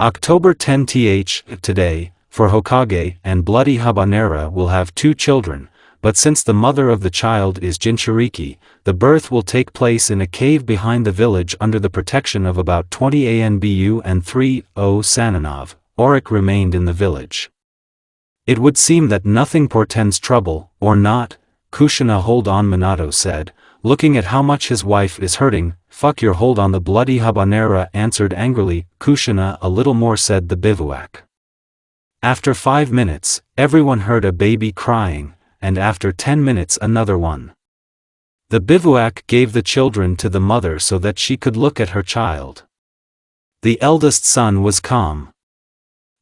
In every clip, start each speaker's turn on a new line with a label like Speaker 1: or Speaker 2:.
Speaker 1: October 10th, today, for Hokage and Bloody Habanera will have 2 children, but since the mother of the child is Jinchuriki, the birth will take place in a cave behind the village under the protection of about 20 Anbu and 3 O Sananov. Auric remained in the village. It would seem that nothing portends trouble, or not, Kushina. Hold on, Minato said, looking at how much his wife is hurting. Fuck your hold on. The Bloody Habanera answered angrily. Kushina. A little more, said the bivouac. After 5 minutes, everyone heard a baby crying, and after 10 minutes another one. The bivouac gave the children to the mother so that she could look at her child. The eldest son was calm.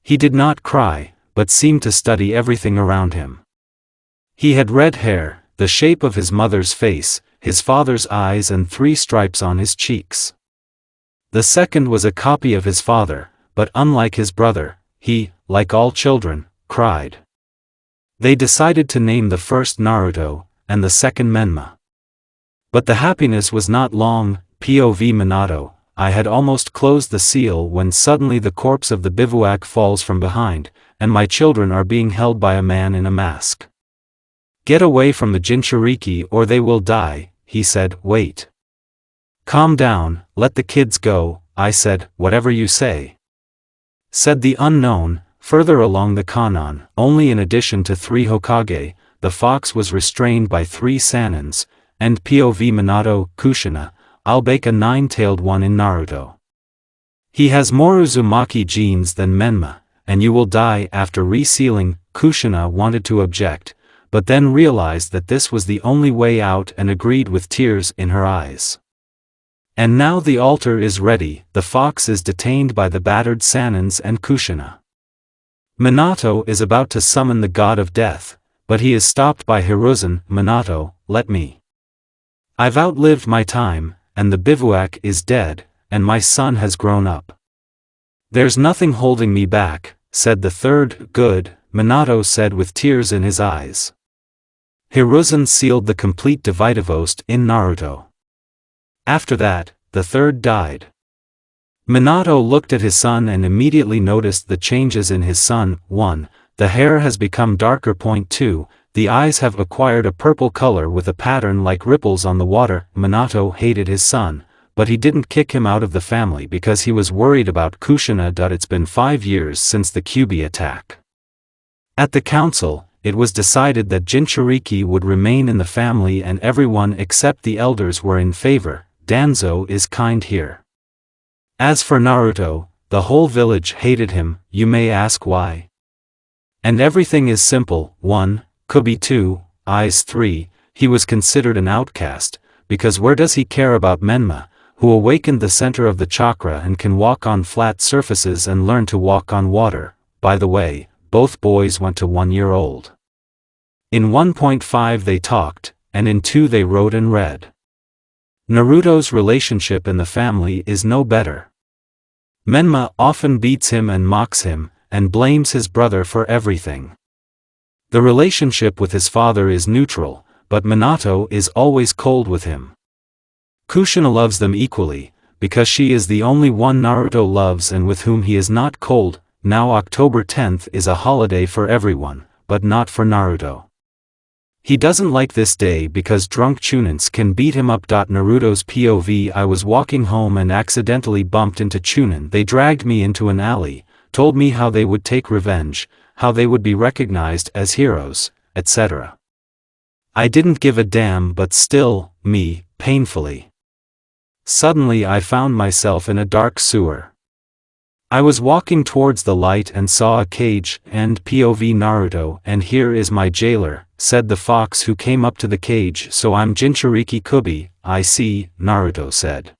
Speaker 1: He did not cry, but seemed to study everything around him. He had red hair, the shape of his mother's face, his father's eyes, and 3 stripes on his cheeks. The second was a copy of his father, but unlike his brother, he, like all children, cried. They decided to name the first Naruto, and the second Menma. But the happiness was not long. POV Minato. I had almost closed the seal when suddenly the corpse of the bivouac falls from behind, and my children are being held by a man in a mask. Get away from the Jinchuriki or they will die, he said. Wait. Calm down, let the kids go, I said. Whatever you say, said the unknown. Further along the Kanon, only in addition to 3 Hokage, the fox was restrained by 3 Sanins, and POV Minato. Kushina. I'll bake a 9-tailed one in Naruto. He has more uzumaki genes than Menma, and you will die after resealing. Kushina wanted to object, but then realized that this was the only way out and agreed with tears in her eyes. And now the altar is ready. The fox is detained by the battered Sanins and Kushina. Minato is about to summon the god of death, but he is stopped by Hiruzen. Minato, let me. I've outlived my time, and the bivouac is dead, and my son has grown up. There's nothing holding me back, said the third. Good, Minato said with tears in his eyes. Hiruzen sealed the complete Dividivost in Naruto. After that, the third died. Minato looked at his son and immediately noticed the changes in his son. 1. The hair has become darker. 2. The eyes have acquired a purple color with a pattern like ripples on the water. Minato hated his son, but he didn't kick him out of the family because he was worried about Kushina. It's been 5 years since the Kyuubi attack. At the council, it was decided that Jinchuriki would remain in the family and everyone except the elders were in favor. Danzo is kind here. As for Naruto, the whole village hated him. You may ask why. And everything is simple. 1. Kubi. 2. Eyes. 3. He was considered an outcast, because where does he care about Menma, who awakened the center of the chakra and can walk on flat surfaces and learn to walk on water? By the way, both boys went to 1 year old. In 1.5 they talked, and in 2 they wrote and read. Naruto's relationship in the family is no better. Menma often beats him and mocks him, and blames his brother for everything. The relationship with his father is neutral, but Minato is always cold with him. Kushina loves them equally, because she is the only one Naruto loves and with whom he is not cold. Now October 10th is a holiday for everyone, but not for Naruto. He doesn't like this day because drunk Chunins can beat him up. Naruto's POV. I was walking home and accidentally bumped into Chunin. They dragged me into an alley, told me how they would take revenge, how they would be recognized as heroes, etc. I didn't give a damn, but still, me, painfully. Suddenly I found myself in a dark sewer. I was walking towards the light and saw a cage, and POV Naruto. And here is my jailer, said the fox who came up to the cage. So I'm Jinchuriki Kubi. I see, Naruto said.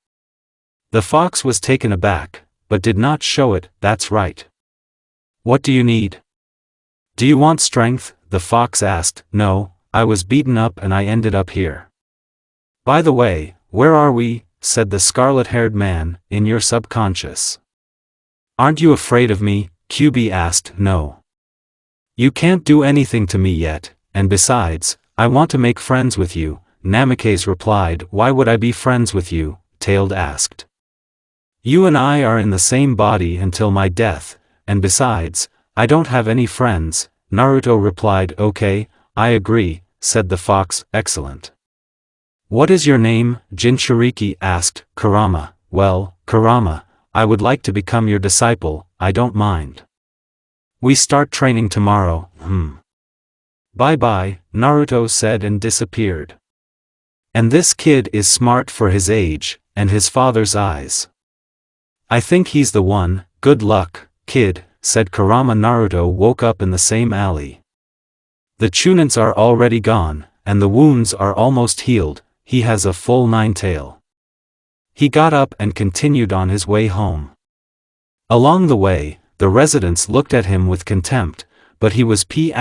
Speaker 1: The fox was taken aback, but did not show it. That's right. What do you need? Do you want strength? The fox asked. No, I was beaten up and I ended up here. By the way, where are we? Said the scarlet-haired man. In your subconscious. Aren't you afraid of me? Kyuubi asked. No. You can't do anything to me yet, and besides, I want to make friends with you, Namikaze replied. Why would I be friends with you? Tailed asked. You and I are in the same body until my death, and besides, I don't have any friends. Naruto replied, okay, I agree, said the fox, excellent. What is your name? Jinchuriki asked. Kurama. Well, Kurama, I would like to become your disciple, I don't mind. We start training tomorrow. Bye-bye, Naruto said and disappeared. And this kid is smart for his age, and his father's eyes. I think he's the one. Good luck, kid, said Kurama. Naruto woke up in the same alley. The chunins are already gone, and the wounds are almost healed. He has a full 9-tail. He got up and continued on his way home. Along the way, the residents looked at him with contempt, but he was P*******y.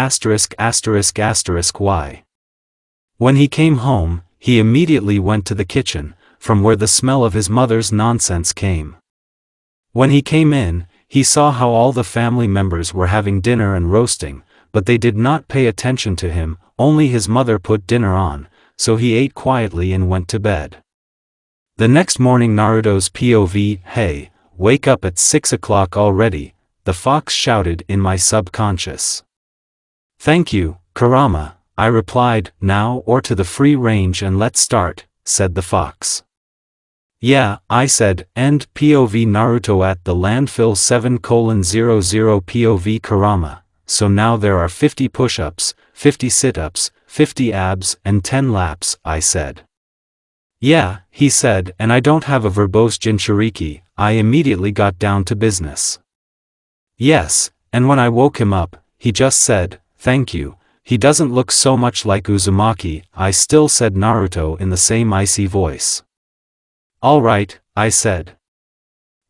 Speaker 1: When he came home, he immediately went to the kitchen, from where the smell of his mother's nonsense came. When he came in, he saw how all the family members were having dinner and roasting, but they did not pay attention to him. Only his mother put dinner on, so he ate quietly and went to bed. The next morning Naruto's POV, hey, wake up at 6 o'clock already, the fox shouted in my subconscious. Thank you, Kurama, I replied, now or to the free range and let's start, said the fox. Yeah, I said, end POV Naruto at the landfill 7:00 POV Kurama, so now there are 50 push-ups, 50 sit-ups, 50 abs and 10 laps, I said. Yeah, he said, and I don't have a verbose Jinchuriki. I immediately got down to business. Yes, and when I woke him up, he just said, thank you. He doesn't look so much like Uzumaki, I still said Naruto in the same icy voice. Alright, I said.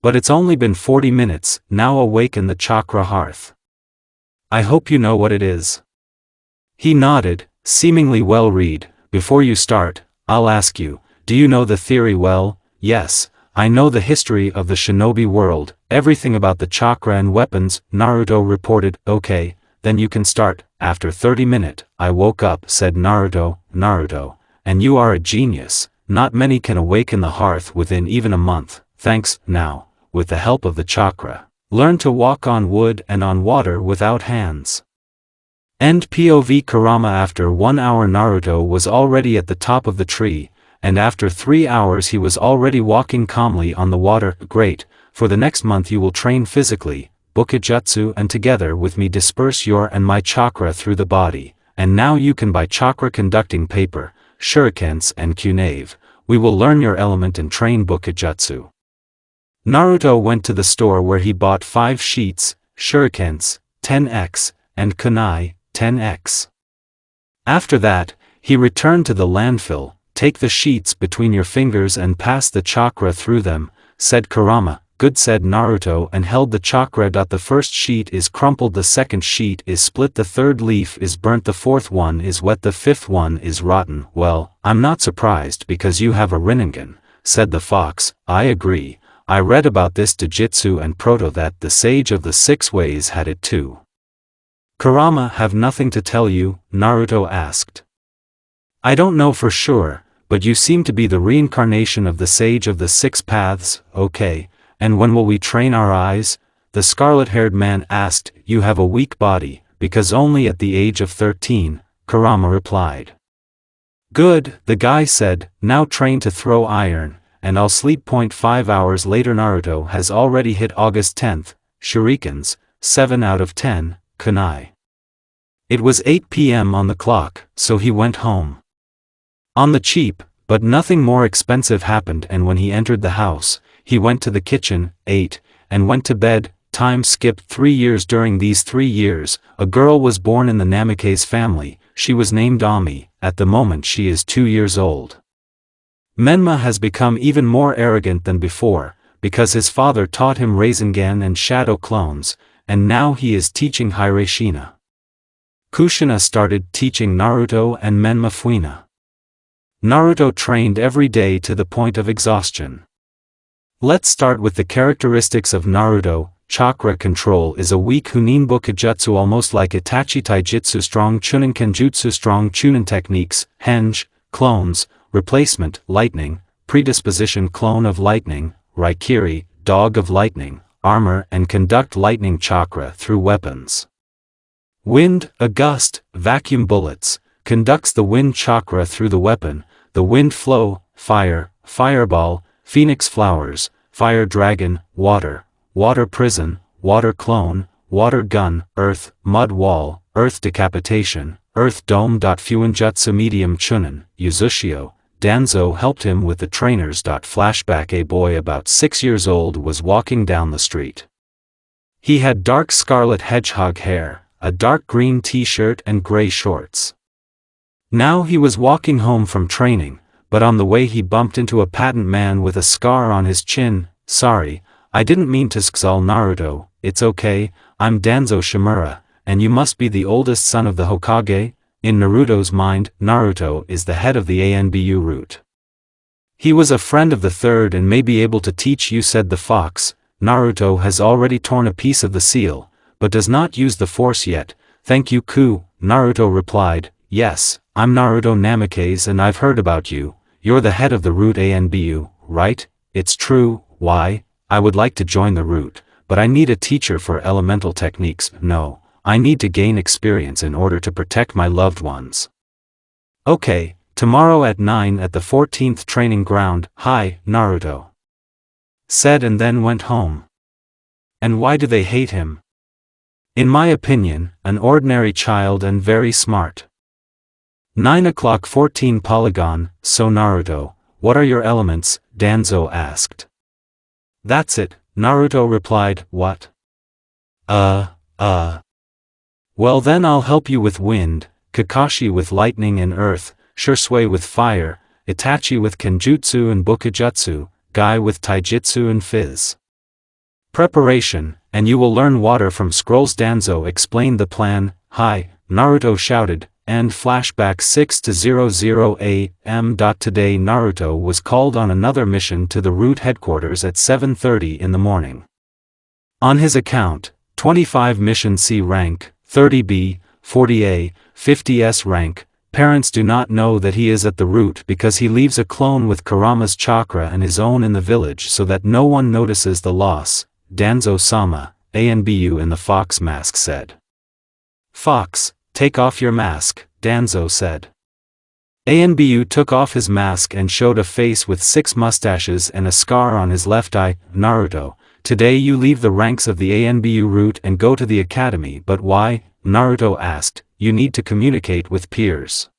Speaker 1: But it's only been 40 minutes, now awaken the chakra hearth. I hope you know what it is. He nodded, seemingly well read. Before you start, I'll ask you, do you know the theory? Well, yes, I know the history of the shinobi world, everything about the chakra and weapons, Naruto reported. Okay, then you can start. After 30 minutes, I woke up, said Naruto, and you are a genius. Not many can awaken the hearth within even a month. Thanks. Now, with the help of the chakra, learn to walk on wood and on water without hands. End POV Kurama. After 1 hour Naruto was already at the top of the tree, and after 3 hours he was already walking calmly on the water. Great, for the next month you will train physically, Bukijutsu, and together with me disperse your and my chakra through the body, and now you can buy chakra conducting paper, shurikens and kunave. We will learn your element and train Bukijutsu. Naruto went to the store where he bought 5 sheets, shurikens, 10x, and kunai, 10x. After that, he returned to the landfill. Take the sheets between your fingers and pass the chakra through them, said Kurama. Good, said Naruto, and held the chakra. The first sheet is crumpled, the second sheet is split, the third leaf is burnt, the fourth one is wet, the fifth one is rotten. Well, I'm not surprised because you have a Rinnegan, said the fox. I agree, I read about this Jujutsu and Proto that the sage of the 6 ways had it too. Kurama, have nothing to tell you? Naruto asked. I don't know for sure, but you seem to be the reincarnation of the sage of the 6 paths. Okay. And when will we train our eyes? The scarlet-haired man asked. You have a weak body, because only at the age of 13, Kurama replied. Good, the guy said, now train to throw iron, and I'll sleep. 5 hours later Naruto has already hit August 10th, shurikens, 7 out of 10, kunai. It was 8 p.m. on the clock, so he went home. On the cheap, but nothing more expensive happened, and when he entered the house, he went to the kitchen, ate, and went to bed. Time skipped 3 years. During these 3 years, a girl was born in the Namikaze family. She was named Ami. At the moment she is 2 years old. Menma has become even more arrogant than before, because his father taught him Rasengan and Shadow Clones, and now he is teaching Hirashina. Kushina started teaching Naruto and Menma Fuina. Naruto trained every day to the point of exhaustion. Let's start with the characteristics of Naruto. Chakra control is a weak Hunin Bukijutsu, almost like Itachi Taijutsu. Strong Chunin Kenjutsu. Strong Chunin techniques, henge, clones, replacement, lightning, predisposition, clone of lightning, Raikiri, dog of lightning, armor and conduct lightning chakra through weapons. Wind, a gust, vacuum bullets, conducts the wind chakra through the weapon, the wind flow, fire, fireball, phoenix flowers, fire dragon, water, water prison, water clone, water gun, earth, mud wall, earth decapitation, earth dome. Fuinjutsu medium chunin, Uzushio, Danzo helped him with the trainers. Flashback: a boy about 6 years old was walking down the street. He had dark scarlet hedgehog hair, a dark green t-shirt and gray shorts. Now he was walking home from training, but on the way he bumped into a patent man with a scar on his chin. "Sorry, I didn't mean to skull Naruto, it's okay, I'm Danzo Shimura, and you must be the oldest son of the Hokage." In Naruto's mind, Naruto is the head of the ANBU root. "He was a friend of the third and may be able to teach you," said the fox. Naruto has already torn a piece of the seal, but does not use the force yet. "Thank you, Ku," Naruto replied. "Yes, I'm Naruto Namikaze and I've heard about you. You're the head of the root ANBU, right?" "It's true. Why?" "I would like to join the root, but I need a teacher for elemental techniques." "No, I need to gain experience in order to protect my loved ones." "Okay, tomorrow at 9 at the 14th training ground." "Hi," Naruto said and then went home. And why do they hate him? In my opinion, an ordinary child and very smart. 9:14 Polygon. "So Naruto, what are your elements?" Danzo asked. "That's it," Naruto replied. "What? Well then I'll help you with wind, Kakashi with lightning and earth, Shisui with fire, Itachi with kenjutsu and bukujutsu, Guy with taijutsu and fizz preparation, and you will learn water from scrolls." Danzo explained the plan. "Hi," Naruto shouted, and flashback 6:00 a.m. Today Naruto was called on another mission to the root headquarters at 7:30 in the morning. On his account, 25 mission C rank, 30B, 40A, 50S rank. Parents do not know that he is at the root because he leaves a clone with Kurama's chakra and his own in the village so that no one notices the loss. Danzo-sama, ANBU in the fox mask said. "Fox, take off your mask," Danzo said. ANBU took off his mask and showed a face with 6 mustaches and a scar on his left eye. "Naruto, today you leave the ranks of the ANBU route and go to the academy." "But why?" Naruto asked. "You need to communicate with peers."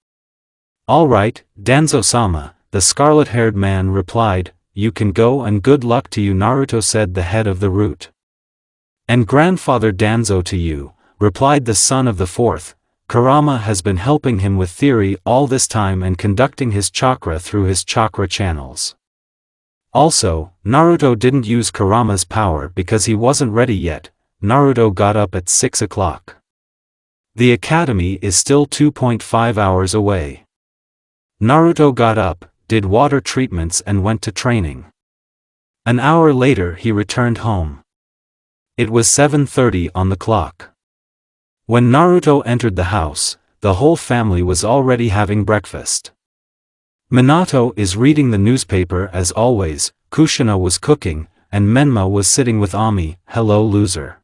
Speaker 1: "All right, Danzo-sama," the scarlet-haired man replied. "You can go and good luck to you," Naruto said, the head of the root. "And grandfather Danzo to you," replied the son of the fourth. "Kurama has been helping him with theory all this time and conducting his chakra through his chakra channels. Also, Naruto didn't use Kurama's power because he wasn't ready yet." Naruto got up at 6 o'clock. The academy is still 2.5 hours away. Naruto got up, did water treatments and went to training. An hour later he returned home. It was 7:30 on the clock. When Naruto entered the house, the whole family was already having breakfast. Minato is reading the newspaper as always, Kushina was cooking, and Menma was sitting with Ami. "Hello loser.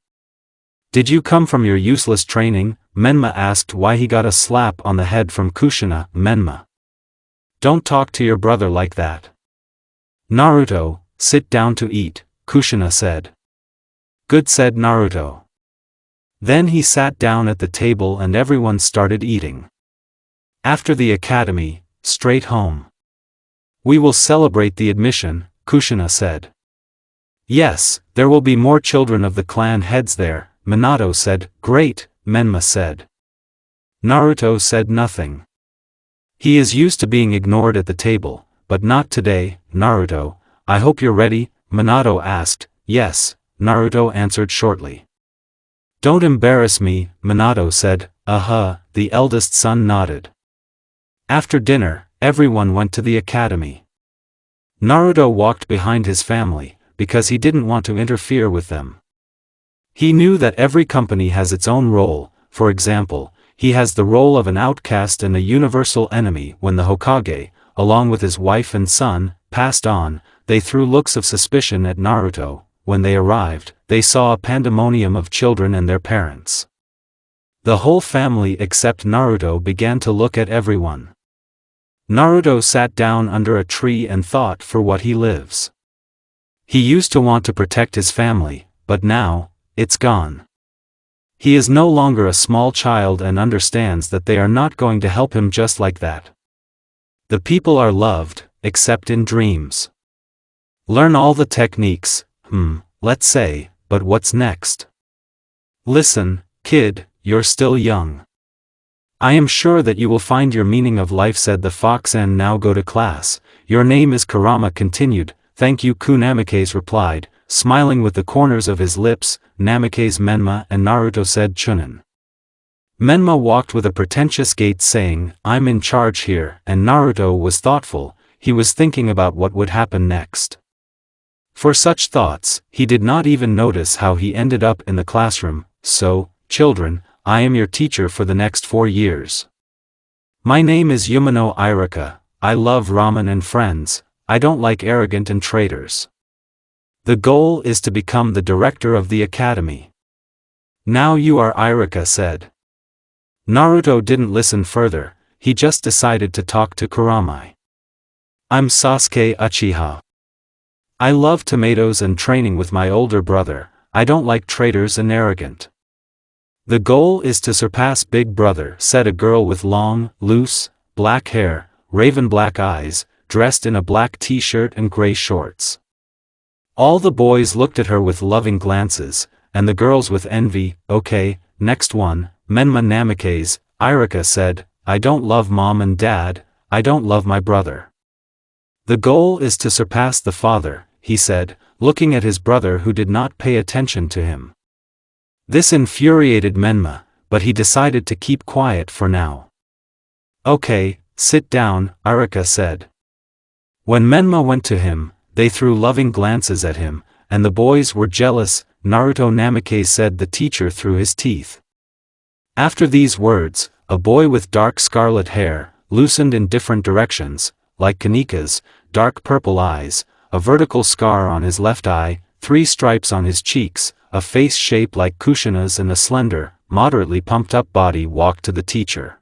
Speaker 1: Did you come from your useless training?" Menma asked why he got a slap on the head from Kushina. "Menma, don't talk to your brother like that." "Naruto, sit down to eat," Kushina said. "Good," said Naruto. Then he sat down at the table and everyone started eating. After the academy, straight home. "We will celebrate the admission," Kushina said. "Yes, there will be more children of the clan heads there," Minato said. "Great," Menma said. Naruto said nothing. He is used to being ignored at the table, but not today. "Naruto, I hope you're ready?" Minato asked. "Yes," Naruto answered shortly. "Don't embarrass me," Minato said. The eldest son nodded. After dinner, everyone went to the academy. Naruto walked behind his family, because he didn't want to interfere with them. He knew that every company has its own role. For example, he has the role of an outcast and a universal enemy. When the Hokage, along with his wife and son, passed on, they threw looks of suspicion at Naruto. when they arrived, they saw a pandemonium of children and their parents. The whole family except Naruto began to look at everyone. Naruto sat down under a tree and thought for what he lives. He used to want to protect his family, but now, it's gone. He is no longer a small child and understands that they are not going to help him just like that. The people are loved, except in dreams. Learn all the techniques, let's say, but what's next? Listen, kid, you're still young. I am sure that you will find your meaning of life, said the fox, and now go to class. Your name is Kurama, continued. Thank you, Namikaze replied, smiling with the corners of his lips. Namikaze, Menma and Naruto, said Chunin. Menma walked with a pretentious gait saying, I'm in charge here, and Naruto was thoughtful. He was thinking about what would happen next. For such thoughts, he did not even notice how he ended up in the classroom. So, children, I am your teacher for the next 4 years. My name is Yumino Irika. I love ramen and friends. I don't like arrogant and traitors. The goal is to become the director of the academy. Now you are, Irika said. Naruto didn't listen further, he just decided to talk to Kurama. I'm Sasuke Uchiha. I love tomatoes and training with my older brother. I don't like traitors and arrogant. The goal is to surpass Big Brother, said a girl with long, loose, black hair, raven black eyes, dressed in a black t-shirt and gray shorts. All the boys looked at her with loving glances, and the girls with envy. Okay, next one, Menma Namikaze, Irika said, I don't love mom and dad, I don't love my brother. The goal is to surpass the father, he said, looking at his brother who did not pay attention to him. This infuriated Menma, but he decided to keep quiet for now. Okay, sit down, Irika said. When Menma went to him, they threw loving glances at him, and the boys were jealous. Naruto Namikaze, said the teacher through his teeth. After these words, a boy with dark scarlet hair, loosened in different directions, like Kanika's, dark purple eyes, a vertical scar on his left eye, 3 stripes on his cheeks, a face shaped like Kushina's and a slender, moderately pumped-up body walked to the teacher.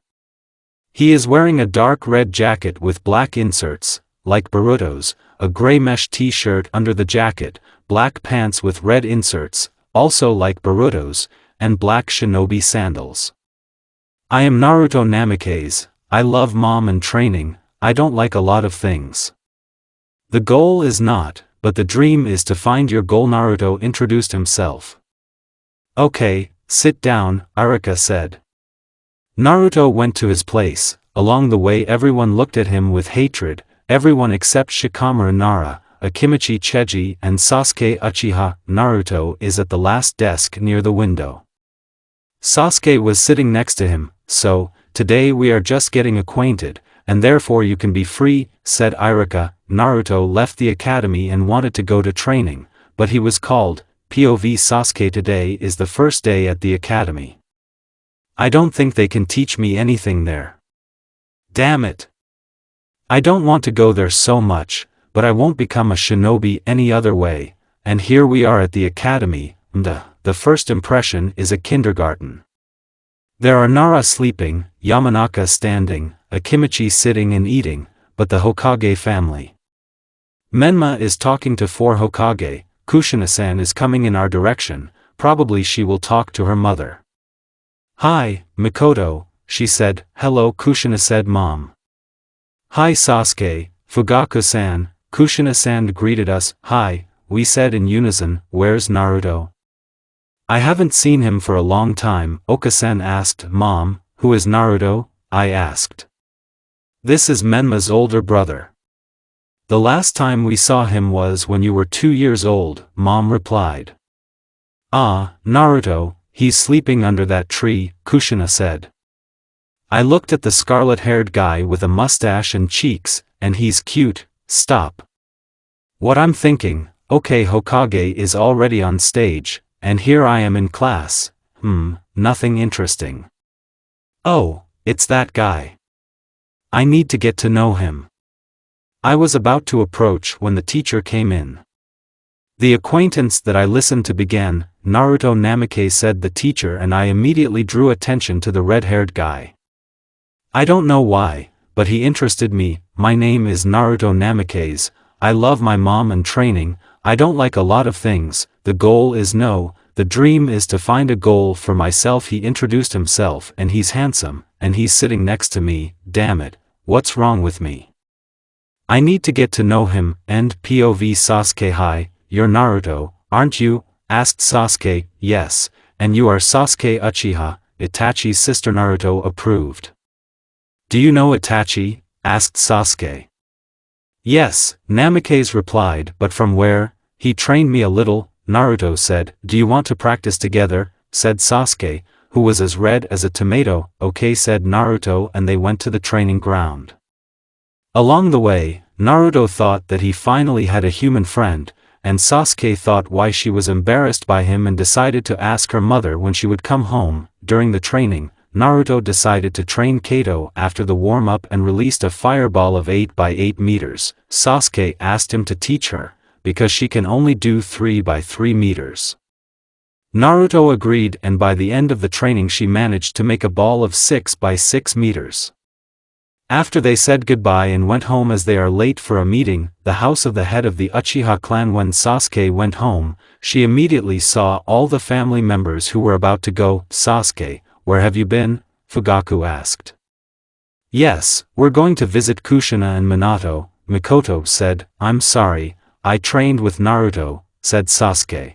Speaker 1: He is wearing a dark red jacket with black inserts, like Boruto's, a gray mesh t-shirt under the jacket, black pants with red inserts, also like Boruto's, and black shinobi sandals. I am Naruto Namikaze. I love mom and training. I don't like a lot of things. The goal is not, but the dream is to find your goal, Naruto introduced himself. Okay, sit down, Irika said. Naruto went to his place. Along the way everyone looked at him with hatred, everyone except Shikamaru Nara, Akimichi Cheji and Sasuke Uchiha. Naruto is at the last desk near the window. Sasuke was sitting next to him. So, today we are just getting acquainted, and therefore you can be free, said Irika. Naruto left the academy and wanted to go to training, but he was called. POV Sasuke, today is the first day at the academy. I don't think they can teach me anything there. Damn it. I don't want to go there so much, but I won't become a shinobi any other way, and here we are at the academy. The first impression is a kindergarten. There are Nara sleeping, Yamanaka standing, Akimichi sitting and eating, but the Hokage family. Menma is talking to 4 Hokage, Kushina-san is coming in our direction, probably she will talk to her mother. Hi, Mikoto, she said. Hello, Kushina said. Mom. Hi Sasuke, Fugaku-san, Kushina-san greeted us. Hi, we said in unison. Where's Naruto? I haven't seen him for a long time, Oka-san asked. Mom, who is Naruto? I asked. This is Menma's older brother. The last time we saw him was when you were 2 years old, Mom replied. Ah, Naruto, he's sleeping under that tree, Kushina said. I looked at the scarlet-haired guy with a mustache and cheeks, and he's cute. Stop. What I'm thinking, okay, Hokage is already on stage, and here I am in class. Nothing interesting. Oh, it's that guy. I need to get to know him. I was about to approach when the teacher came in. The acquaintance that I listened to began, Naruto Namikaze said the teacher, and I immediately drew attention to the red-haired guy. I don't know why, but he interested me. My name is Naruto Namikaze, I love my mom and training, I don't like a lot of things, the goal is the dream is to find a goal for myself. He introduced himself, and he's handsome, and he's sitting next to me. Damn it, what's wrong with me? I need to get to know him. End POV. Sasuke: Hi, you're Naruto, aren't you? Asked Sasuke. Yes, and you are Sasuke Uchiha, Itachi's sister. Naruto approved. Do you know Itachi? Asked Sasuke. Yes, Namikaze replied, but from where? He trained me a little, Naruto said. Do you want to practice together? Said Sasuke, who was as red as a tomato. Okay, said Naruto, and they went to the training ground. Along the way, Naruto thought that he finally had a human friend, and Sasuke thought why she was embarrassed by him and decided to ask her mother when she would come home. During the training, Naruto decided to train Kato after the warm-up and released a fireball of 8 by 8 meters. Sasuke asked him to teach her, because she can only do 3 by 3 meters. Naruto agreed, and by the end of the training she managed to make a ball of 6 by 6 meters. After they said goodbye and went home as they are late for a meeting, the house of the head of the Uchiha clan. When Sasuke went home, she immediately saw all the family members who were about to go. Sasuke, where have you been? Fugaku asked. Yes, we're going to visit Kushina and Minato, Mikoto said. I'm sorry, I trained with Naruto, said Sasuke.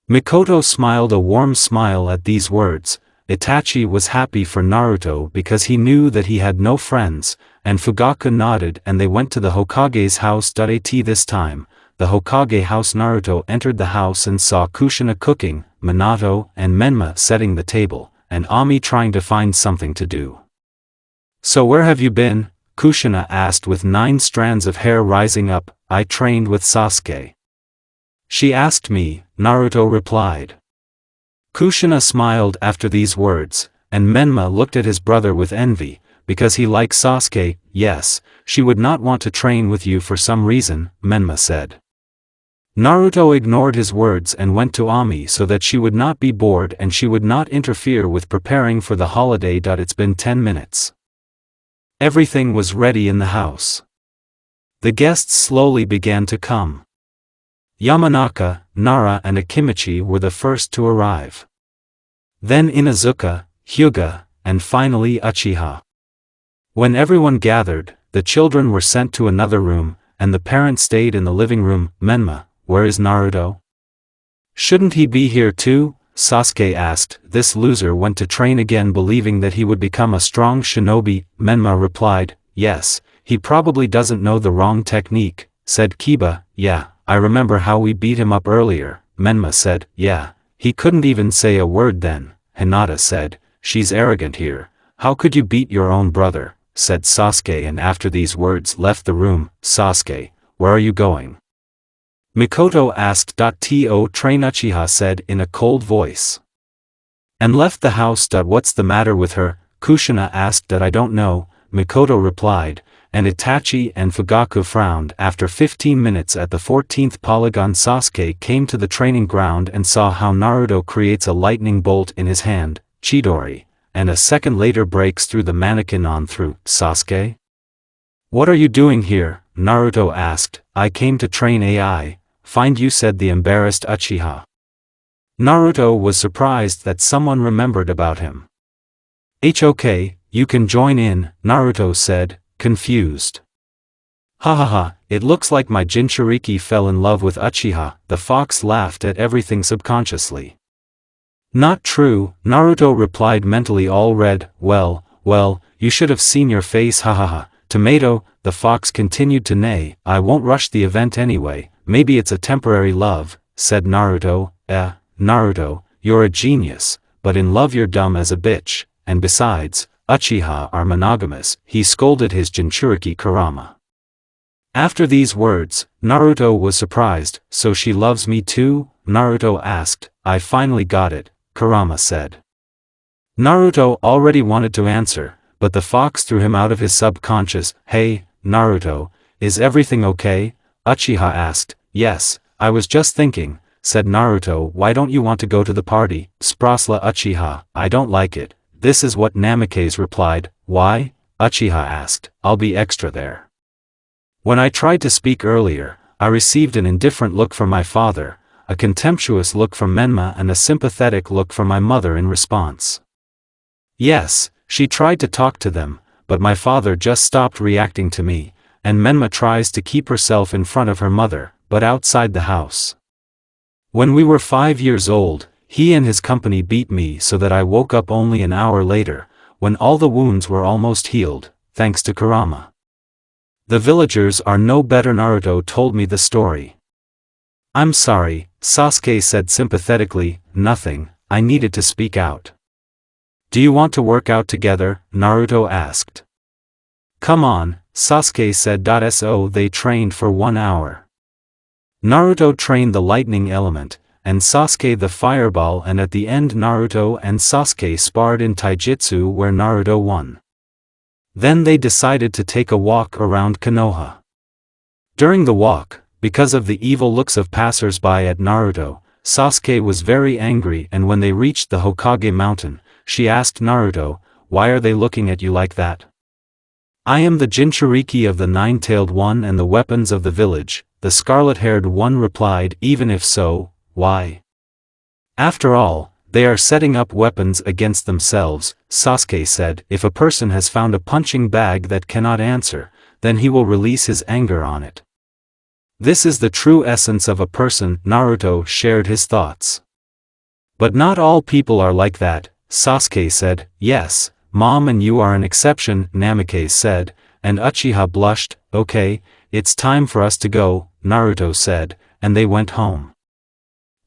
Speaker 1: Mikoto smiled a warm smile at these words. Itachi was happy for Naruto because he knew that he had no friends, and Fugaku nodded, and they went to the Hokage's house. At this time, the Hokage house. Naruto entered the house and saw Kushina cooking, Minato and Menma setting the table, and Ami trying to find something to do. So where have you been? Kushina asked with 9 strands of hair rising up. I trained with Sasuke. She asked me, Naruto replied. Kushina smiled after these words, and Menma looked at his brother with envy, because he likes Sasuke. Yes, she would not want to train with you for some reason, Menma said. Naruto ignored his words and went to Ami so that she would not be bored and she would not interfere with preparing for the holiday. It's been 10 minutes. Everything was ready in the house. The guests slowly began to come. Yamanaka, Nara and Akimichi were the first to arrive. Then Inuzuka, Hyuga, and finally Uchiha. When everyone gathered, the children were sent to another room, and the parents stayed in the living room. Menma, where is Naruto? Shouldn't he be here too? Sasuke asked. This loser went to train again believing that he would become a strong shinobi. Menma replied, yes, he probably doesn't know the wrong technique, said Kiba. Yeah, I remember how we beat him up earlier, Menma said. Yeah, he couldn't even say a word then, Hinata said. She's arrogant here. How could you beat your own brother, said Sasuke, and after these words left the room. Sasuke, where are you going? Mikoto asked. To train, Uchiha said in a cold voice. And left the house. What's the matter with her? Kushina asked. I don't know, Mikoto replied, and Itachi and Fugaku frowned. After 15 minutes at the 14th polygon, Sasuke came to the training ground and saw how Naruto creates a lightning bolt in his hand, Chidori, and a second later breaks through the mannequin on through. Sasuke? What are you doing here? Naruto asked. I came to train AI. Find you, said the embarrassed Uchiha. Naruto was surprised that someone remembered about him. Okay, you can join in, Naruto said, confused. Ha, it looks like my Jinchuriki fell in love with Uchiha. The fox laughed at everything subconsciously. Not true, Naruto replied mentally, all red. Well, you should have seen your face. Ha. Tomato, the fox continued to neigh. I won't rush the event anyway, maybe it's a temporary love, said Naruto. Naruto, you're a genius, but in love you're dumb as a bitch, and besides, Uchiha are monogamous, he scolded his Jinchuriki Kurama. After these words, Naruto was surprised. So she loves me too? Naruto asked. I finally got it, Kurama said. Naruto already wanted to answer, but the fox threw him out of his subconscious. Hey, Naruto, is everything okay? Uchiha asked. Yes, I was just thinking, said Naruto, why don't you want to go to the party, sprosla Uchiha, I don't like it. This is what Namikaze replied. Why? Uchiha asked. I'll be extra there. When I tried to speak earlier, I received an indifferent look from my father, a contemptuous look from Menma and a sympathetic look from my mother in response. Yes, she tried to talk to them, but my father just stopped reacting to me, and Menma tries to keep herself in front of her mother, but outside the house. When we were 5 years old, he and his company beat me so that I woke up only an hour later, when all the wounds were almost healed, thanks to Kurama. The villagers are no better. Naruto told me the story. I'm sorry, Sasuke said sympathetically. Nothing, I needed to speak out. Do you want to work out together? Naruto asked. Come on, Sasuke said. So they trained for 1 hour. Naruto trained the lightning element, and Sasuke the fireball, and at the end Naruto and Sasuke sparred in taijutsu where Naruto won. Then they decided to take a walk around Konoha. During the walk, because of the evil looks of passers-by at Naruto, Sasuke was very angry, and when they reached the Hokage mountain, she asked Naruto, why are they looking at you like that? I am the Jinchuriki of the nine-tailed one and the weapons of the village, the scarlet-haired one replied. Even if so, why? After all, they are setting up weapons against themselves, Sasuke said. If a person has found a punching bag that cannot answer, then he will release his anger on it. This is the true essence of a person. Naruto shared his thoughts. But not all people are like that, Sasuke said. Yes, Mom, and you are an exception, Namikaze said, and Uchiha blushed. Okay, it's time for us to go, Naruto said, and they went home.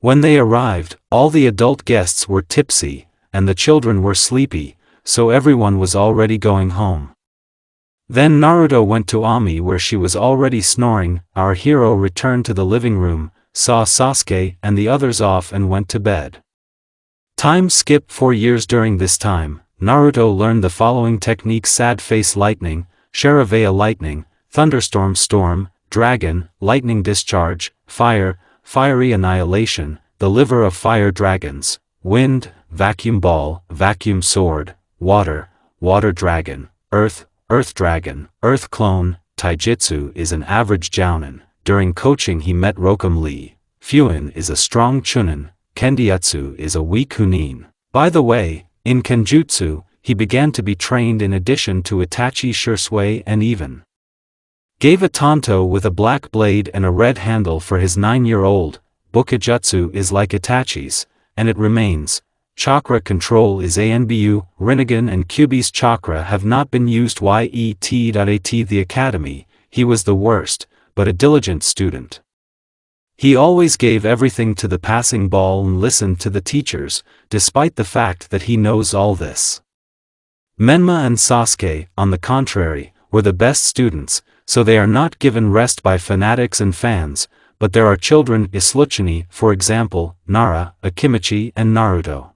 Speaker 1: When they arrived, all the adult guests were tipsy, and the children were sleepy, so everyone was already going home. Then Naruto went to Ami where she was already snoring. Our hero returned to the living room, saw Sasuke and the others off and went to bed. Time skip 4 years. During this time, Naruto learned the following techniques: sad face lightning, Sharavaya lightning, thunderstorm storm, dragon, lightning discharge, fire, fiery annihilation, the liver of fire dragons, wind, vacuum ball, vacuum sword, water, water dragon, earth, earth dragon, earth clone. Taijutsu is an average jounin. During coaching he met Rokum Lee. Fuin is a strong chunin. Kendiatsu is a weak hunin. By the way, in Kenjutsu, he began to be trained in addition to itachi, shursui, and even gave a tanto with a black blade and a red handle for his 9-year-old. Bukijutsu is like itachi's, and it remains. Chakra control is Anbu, Rinnegan and Kyuubi's chakra have not been used. Yet the academy, he was the worst, but a diligent student. He always gave everything to the passing ball and listened to the teachers, despite the fact that he knows all this. Menma and Sasuke, on the contrary, were the best students, so they are not given rest by fanatics and fans, but there are children, Isluchini, for example, Nara, Akimichi and Naruto.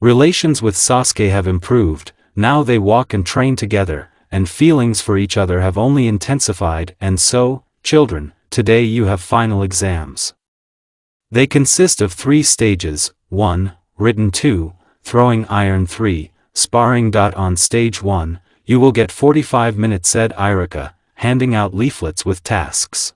Speaker 1: Relations with Sasuke have improved, now they walk and train together, and feelings for each other have only intensified. And so, children, today you have final exams. They consist of 3 stages: 1, written; 2, throwing iron; 3, sparring. On stage 1, you will get 45 minutes, said Iruka, handing out leaflets with tasks.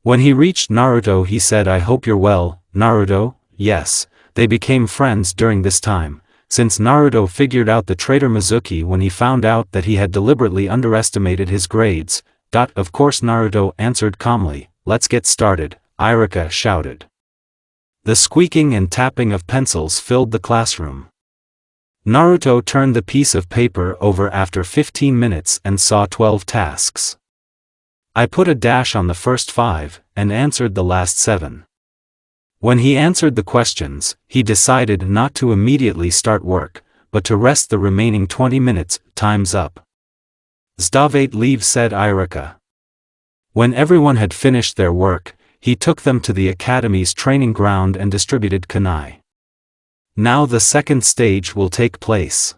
Speaker 1: When he reached Naruto he said, I hope you're well, Naruto. Yes, they became friends during this time, since Naruto figured out the traitor Mizuki when he found out that he had deliberately underestimated his grades. Of course, Naruto answered calmly. Let's get started, Iruka shouted. The squeaking and tapping of pencils filled the classroom. Naruto turned the piece of paper over after 15 minutes and saw 12 tasks. I put a dash on the first 5, and answered the last 7. When he answered the questions, he decided not to immediately start work, but to rest the remaining 20 minutes. Time's up. Zdavate leave, said Iruka. When everyone had finished their work, he took them to the academy's training ground and distributed kunai. Now the second stage will take place.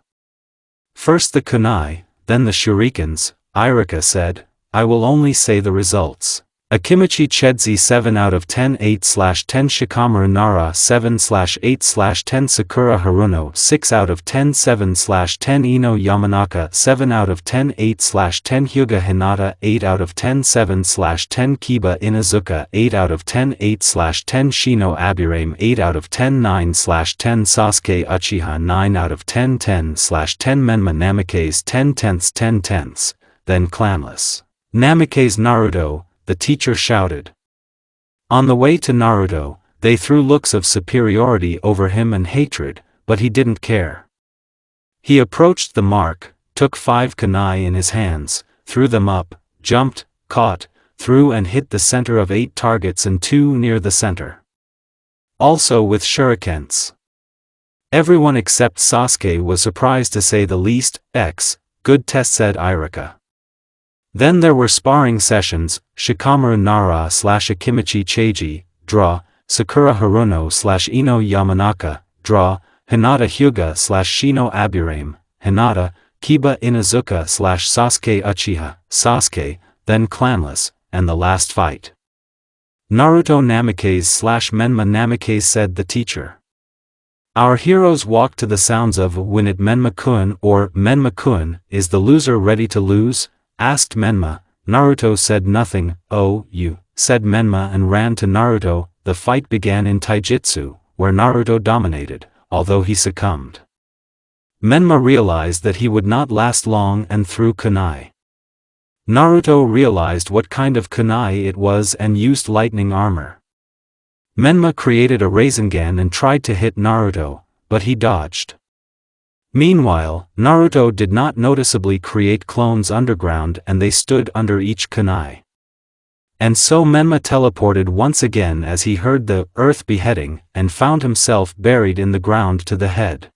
Speaker 1: First the kunai, then the shurikens, Iruka said. I will only say the results. Akimichi Chedzi 7 out of 10 8/10 Shikamaru Nara 7/8/10 Sakura Haruno 6 out of 10 7/10 Ino Yamanaka 7 out of 10 8/10 Hyuga Hinata 8 out of 10 7/10 Kiba Inazuka 8 out of 10 8/10 Shino Aburame 8 out of 10 9/10 Sasuke Uchiha 9 out of 10 10/10 Menma Namikaze 10/10 then clanless. Namikaze Naruto, the teacher shouted. On the way to Naruto, they threw looks of superiority over him and hatred, but he didn't care. He approached the mark, took 5 kunai in his hands, threw them up, jumped, caught, threw and hit the center of 8 targets and 2 near the center. Also with shurikens. Everyone except Sasuke was surprised to say the least. Good test, said Irika. Then there were sparring sessions, Shikamaru Nara /Akimichi Cheiji, draw, Sakura Haruno /Ino Yamanaka, draw, Hinata Hyuga /Shino Aburame, Hinata, Kiba Inazuka /Sasuke Uchiha, Sasuke, then clanless, and the last fight. Naruto Namikaze /Menma Namikaze, said the teacher. Our heroes walk to the sounds of Win It Menma-kun or Menma-kun, is the loser ready to lose? Asked Menma. Naruto said nothing. Oh, you, said Menma and ran to Naruto. The fight began in taijutsu, where Naruto dominated, although he succumbed. Menma realized that he would not last long and threw kunai. Naruto realized what kind of kunai it was and used lightning armor. Menma created a Rasengan and tried to hit Naruto, but he dodged. Meanwhile, Naruto did not noticeably create clones underground and they stood under each kunai. And so Menma teleported once again as he heard the earth beheading and found himself buried in the ground to the head.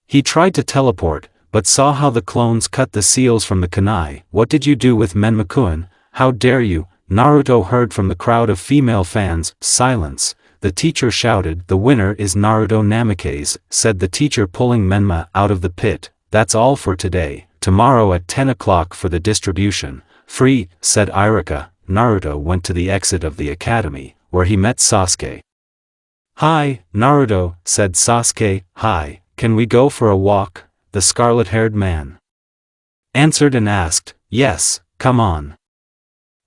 Speaker 1: He tried to teleport, but saw how the clones cut the seals from the kunai. What did you do with Menma-kun? How dare you? Naruto heard from the crowd of female fans. Silence. The teacher shouted. The winner is Naruto Namikaze, said the teacher, pulling Menma out of the pit. That's all for today. Tomorrow at 10 o'clock for the distribution. Free, said Irika. Naruto went to the exit of the academy, where he met Sasuke. Hi, Naruto, said Sasuke. Hi, can we go for a walk? The scarlet-haired man answered and asked. Yes, come on.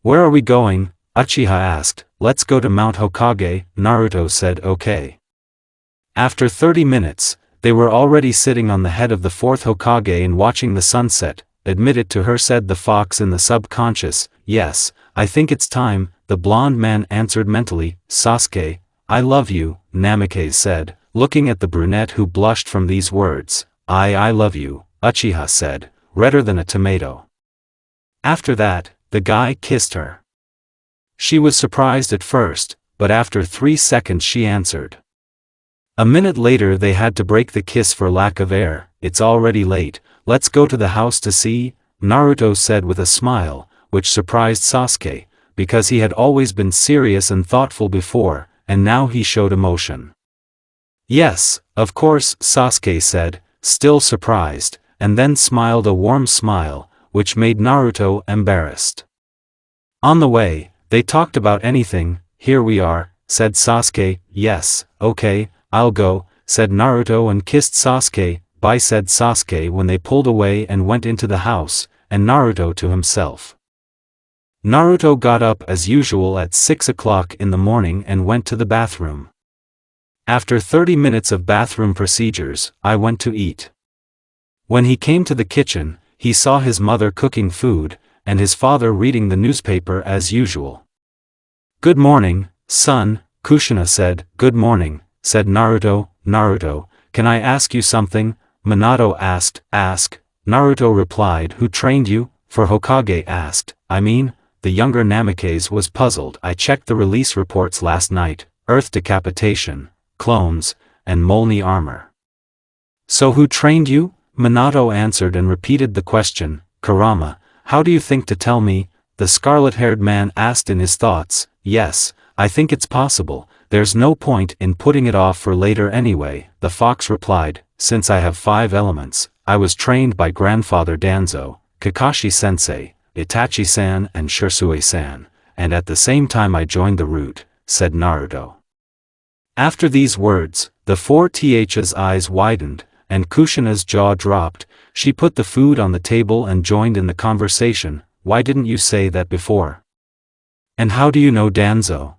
Speaker 1: Where are we going? Uchiha asked. Let's go to Mount Hokage, Naruto said. Okay. After 30 minutes, they were already sitting on the head of the 4th Hokage and watching the sunset. Admit it to her, said the fox in the subconscious. Yes, I think it's time, the blonde man answered mentally. Sasuke, I love you, Namikaze said, looking at the brunette who blushed from these words. I love you, Uchiha said, redder than a tomato. After that, the guy kissed her. She was surprised at first, but after 3 seconds she answered. A minute later they had to break the kiss for lack of air. It's already late, let's go to the house to see, Naruto said with a smile, which surprised Sasuke, because he had always been serious and thoughtful before, and now he showed emotion. Yes, of course, Sasuke said, still surprised, and then smiled a warm smile, which made Naruto embarrassed. On the way, they talked about anything. Here we are, said Sasuke. Yes, okay, I'll go, said Naruto and kissed Sasuke. Bye, said Sasuke when they pulled away and went into the house, and Naruto to himself. Naruto got up as usual at 6 o'clock in the morning and went to the bathroom. After 30 minutes of bathroom procedures, I went to eat. When he came to the kitchen, he saw his mother cooking food, and his father reading the newspaper as usual. Good morning, son, Kushina said. Good morning, said Naruto. Naruto, can I ask you something? Minato asked. Ask, Naruto replied. Who trained you? For Hokage asked. I mean, the younger Namikaze was puzzled. I checked the release reports last night. Earth decapitation, clones, and Molni armor. So who trained you? Minato answered and repeated the question. Kurama, how do you think to tell me? The scarlet-haired man asked in his thoughts. Yes, I think it's possible, there's no point in putting it off for later anyway, the fox replied. Since I have 5 elements, I was trained by grandfather Danzo, Kakashi-sensei, Itachi-san and Shisui-san, and at the same time I joined the route," said Naruto. After these words, the 4th's eyes widened, and Kushina's jaw dropped. She put the food on the table and joined in the conversation. "Why didn't you say that before? And how do you know Danzo?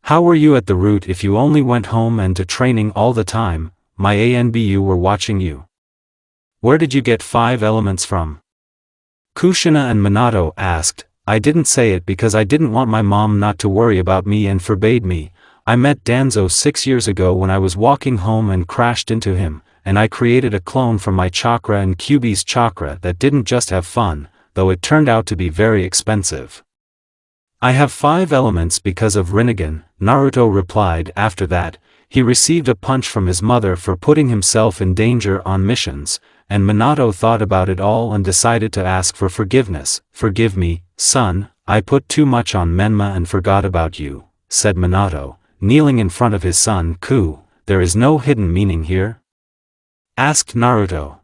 Speaker 1: How were you at the route if you only went home and to training all the time? My ANBU were watching you. Where did you get 5 elements from?" Kushina and Minato asked. "I didn't say it because I didn't want my mom not to worry about me and forbade me. I met Danzo 6 years ago when I was walking home and crashed into him, and I created a clone from my chakra and Kyuubi's chakra that didn't just have fun, though it turned out to be very expensive. I have 5 elements because of Rinnegan," Naruto replied. After that, he received a punch from his mother for putting himself in danger on missions, and Minato thought about it all and decided to ask for forgiveness. "Forgive me, son, I put too much on Menma and forgot about you," said Minato, kneeling in front of his son. "Ku, there is no hidden meaning here?" asked Naruto.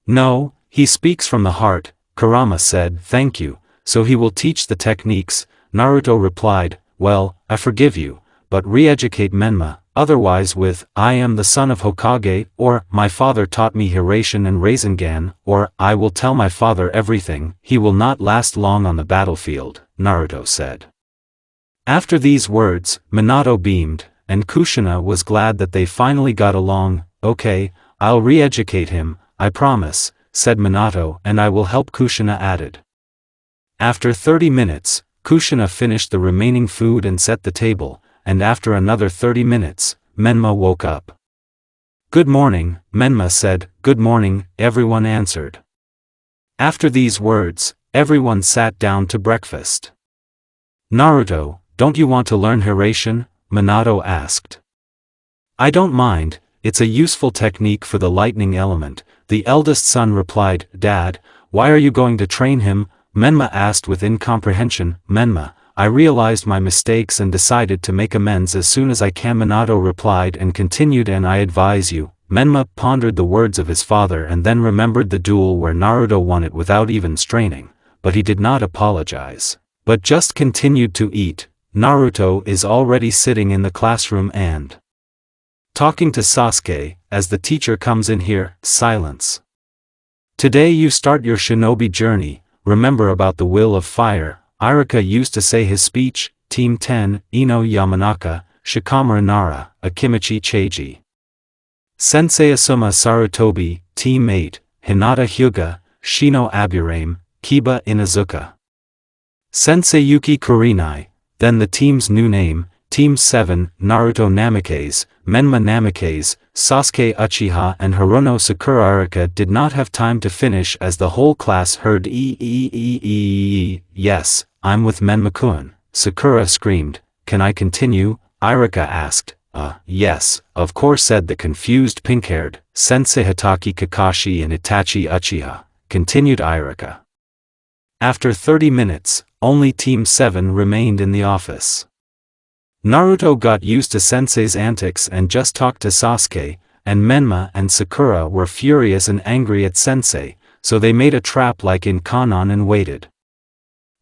Speaker 1: "No, he speaks from the heart," Kurama said. "Thank you, so he will teach the techniques," Naruto replied. "Well, I forgive you, but re-educate Menma, otherwise with, 'I am the son of Hokage,' or 'my father taught me Hiraishin and Rinnegan,' or 'I will tell my father everything.' He will not last long on the battlefield," Naruto said. After these words, Minato beamed, and Kushina was glad that they finally got along. "Okay, I'll re-educate him, I promise," said Minato, "and I will help," Kushina added. After 30 minutes, Kushina finished the remaining food and set the table, and after another 30 minutes, Menma woke up. "Good morning," Menma said. "Good morning," everyone answered. After these words, everyone sat down to breakfast. "Naruto, don't you want to learn Hiraishin?" Minato asked. "I don't mind, it's a useful technique for the lightning element," the eldest son replied. "Dad, why are you going to train him?" Menma asked with incomprehension. "Menma, I realized my mistakes and decided to make amends as soon as I can," Minato replied and continued, "and I advise you." Menma pondered the words of his father and then remembered the duel where Naruto won it without even straining, but he did not apologize, but just continued to eat. Naruto is already sitting in the classroom and talking to Sasuke. As the teacher comes in here, silence. "Today you start your shinobi journey, remember about the will of fire," Iruka used to say his speech. Team 10, Ino Yamanaka, Shikamaru Nara, Akimichi Cheiji. Sensei Asuma Sarutobi, Team 8, Hinata Hyuga, Shino Aburame, Kiba Inazuka. Sensei Yuki Kurinai. Then the team's new name, Team 7, Naruto Namikaze, Menma Namikaze, Sasuke Uchiha and Hirono Sakura. Iruka did not have time to finish as the whole class heard "Yes, I'm with Menma-kun," Sakura screamed. "Can I continue?" Iruka asked. Yes, of course," said the confused pink-haired, Sensei Hitaki Kakashi and Itachi Uchiha, continued Iruka. After 30 minutes, only Team 7 remained in the office. Naruto got used to Sensei's antics and just talked to Sasuke, and Menma and Sakura were furious and angry at Sensei, so they made a trap like in Kanon and waited.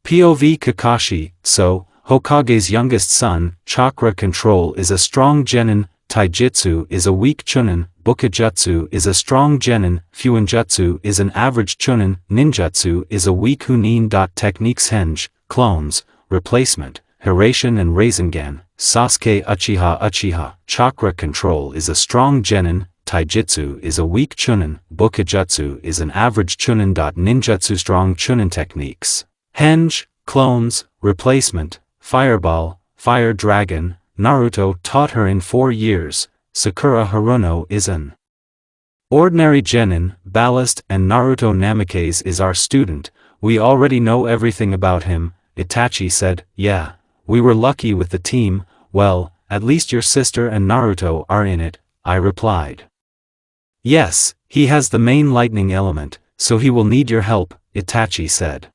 Speaker 1: POV Kakashi. So, Hokage's youngest son, chakra control is a strong genin, taijutsu is a weak chunin, bukijutsu is a strong genin, fuinjutsu is an average chunin, ninjutsu is a weak hunin. Techniques: henge, clones, replacement, Hiraishin and Rinnegan. Sasuke Uchiha. Chakra control is a strong genin, taijutsu is a weak chunin, bukijutsu is an average chunin. Ninjutsu strong chunin. Techniques: henge, clones, replacement, fireball, fire dragon. Naruto taught her in 4 years. Sakura Hirono is an ordinary genin, ballast, and Naruto Namikaze is our student. We already know everything about him, Itachi said. Yeah, we were lucky with the team. Well, at least your sister and Naruto are in it, I replied. Yes, he has the main lightning element, so he will need your help, Itachi said.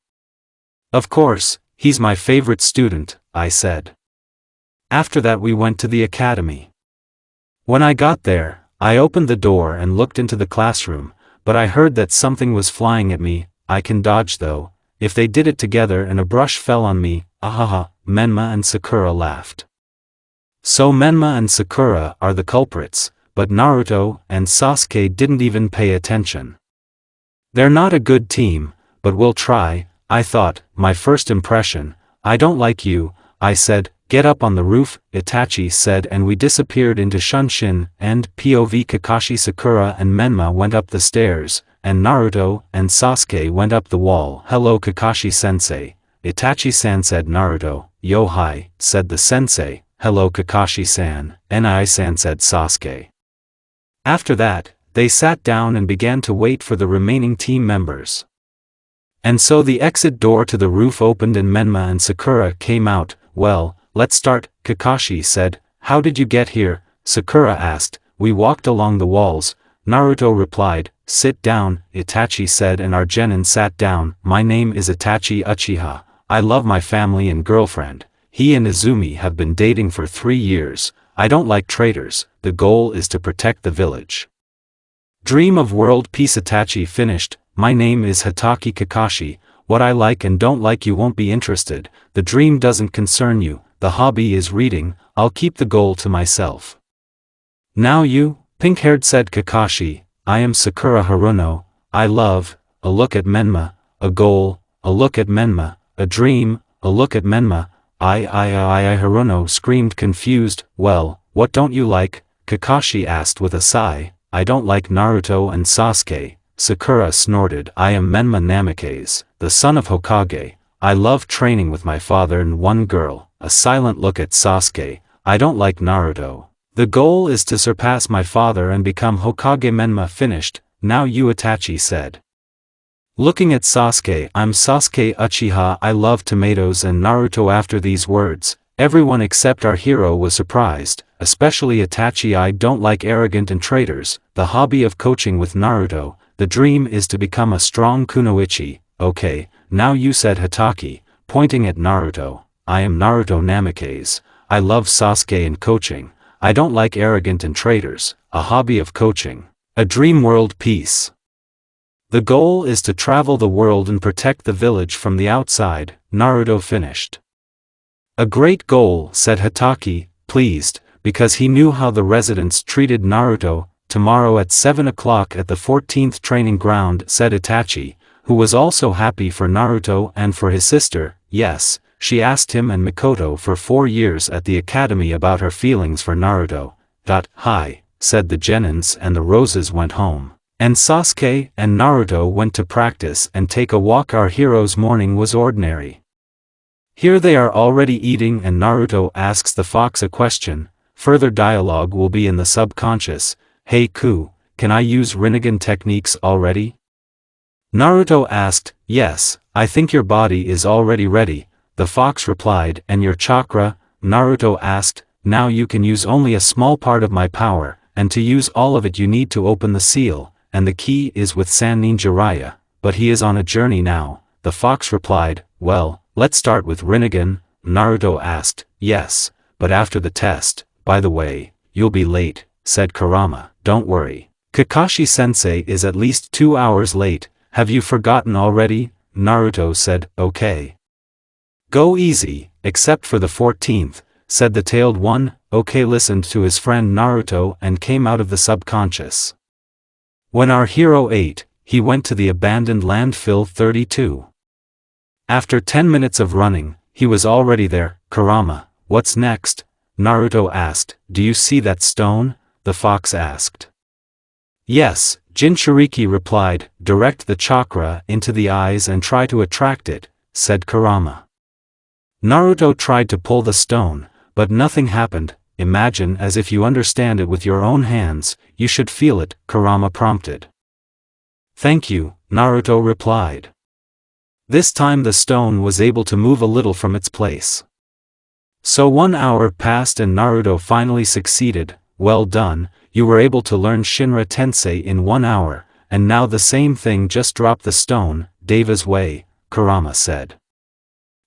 Speaker 1: Of course, he's my favorite student, I said. After that we went to the academy. When I got there, I opened the door and looked into the classroom, but I heard that something was flying at me. I can dodge though, if they did it together and a brush fell on me, ahaha, Menma and Sakura laughed. So Menma and Sakura are the culprits, but Naruto and Sasuke didn't even pay attention. They're not a good team, but we'll try, I thought. My first impression, I don't like you, I said. Get up on the roof, Itachi said, and we disappeared into Shunshin, and POV Kakashi, Sakura and Menma went up the stairs, and Naruto and Sasuke went up the wall. Hello Kakashi-sensei, Itachi-san said. Naruto, yo hi, said the sensei. Hello Kakashi-san, Nai-san said Sasuke. After that, they sat down and began to wait for the remaining team members. And so the exit door to the roof opened and Menma and Sakura came out. Well, let's start, Kakashi said. How did you get here? Sakura asked. We walked along the walls, Naruto replied. Sit down, Itachi said, and our genin sat down. My name is Itachi Uchiha. I love my family and girlfriend. He and Izumi have been dating for 3 years. I don't like traitors. The goal is to protect the village. Dream of world peace. Itachi finished. My name is Hatake Kakashi. What I like and don't like you won't be interested. The dream doesn't concern you. The hobby is reading. I'll keep the goal to myself. Now you, pink-haired, said Kakashi. I am Sakura Haruno. I love, a look at Menma, a goal, a look at Menma, a dream, a look at Menma. I Haruno screamed confused. Well, what don't you like? Kakashi asked with a sigh. I don't like Naruto and Sasuke. Sakura snorted. I am Menma Namikaze, the son of Hokage. I love training with my father and one girl. A silent look at Sasuke. I don't like Naruto. The goal is to surpass my father and become Hokage. Menma finished. Now you, Itachi said. Looking at Sasuke, I'm Sasuke Uchiha. I love tomatoes and Naruto. After these words, everyone except our hero was surprised, especially Itachi. I don't like arrogant and traitors. The hobby of coaching with Naruto. The dream is to become a strong kunoichi. Okay, now you, said Hatake, pointing at Naruto. I am Naruto Namikaze. I love Sasuke and coaching. I don't like arrogant and traitors. A hobby of coaching. A dream world peace. The goal is to travel the world and protect the village from the outside. Naruto finished. A great goal, said Hatake, pleased, because he knew how the residents treated Naruto. Tomorrow at 7 o'clock at the 14th training ground, said Itachi, who was also happy for Naruto and for his sister. Yes, she asked him and Mikoto for 4 years at the academy about her feelings for Naruto. Hi, said the genins, and the roses went home. And Sasuke and Naruto went to practice and take a walk. Our hero's morning was ordinary. Here they are already eating and Naruto asks the fox a question. Further dialogue will be in the subconscious. Hey Ku, can I use Rinnegan techniques already? Naruto asked. Yes, I think your body is already ready, the fox replied. And your chakra? Naruto asked. Now you can use only a small part of my power, and to use all of it you need to open the seal, and the key is with Sannin Jiraiya, but he is on a journey now, the fox replied. Well, let's start with Rinnegan, Naruto asked. Yes, but after the test. By the way, you'll be late, said Kurama. Don't worry. Kakashi-sensei is at least 2 hours late. Have you forgotten already? Naruto said. Okay. Go easy, except for the 14th, said the tailed one. Okay, listened to his friend Naruto and came out of the subconscious. When our hero ate, he went to the abandoned landfill 32. After 10 minutes of running, he was already there. Kurama, what's next? Naruto asked. Do you see that stone? The fox asked. Yes, Jinchuriki replied. Direct the chakra into the eyes and try to attract it, said Kurama. Naruto tried to pull the stone, but nothing happened. Imagine as if you understand it with your own hands. You should feel it, Kurama prompted. Thank you, Naruto replied. This time the stone was able to move a little from its place. So 1 hour passed and Naruto finally succeeded. Well done, you were able to learn Shinra Tensei in 1 hour, and now the same thing, just drop the stone, Deva's way, Kurama said.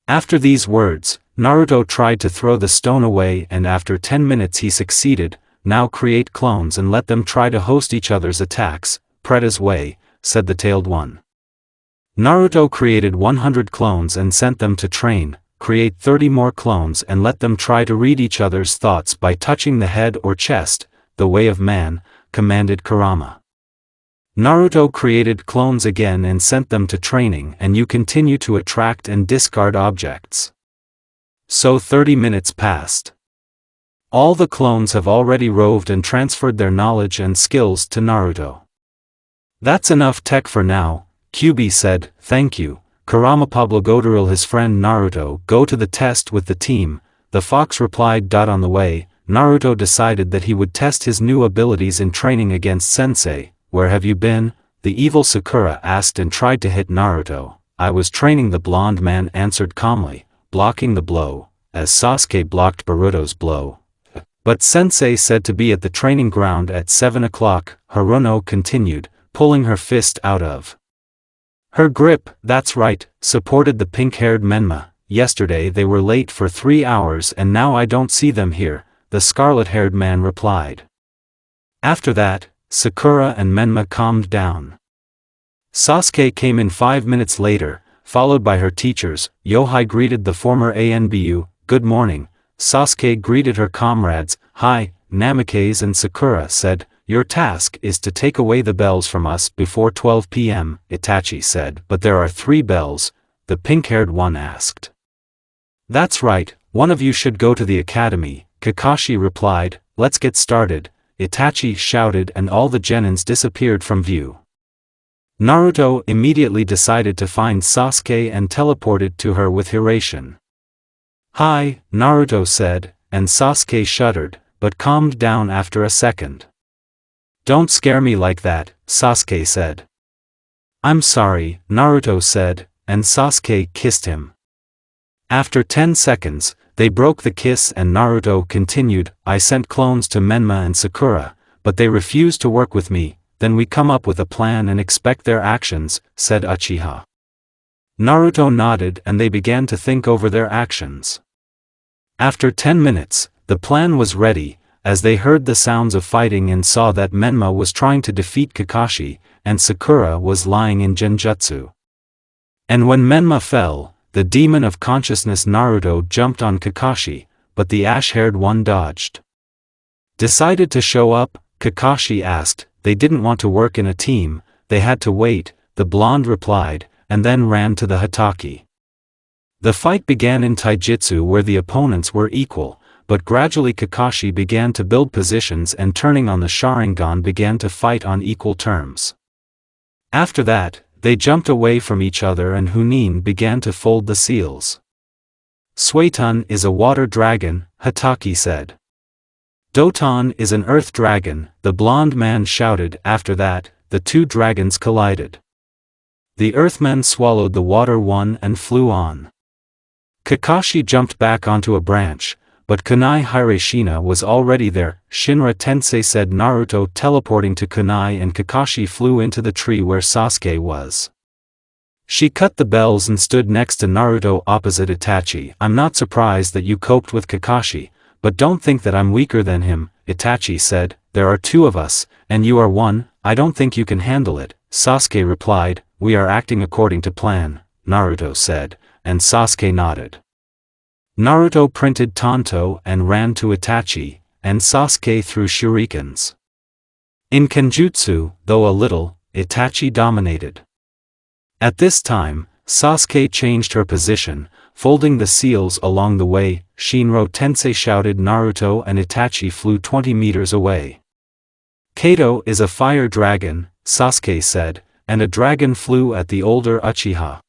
Speaker 1: After these words, Naruto tried to throw the stone away and after 10 minutes he succeeded. Now create clones and let them try to host each other's attacks. Preda's way, said the tailed one. Naruto created 100 clones and sent them to train. Create 30 more clones and let them try to read each other's thoughts by touching the head or chest, the way of man, commanded Kurama. Naruto created clones again and sent them to training, and you continue to attract and discard objects. So 30 minutes passed. All the clones have already roved and transferred their knowledge and skills to Naruto. That's enough tech for now, Kyuubi said. Thank you. Kurama Pablo Goduril his friend Naruto go to the test with the team, the fox replied. On the way, Naruto decided that he would test his new abilities in training against Sensei. Where have you been? The evil Sakura asked and tried to hit Naruto. I was training, the blonde man answered calmly, blocking the blow, as Sasuke blocked Boruto's blow. But Sensei said to be at the training ground at 7 o'clock, Haruno continued, pulling her fist out of her grip. That's right, supported the pink-haired Menma. Yesterday they were late for 3 hours and now I don't see them here, the scarlet-haired man replied. After that, Sakura and Menma calmed down. Sasuke came in 5 minutes later, followed by her teachers. Yohei greeted the former ANBU, good morning. Sasuke greeted her comrades, hi. Namikaze and Sakura said, your task is to take away the bells from us before 12 p.m., Itachi said. But there are 3 bells, the pink-haired one asked. That's right, one of you should go to the academy, Kakashi replied. Let's get started, Itachi shouted, and all the genins disappeared from view. Naruto immediately decided to find Sasuke and teleported to her with Hiration. Hi, Naruto said, and Sasuke shuddered, but calmed down after a second. Don't scare me like that, Sasuke said. I'm sorry, Naruto said, and Sasuke kissed him. After 10 seconds, they broke the kiss and Naruto continued, I sent clones to Menma and Sakura, but they refused to work with me. Then we come up with a plan and expect their actions, said Uchiha. Naruto nodded and they began to think over their actions. After 10 minutes, the plan was ready, as they heard the sounds of fighting and saw that Menma was trying to defeat Kakashi, and Sakura was lying in genjutsu. And when Menma fell, the demon of consciousness Naruto jumped on Kakashi, but the ash-haired one dodged. Decided to show up, Kakashi asked. They didn't want to work in a team, they had to wait, the blonde replied, and then ran to the Hokage. The fight began in taijutsu where the opponents were equal, but gradually Kakashi began to build positions and turning on the Sharingan began to fight on equal terms. After that, they jumped away from each other and Hunin began to fold the seals. Suetun is a water dragon, Hotake said. Doton is an earth dragon, the blonde man shouted. After that, the 2 dragons collided. The earthman swallowed the water one and flew on. Kakashi jumped back onto a branch, but Kunai Hirashina was already there. Shinra Tensei said Naruto teleporting to Kunai and Kakashi flew into the tree where Sasuke was. She cut the bells and stood next to Naruto opposite Itachi. I'm not surprised that you coped with Kakashi. But don't think that I'm weaker than him, Itachi said. There are 2 of us, and you are 1, I don't think you can handle it, Sasuke replied. We are acting according to plan, Naruto said, and Sasuke nodded. Naruto printed Tanto and ran to Itachi, and Sasuke threw shurikens. In Kenjutsu, though a little, Itachi dominated. At this time, Sasuke changed her position, folding the seals along the way. Shinro Tensei shouted. Naruto and Itachi flew 20 meters away. Kato is a fire dragon, Sasuke said, and a dragon flew at the older Uchiha.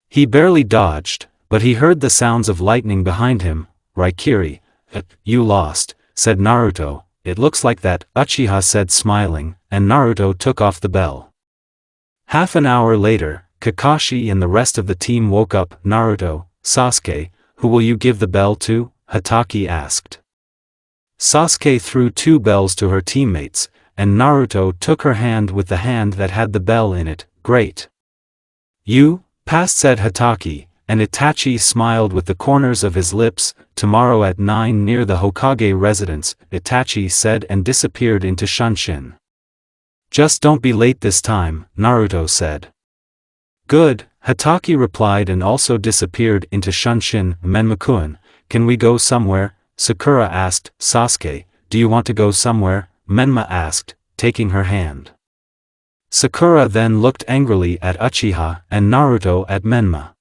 Speaker 1: He barely dodged, but he heard the sounds of lightning behind him. Raikiri, you lost, said Naruto. It looks like that, Uchiha said smiling, and Naruto took off the bell. Half an hour later, Kakashi and the rest of the team woke up. Naruto, Sasuke, who will you give the bell to? Hotake asked. Sasuke threw 2 bells to her teammates, and Naruto took her hand with the hand that had the bell in it. Great. You, passed, said Hotake, and Itachi smiled with the corners of his lips. Tomorrow at 9 near the Hokage residence, Itachi said and disappeared into Shunshin. Just don't be late this time, Naruto said. Good, Hatake replied and also disappeared into Shunshin. Menma-kun, can we go somewhere? Sakura asked. Sasuke, do you want to go somewhere? Menma asked, taking her hand. Sakura then looked angrily at Uchiha and Naruto at Menma.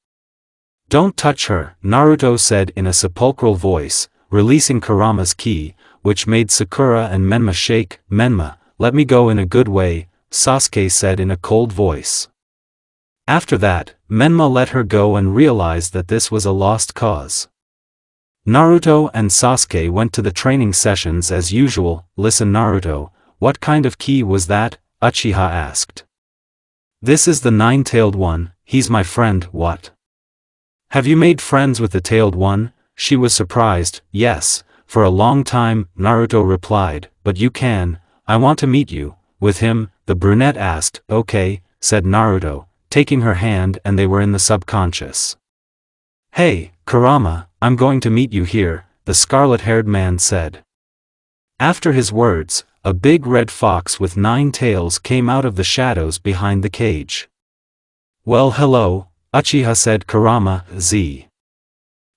Speaker 1: Don't touch her, Naruto said in a sepulchral voice, releasing Kurama's ki, which made Sakura and Menma shake. Menma, let me go in a good way, Sasuke said in a cold voice. After that, Menma let her go and realized that this was a lost cause. Naruto and Sasuke went to the training sessions as usual. Listen Naruto, what kind of ki was that? Uchiha asked. This is the nine-tailed one, he's my friend. What? Have you made friends with the tailed one? She was surprised. Yes, for a long time, Naruto replied, but you can, I want to meet you, with him, the brunette asked. Okay, said Naruto, taking her hand, and they were in the subconscious. Hey, Kurama, I'm going to meet you here, the scarlet-haired man said. After his words, a big red fox with 9 tails came out of the shadows behind the cage. Well hello, Uchiha said. Kurama, Z.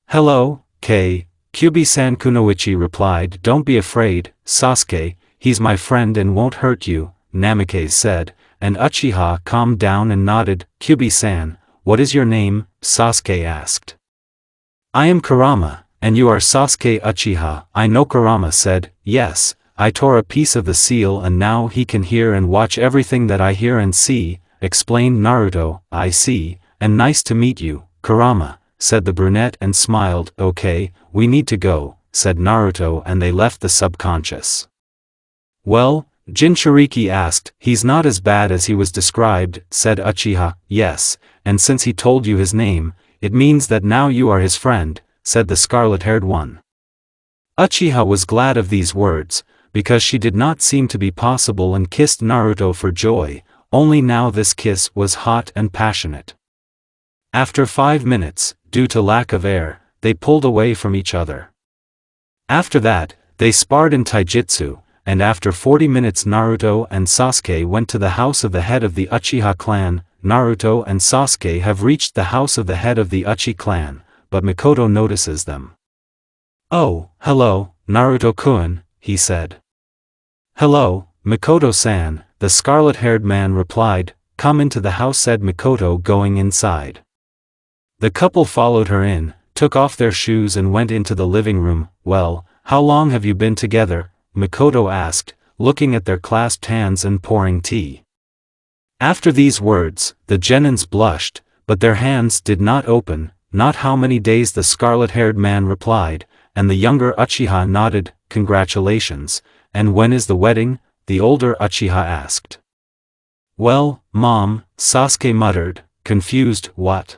Speaker 1: Hello, K. Kyubi-san. Kunoichi replied. Don't be afraid, Sasuke, he's my friend and won't hurt you, Namikaze said, and Uchiha calmed down and nodded. Kyubi-san, what is your name? Sasuke asked. I am Kurama, and you are Sasuke. Uchiha, I know. Kurama said, yes, I tore a piece of the seal and now he can hear and watch everything that I hear and see, explained Naruto. I see, and nice to meet you, Kurama, said the brunette and smiled. Okay, we need to go, said Naruto, and they left the subconscious. Well, Jinchuriki asked. He's not as bad as he was described, said Uchiha. Yes, and since he told you his name, it means that now you are his friend, said the scarlet-haired one. Uchiha was glad of these words, because she did not seem to be possible, and kissed Naruto for joy, only now this kiss was hot and passionate. After 5 minutes, due to lack of air, they pulled away from each other. After that, they sparred in taijutsu, and after 40 minutes Naruto and Sasuke went to the house of the head of the Uchiha clan. Naruto and Sasuke have reached the house of the head of the Uchi clan, but Mikoto notices them. Oh, hello, Naruto-kun, he said. Hello, Mikoto-san, the scarlet-haired man replied. Come into the house, said Mikoto, going inside. The couple followed her in, took off their shoes and went into the living room. Well, how long have you been together? Mikoto asked, looking at their clasped hands and pouring tea. After these words, the genins blushed, but their hands did not open. Not how many days, the scarlet-haired man replied, and the younger Uchiha nodded. Congratulations, and when is the wedding? The older Uchiha asked. Well, Mom, Sasuke muttered, confused. What?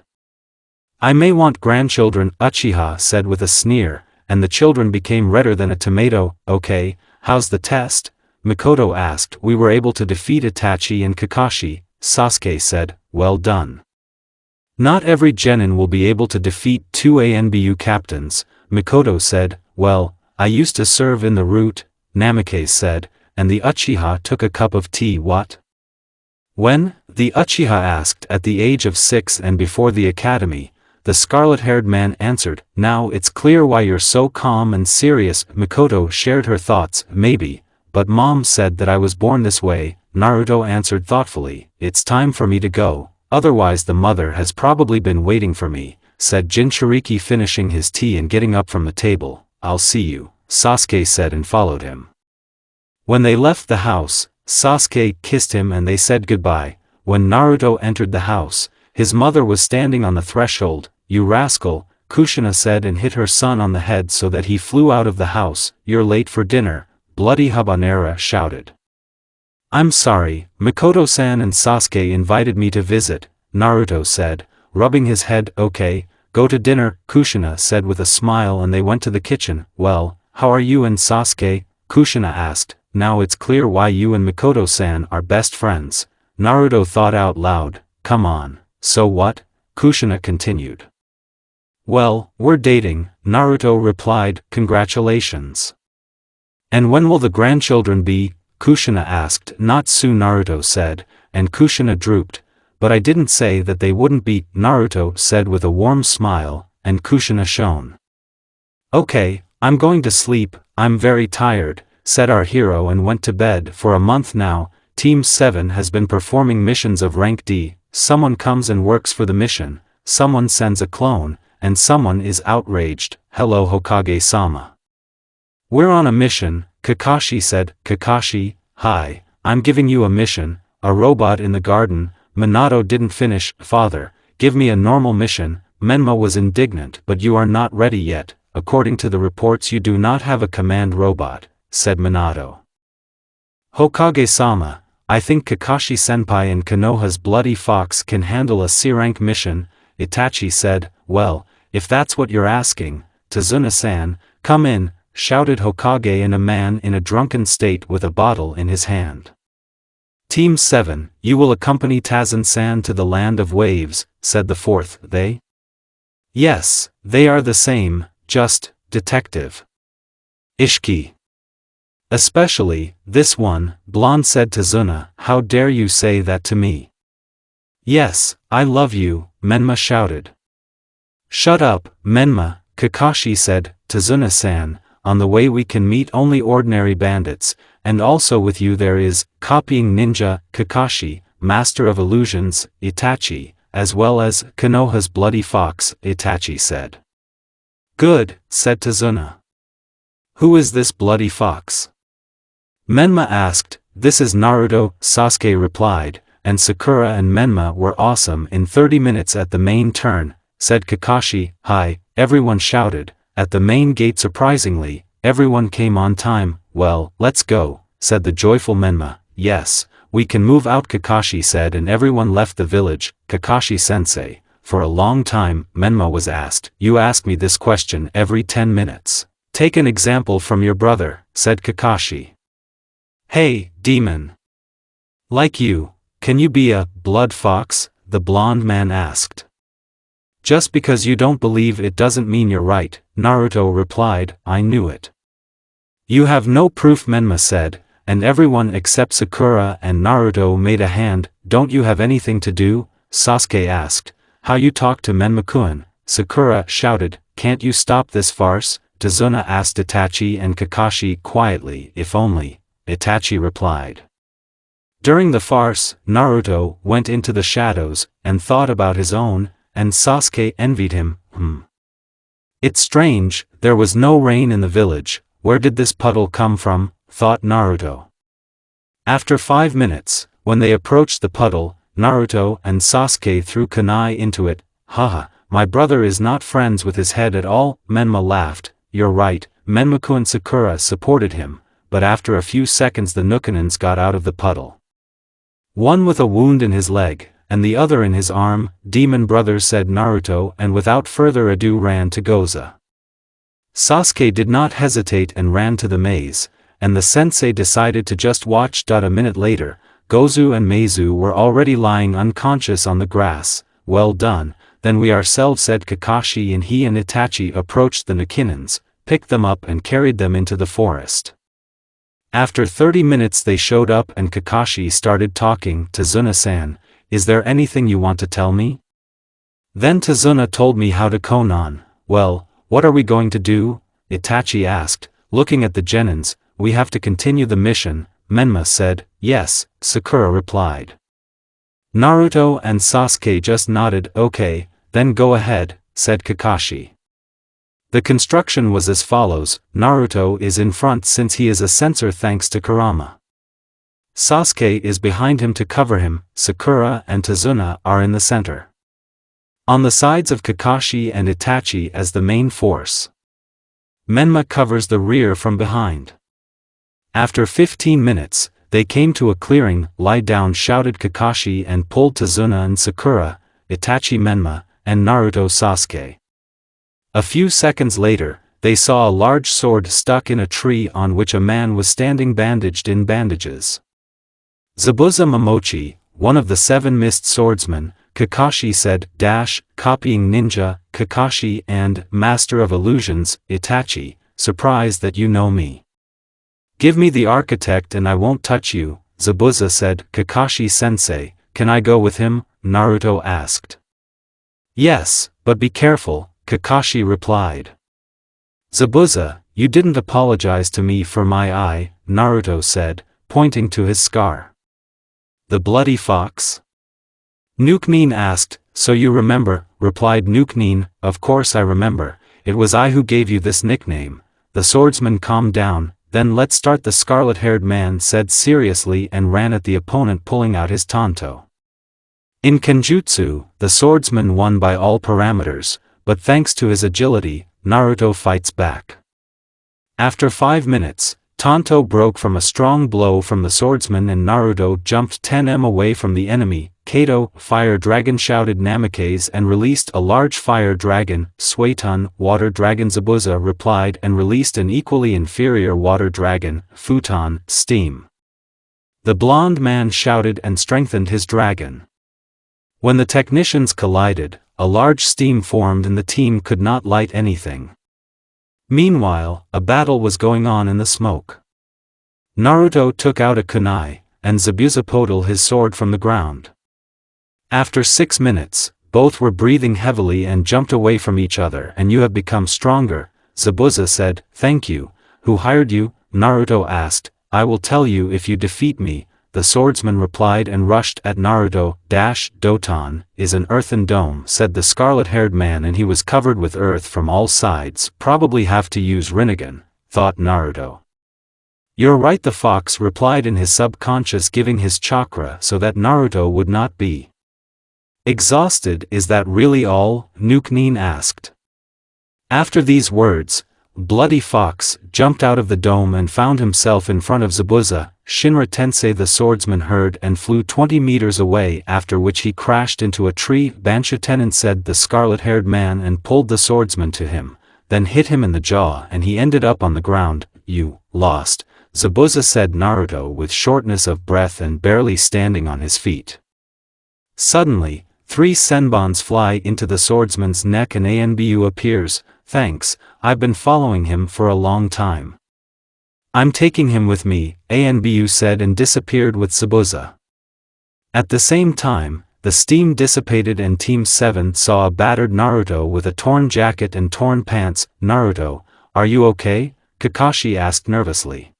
Speaker 1: I may want grandchildren, Uchiha said with a sneer, and the children became redder than a tomato. Okay, how's the test? Mikoto asked. We were able to defeat Itachi and Kakashi, Sasuke said. Well done. Not every genin will be able to defeat 2 ANBU captains, Mikoto said. Well, I used to serve in the route, Namikaze said, and the Uchiha took a cup of tea. What? When? The Uchiha asked. At the age of 6 and before the academy, the scarlet-haired man answered. Now it's clear why you're so calm and serious. Mikoto shared her thoughts. Maybe, but Mom said that I was born this way, Naruto answered thoughtfully. It's time for me to go, otherwise the mother has probably been waiting for me, said Jinchuriki, finishing his tea and getting up from the table. I'll see you, Sasuke said, and followed him. When they left the house, Sasuke kissed him and they said goodbye. When Naruto entered the house, his mother was standing on the threshold. You rascal, Kushina said, and hit her son on the head so that he flew out of the house. You're late for dinner, Bloody Habanera shouted. I'm sorry, Mikoto-san and Sasuke invited me to visit, Naruto said, rubbing his head. Okay, go to dinner, Kushina said with a smile, and they went to the kitchen. Well, how are you and Sasuke? Kushina asked. Now it's clear why you and Mikoto-san are best friends. Naruto thought out loud. Come on, so what? Kushina continued. Well, we're dating, Naruto replied. Congratulations. And when will the grandchildren be? Kushina asked. Not soon, Naruto said, and Kushina drooped, but I didn't say that they wouldn't be, Naruto said with a warm smile, and Kushina shone. Okay, I'm going to sleep, I'm very tired, said our hero and went to bed. For a month now, Team 7 has been performing missions of rank D, someone comes and works for the mission, someone sends a clone, and someone is outraged. Hello Hokage-sama. We're on a mission, Kakashi said. Kakashi, hi, I'm giving you a mission, a robot in the garden. Minato didn't finish. Father, give me a normal mission. Menma was indignant. But you are not ready yet, according to the reports you do not have a command robot, said Minato. Hokage-sama, I think Kakashi-senpai and Konoha's bloody fox can handle a C-rank mission, Itachi said. Well, if that's what you're asking, Tazuna-san, come in, shouted Hokage and a man in a drunken state with a bottle in his hand. Team 7, you will accompany Tazun-san to the land of waves, said the fourth. They? Yes, they are the same, just, detective. Ishiki. Especially, this one, blonde said Tazuna. How dare you say that to me? Yes, I love you, Menma shouted. Shut up, Menma, Kakashi said. Tazuna-san, on the way we can meet only ordinary bandits, and also with you there is, copying ninja, Kakashi, master of illusions, Itachi, as well as, Konoha's bloody fox, Itachi said. Good, said Tazuna. Who is this bloody fox? Menma asked. This is Naruto, Sasuke replied, and Sakura and Menma were awesome in 30 minutes at the main turn, said Kakashi. Hi, everyone shouted, at the main gate. Surprisingly, everyone came on time. Well, let's go, said the joyful Menma. Yes, we can move out, Kakashi said, and everyone left the village. Kakashi-sensei, for a long time, Menma was asked. You ask me this question every 10 minutes. Take an example from your brother, said Kakashi. Hey, demon. Like you, can you be a blood fox? The blonde man asked. Just because you don't believe it doesn't mean you're right, Naruto replied. I knew it. You have no proof, Menma said, and everyone except Sakura and Naruto made a hand. Don't you have anything to do? Sasuke asked. How you talk to Menma-kun? Sakura shouted. Can't you stop this farce? Tazuna asked Itachi and Kakashi quietly. If only, Itachi replied. During the farce, Naruto went into the shadows and thought about his own, and Sasuke envied him. It's strange, there was no rain in the village. Where did this puddle come from? Thought Naruto. After 5 minutes, when they approached the puddle, Naruto and Sasuke threw kunai into it. Haha, my brother is not friends with his head at all. Menma laughed. You're right. Menma-kun. Sakura supported him, but after a few seconds the Nukanins got out of the puddle. One with a wound in his leg, and the other in his arm. Demon brothers, said Naruto, and without further ado ran to Goza. Sasuke did not hesitate and ran to the maze, and the sensei decided to just watch. A minute later, Gozu and Meizu were already lying unconscious on the grass. Well done, then we ourselves, said Kakashi, and he and Itachi approached the Nukanins, picked them up and carried them into the forest. After 30 minutes they showed up and Kakashi started talking. Tazuna-san, is there anything you want to tell me? Then Tazuna told me how to Konan. Well, what are we going to do? Itachi asked, looking at the genins. We have to continue the mission, Menma said. Yes, Sakura replied. Naruto and Sasuke just nodded. Okay, then go ahead, said Kakashi. The construction was as follows. Naruto is in front since he is a censor thanks to Kurama. Sasuke is behind him to cover him. Sakura and Tazuna are in the center. On the sides of Kakashi and Itachi as the main force. Menma covers the rear from behind. After 15 minutes, they came to a clearing. Lie down, shouted Kakashi and pulled Tazuna and Sakura, Itachi, Menma, and Naruto Sasuke. A few seconds later, they saw a large sword stuck in a tree on which a man was standing bandaged in bandages. Zabuza Momochi, one of the 7 mist swordsmen, Kakashi said, copying ninja, Kakashi, and master of illusions, Itachi, surprised that you know me. Give me the architect and I won't touch you, Zabuza said. Kakashi-sensei, can I go with him? Naruto asked. Yes, but be careful, Kakashi replied. Zabuza, you didn't apologize to me for my eye, Naruto said, pointing to his scar. The bloody fox? Nukenin asked, so you remember, replied Nukenin, of course I remember, it was I who gave you this nickname. The swordsman calmed down, then let's start, the scarlet-haired man said seriously and ran at the opponent pulling out his tanto. In Kenjutsu, the swordsman won by all parameters, but thanks to his agility, Naruto fights back. After 5 minutes, Tanto broke from a strong blow from the swordsman and Naruto jumped 10 m away from the enemy. Kato, fire dragon, shouted Namikaze and released a large fire dragon. Suetun, water dragon. Zabuza replied and released an equally inferior water dragon. Futon, steam. The blonde man shouted and strengthened his dragon. When the technicians collided, a large steam formed and the team could not light anything. Meanwhile, a battle was going on in the smoke. Naruto took out a kunai, and Zabuza pulled his sword from the ground. After 6 minutes, both were breathing heavily and jumped away from each other. And you have become stronger, Zabuza said. Thank you. Who hired you? Naruto asked. I will tell you if you defeat me, the swordsman replied and rushed at Naruto. Doton is an earthen dome, said the scarlet-haired man, and he was covered with earth from all sides. Probably have to use Rinnegan, thought Naruto. You're right, the fox replied in his subconscious, giving his chakra so that Naruto would not be exhausted. Is that really all? Nukenin asked. After these words, Bloody Fox jumped out of the dome and found himself in front of Zabuza. Shinra Tensei the swordsman heard and flew 20 meters away, after which he crashed into a tree. Bansha Tenin, said the scarlet-haired man, and pulled the swordsman to him, then hit him in the jaw and he ended up on the ground. You lost, Zabuza said Naruto with shortness of breath and barely standing on his feet. Suddenly, 3 senbons fly into the swordsman's neck and Anbu appears. Thanks, I've been following him for a long time. I'm taking him with me, Anbu said and disappeared with Zabuza. At the same time, the steam dissipated and Team 7 saw a battered Naruto with a torn jacket and torn pants. Naruto, are you okay? Kakashi asked nervously.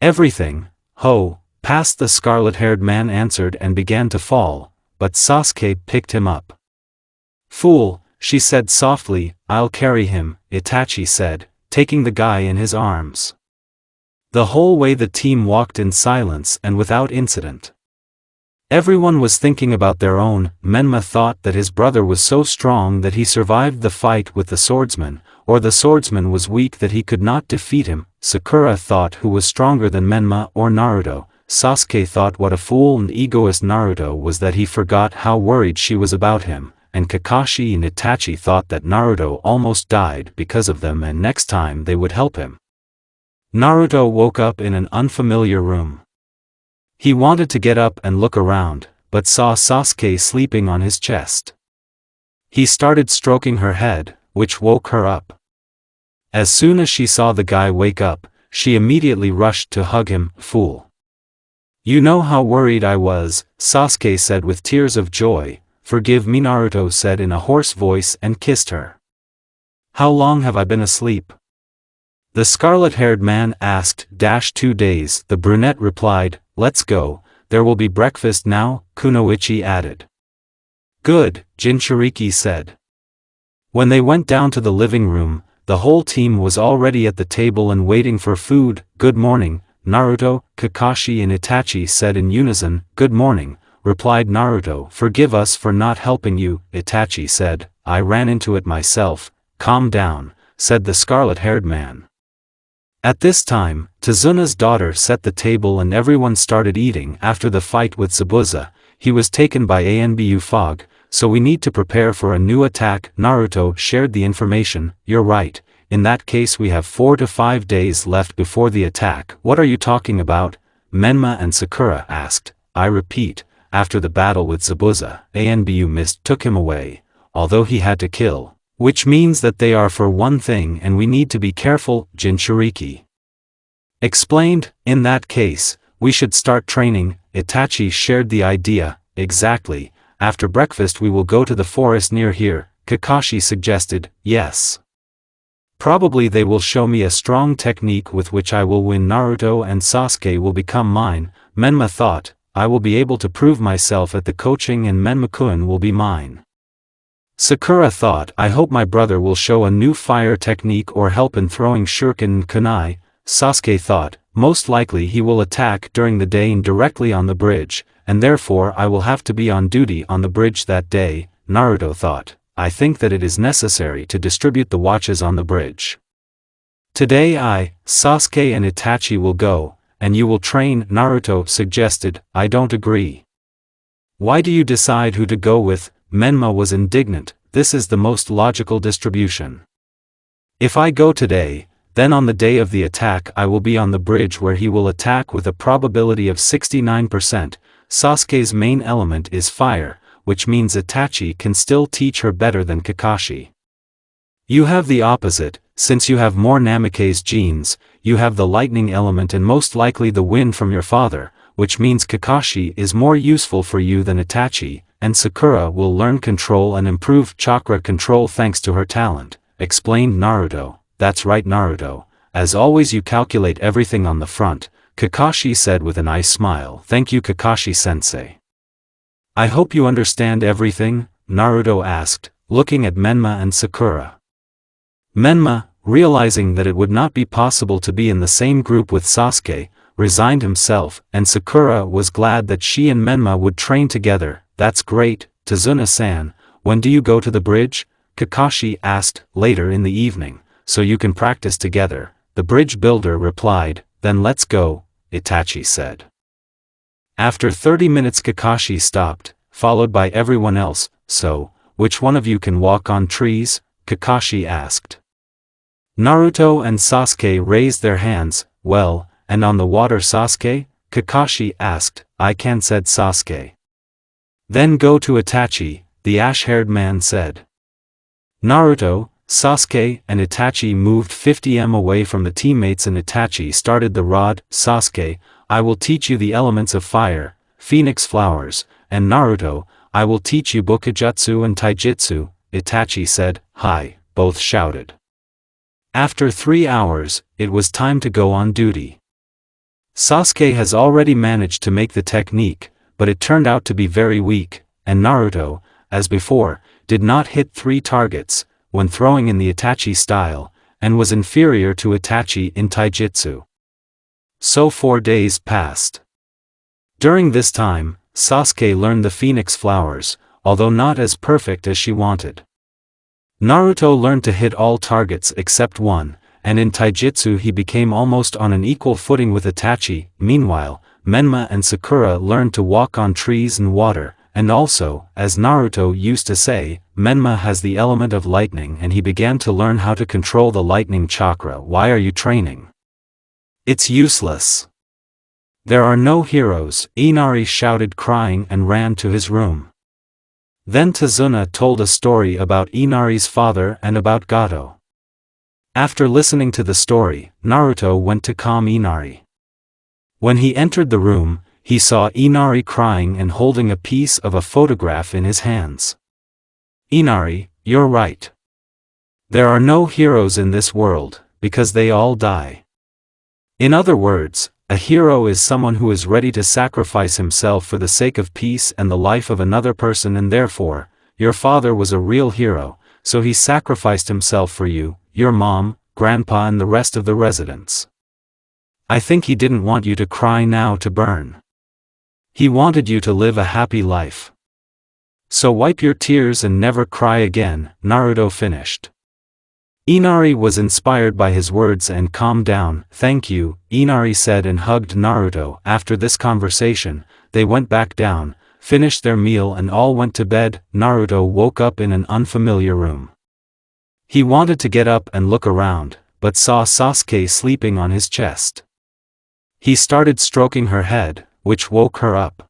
Speaker 1: Everything, ho, past, the scarlet-haired man answered and began to fall, but Sasuke picked him up. Fool, she said softly, I'll carry him, Itachi said, taking the guy in his arms. The whole way the team walked in silence and without incident. Everyone was thinking about their own. Menma thought that his brother was so strong that he survived the fight with the swordsman, or the swordsman was weak that he could not defeat him. Sakura thought who was stronger than Menma or Naruto. Sasuke thought what a fool and egoist Naruto was that he forgot how worried she was about him, and Kakashi and Itachi thought that Naruto almost died because of them and next time they would help him. Naruto woke up in an unfamiliar room. He wanted to get up and look around, but saw Sasuke sleeping on his chest. He started stroking her head, which woke her up. As soon as she saw the guy wake up, she immediately rushed to hug him. Fool. You know how worried I was, Sasuke said with tears of joy. Forgive me, Naruto said in a hoarse voice and kissed her. How long have I been asleep? The scarlet-haired man asked. 2 days, the brunette replied. Let's go, there will be breakfast now, Kunoichi added. Good, Jinchuriki said. When they went down to the living room, the whole team was already at the table and waiting for food. Good morning, Naruto, Kakashi and Itachi said in unison. Good morning, replied Naruto. Forgive us for not helping you, Itachi said. I ran into it myself. Calm down, said the scarlet-haired man. At this time, Tazuna's daughter set the table and everyone started eating. After the fight with Zabuza, he was taken by Anbu fog, so we need to prepare for a new attack. Naruto shared the information. You're right, in that case we have 4 to 5 days left before the attack. What are you talking about? Menma and Sakura asked. I repeat, after the battle with Zabuza, Anbu mistook him away, although he had to kill. Which means that they are for one thing and we need to be careful, Jinchuriki explained. In that case, we should start training. Itachi shared the idea. exactly. After breakfast we will go to the forest near here, Kakashi suggested. Yes. Probably they will show me a strong technique with which I will win. Naruto and Sasuke will become mine, Menma thought. I will be able to prove myself at the coaching and Menma-kun will be mine. Sakura thought, I hope my brother will show a new fire technique or help in throwing shuriken and kunai. Sasuke thought, most likely he will attack during the day and directly on the bridge, and therefore I will have to be on duty on the bridge that day. Naruto thought, I think that it is necessary to distribute the watches on the bridge. Today Sasuke and Itachi will go, and you will train. Naruto suggested. I don't agree. Why do you decide who to go with? Menma was indignant. This is the most logical distribution. If I go today, then on the day of the attack I will be on the bridge where he will attack with a probability of 69%. Sasuke's main element is fire, which means Itachi can still teach her better than Kakashi. You have the opposite, since you have more Namake's genes, you have the lightning element and most likely the wind from your father, which means Kakashi is more useful for you than Itachi, and Sakura will learn control and improve chakra control thanks to her talent, explained Naruto. That's right Naruto, as always you calculate everything on the front, Kakashi said with a nice smile. Thank you Kakashi-sensei. I hope you understand everything, Naruto asked, looking at Menma and Sakura. Menma, realizing that it would not be possible to be in the same group with Sasuke, resigned himself, and Sakura was glad that she and Menma would train together. That's great. Tazuna-san, when do you go to the bridge? Kakashi asked. Later in the evening, so you can practice together. The bridge builder replied. Then let's go, Itachi said. After 30 minutes Kakashi stopped, followed by everyone else. So, which one of you can walk on trees? Kakashi asked. Naruto and Sasuke raised their hands. Well, and on the water Sasuke? Kakashi asked. I can, said Sasuke. Then go to Itachi, the ash-haired man said. Naruto, Sasuke and Itachi moved 50 m away from the teammates and Itachi started the rod. Sasuke, I will teach you the elements of fire, phoenix flowers, and Naruto, I will teach you Bokujutsu and Taijutsu, Itachi said. Hi, both shouted. After 3 hours, it was time to go on duty. Sasuke has already managed to make the technique, but it turned out to be very weak, and Naruto, as before, did not hit 3 targets, when throwing in the Itachi style, and was inferior to Itachi in Taijutsu. So 4 days passed. During this time, Sasuke learned the phoenix flowers, although not as perfect as she wanted. Naruto learned to hit all targets except one, and in Taijutsu he became almost on an equal footing with Itachi. Meanwhile, Menma and Sakura learned to walk on trees and water, and also, as Naruto used to say, Menma has the element of lightning and he began to learn how to control the lightning chakra. Why are you training? It's useless. There are no heroes, Inari shouted crying and ran to his room. Then Tazuna told a story about Inari's father and about Gato. After listening to the story, Naruto went to calm Inari. When he entered the room, he saw Inari crying and holding a piece of a photograph in his hands. Inari, you're right. There are no heroes in this world, because they all die. In other words, a hero is someone who is ready to sacrifice himself for the sake of peace and the life of another person, and therefore, your father was a real hero, so he sacrificed himself for you, your mom, grandpa and the rest of the residents. I think he didn't want you to cry now to burn. He wanted you to live a happy life. So wipe your tears and never cry again, Naruto finished. Inari was inspired by his words and calmed down. Thank you, Inari said and hugged Naruto. After this conversation, they went back down, finished their meal and all went to bed. Naruto woke up in an unfamiliar room. He wanted to get up and look around, but saw Sasuke sleeping on his chest. He started stroking her head, which woke her up.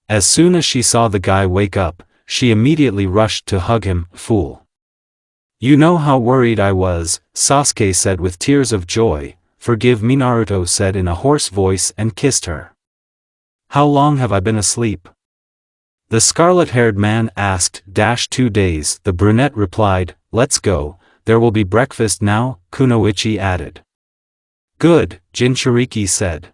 Speaker 1: As soon as she saw the guy wake up, she immediately rushed to hug him. Fool. You know how worried I was, Sasuke said with tears of joy. Forgive me, Naruto said in a hoarse voice and kissed her. How long have I been asleep? The scarlet-haired man asked. 2 days. The brunette replied, let's go, there will be breakfast now, Kunoichi added. Good, Jinchuriki said.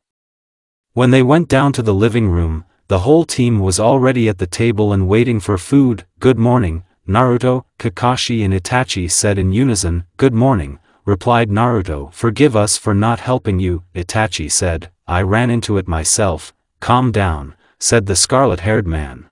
Speaker 1: When they went down to the living room, the whole team was already at the table and waiting for food. Good morning, Naruto, Kakashi and Itachi said in unison. Good morning, replied Naruto. Forgive us for not helping you, Itachi said. I ran into it myself. Calm down, said the scarlet-haired man.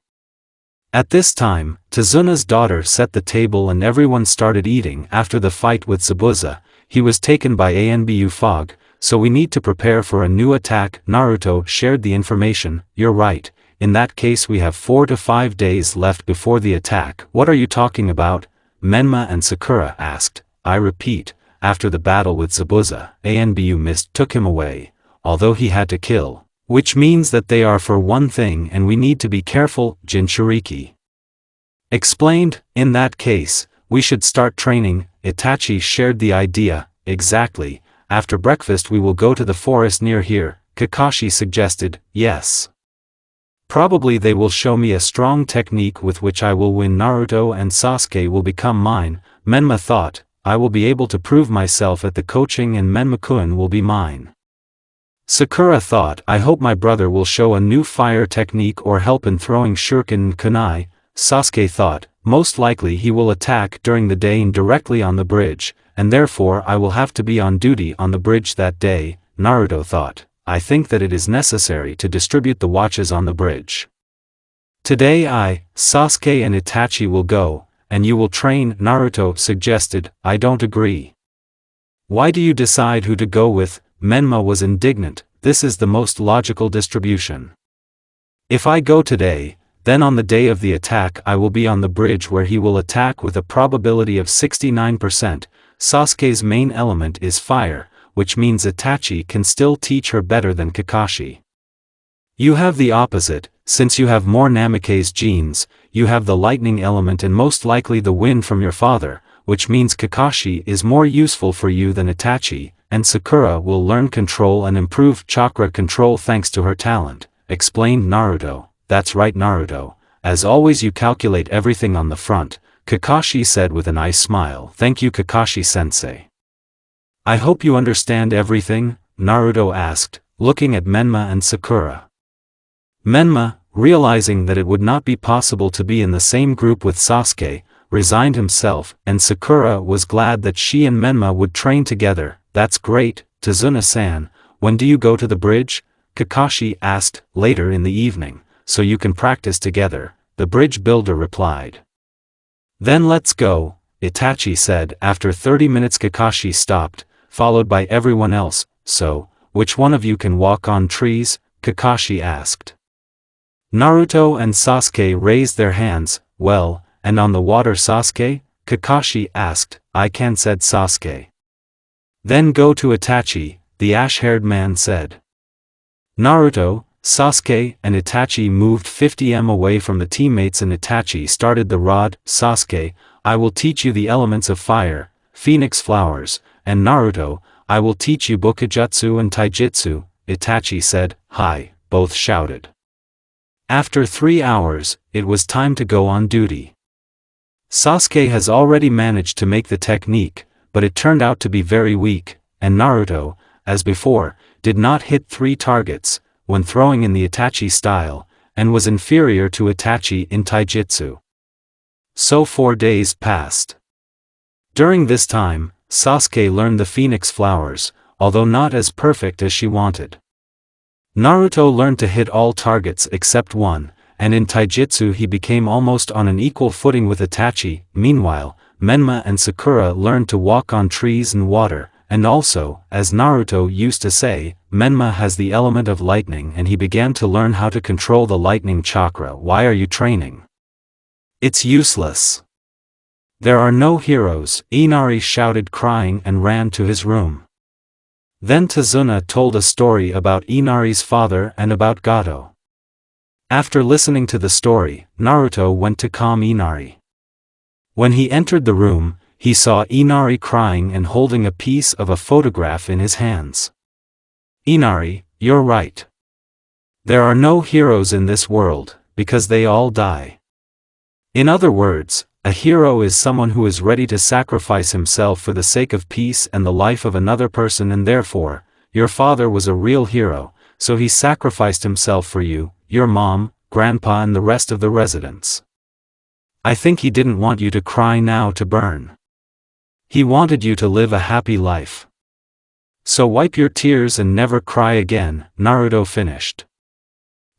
Speaker 1: At this time, Tazuna's daughter set the table and everyone started eating. After the fight with Zabuza, he was taken by Anbu fog, so we need to prepare for a new attack. Naruto shared the information. You're right, in that case we have 4 to 5 days left before the attack. What are you talking about? Menma and Sakura asked. I repeat, after the battle with Zabuza, Anbu mistook him away, although he had to kill. Which means that they are for one thing and we need to be careful, Jinchuriki explained. In that case, we should start training. Itachi shared the idea. Exactly, after breakfast we will go to the forest near here, Kakashi suggested. Yes. Probably they will show me a strong technique with which I will win. Naruto and Sasuke will become mine, Menma thought. I will be able to prove myself at the coaching and Menma-kun will be mine. Sakura thought, I hope my brother will show a new fire technique or help in throwing shuriken and kunai. Sasuke thought, most likely he will attack during the day and directly on the bridge, and therefore I will have to be on duty on the bridge that day. Naruto thought, I think that it is necessary to distribute the watches on the bridge. Today Sasuke and Itachi will go, and you will train, Naruto suggested. I don't agree. Why do you decide who to go with? Menma was indignant. This is the most logical distribution. If I go today, then on the day of the attack I will be on the bridge where he will attack with a probability of 69%. Sasuke's main element is fire, which means Itachi can still teach her better than Kakashi. You have the opposite, since you have more Namikaze genes, you have the lightning element and most likely the wind from your father, which means Kakashi is more useful for you than Itachi. And Sakura will learn control and improve chakra control thanks to her talent, explained Naruto. That's right, Naruto. As always you calculate everything on the front, Kakashi said with a nice smile. Thank you, Kakashi-sensei. I hope you understand everything, Naruto asked, looking at Menma and Sakura. Menma, realizing that it would not be possible to be in the same group with Sasuke, resigned himself, and Sakura was glad that she and Menma would train together. That's great, Tazuna-san. When do you go to the bridge? Kakashi asked. Later in the evening, so you can practice together, the bridge builder replied. Then let's go, Itachi said. After 30 minutes Kakashi stopped, followed by everyone else. So, which one of you can walk on trees? Kakashi asked. Naruto and Sasuke raised their hands. Well, and on the water Sasuke? Kakashi asked. I can, said Sasuke. Then go to Itachi, the ash-haired man said. Naruto, Sasuke and Itachi moved 50 m away from the teammates and Itachi started the rod. Sasuke, I will teach you the elements of fire, phoenix flowers, and Naruto, I will teach you Bokujutsu and Taijutsu, Itachi said. Hi, both shouted. After 3 hours, it was time to go on duty. Sasuke has already managed to make the technique, but it turned out to be very weak, and Naruto, as before, did not hit 3 targets, when throwing in the Itachi style, and was inferior to Itachi in Taijutsu. So 4 days passed. During this time, Sasuke learned the phoenix flowers, although not as perfect as she wanted. Naruto learned to hit all targets except one, and in Taijutsu he became almost on an equal footing with Itachi. Meanwhile, Menma and Sakura learned to walk on trees and water, and also, as Naruto used to say, Menma has the element of lightning and he began to learn how to control the lightning chakra. Why are you training? It's useless. There are no heroes, Inari shouted crying and ran to his room. Then Tazuna told a story about Inari's father and about Gato. After listening to the story, Naruto went to calm Inari. When he entered the room, he saw Inari crying and holding a piece of a photograph in his hands. Inari, you're right. There are no heroes in this world, because they all die. In other words, a hero is someone who is ready to sacrifice himself for the sake of peace and the life of another person, and therefore, your father was a real hero, so he sacrificed himself for you, your mom, grandpa and the rest of the residents. I think he didn't want you to cry now to burn. He wanted you to live a happy life. So wipe your tears and never cry again, Naruto finished.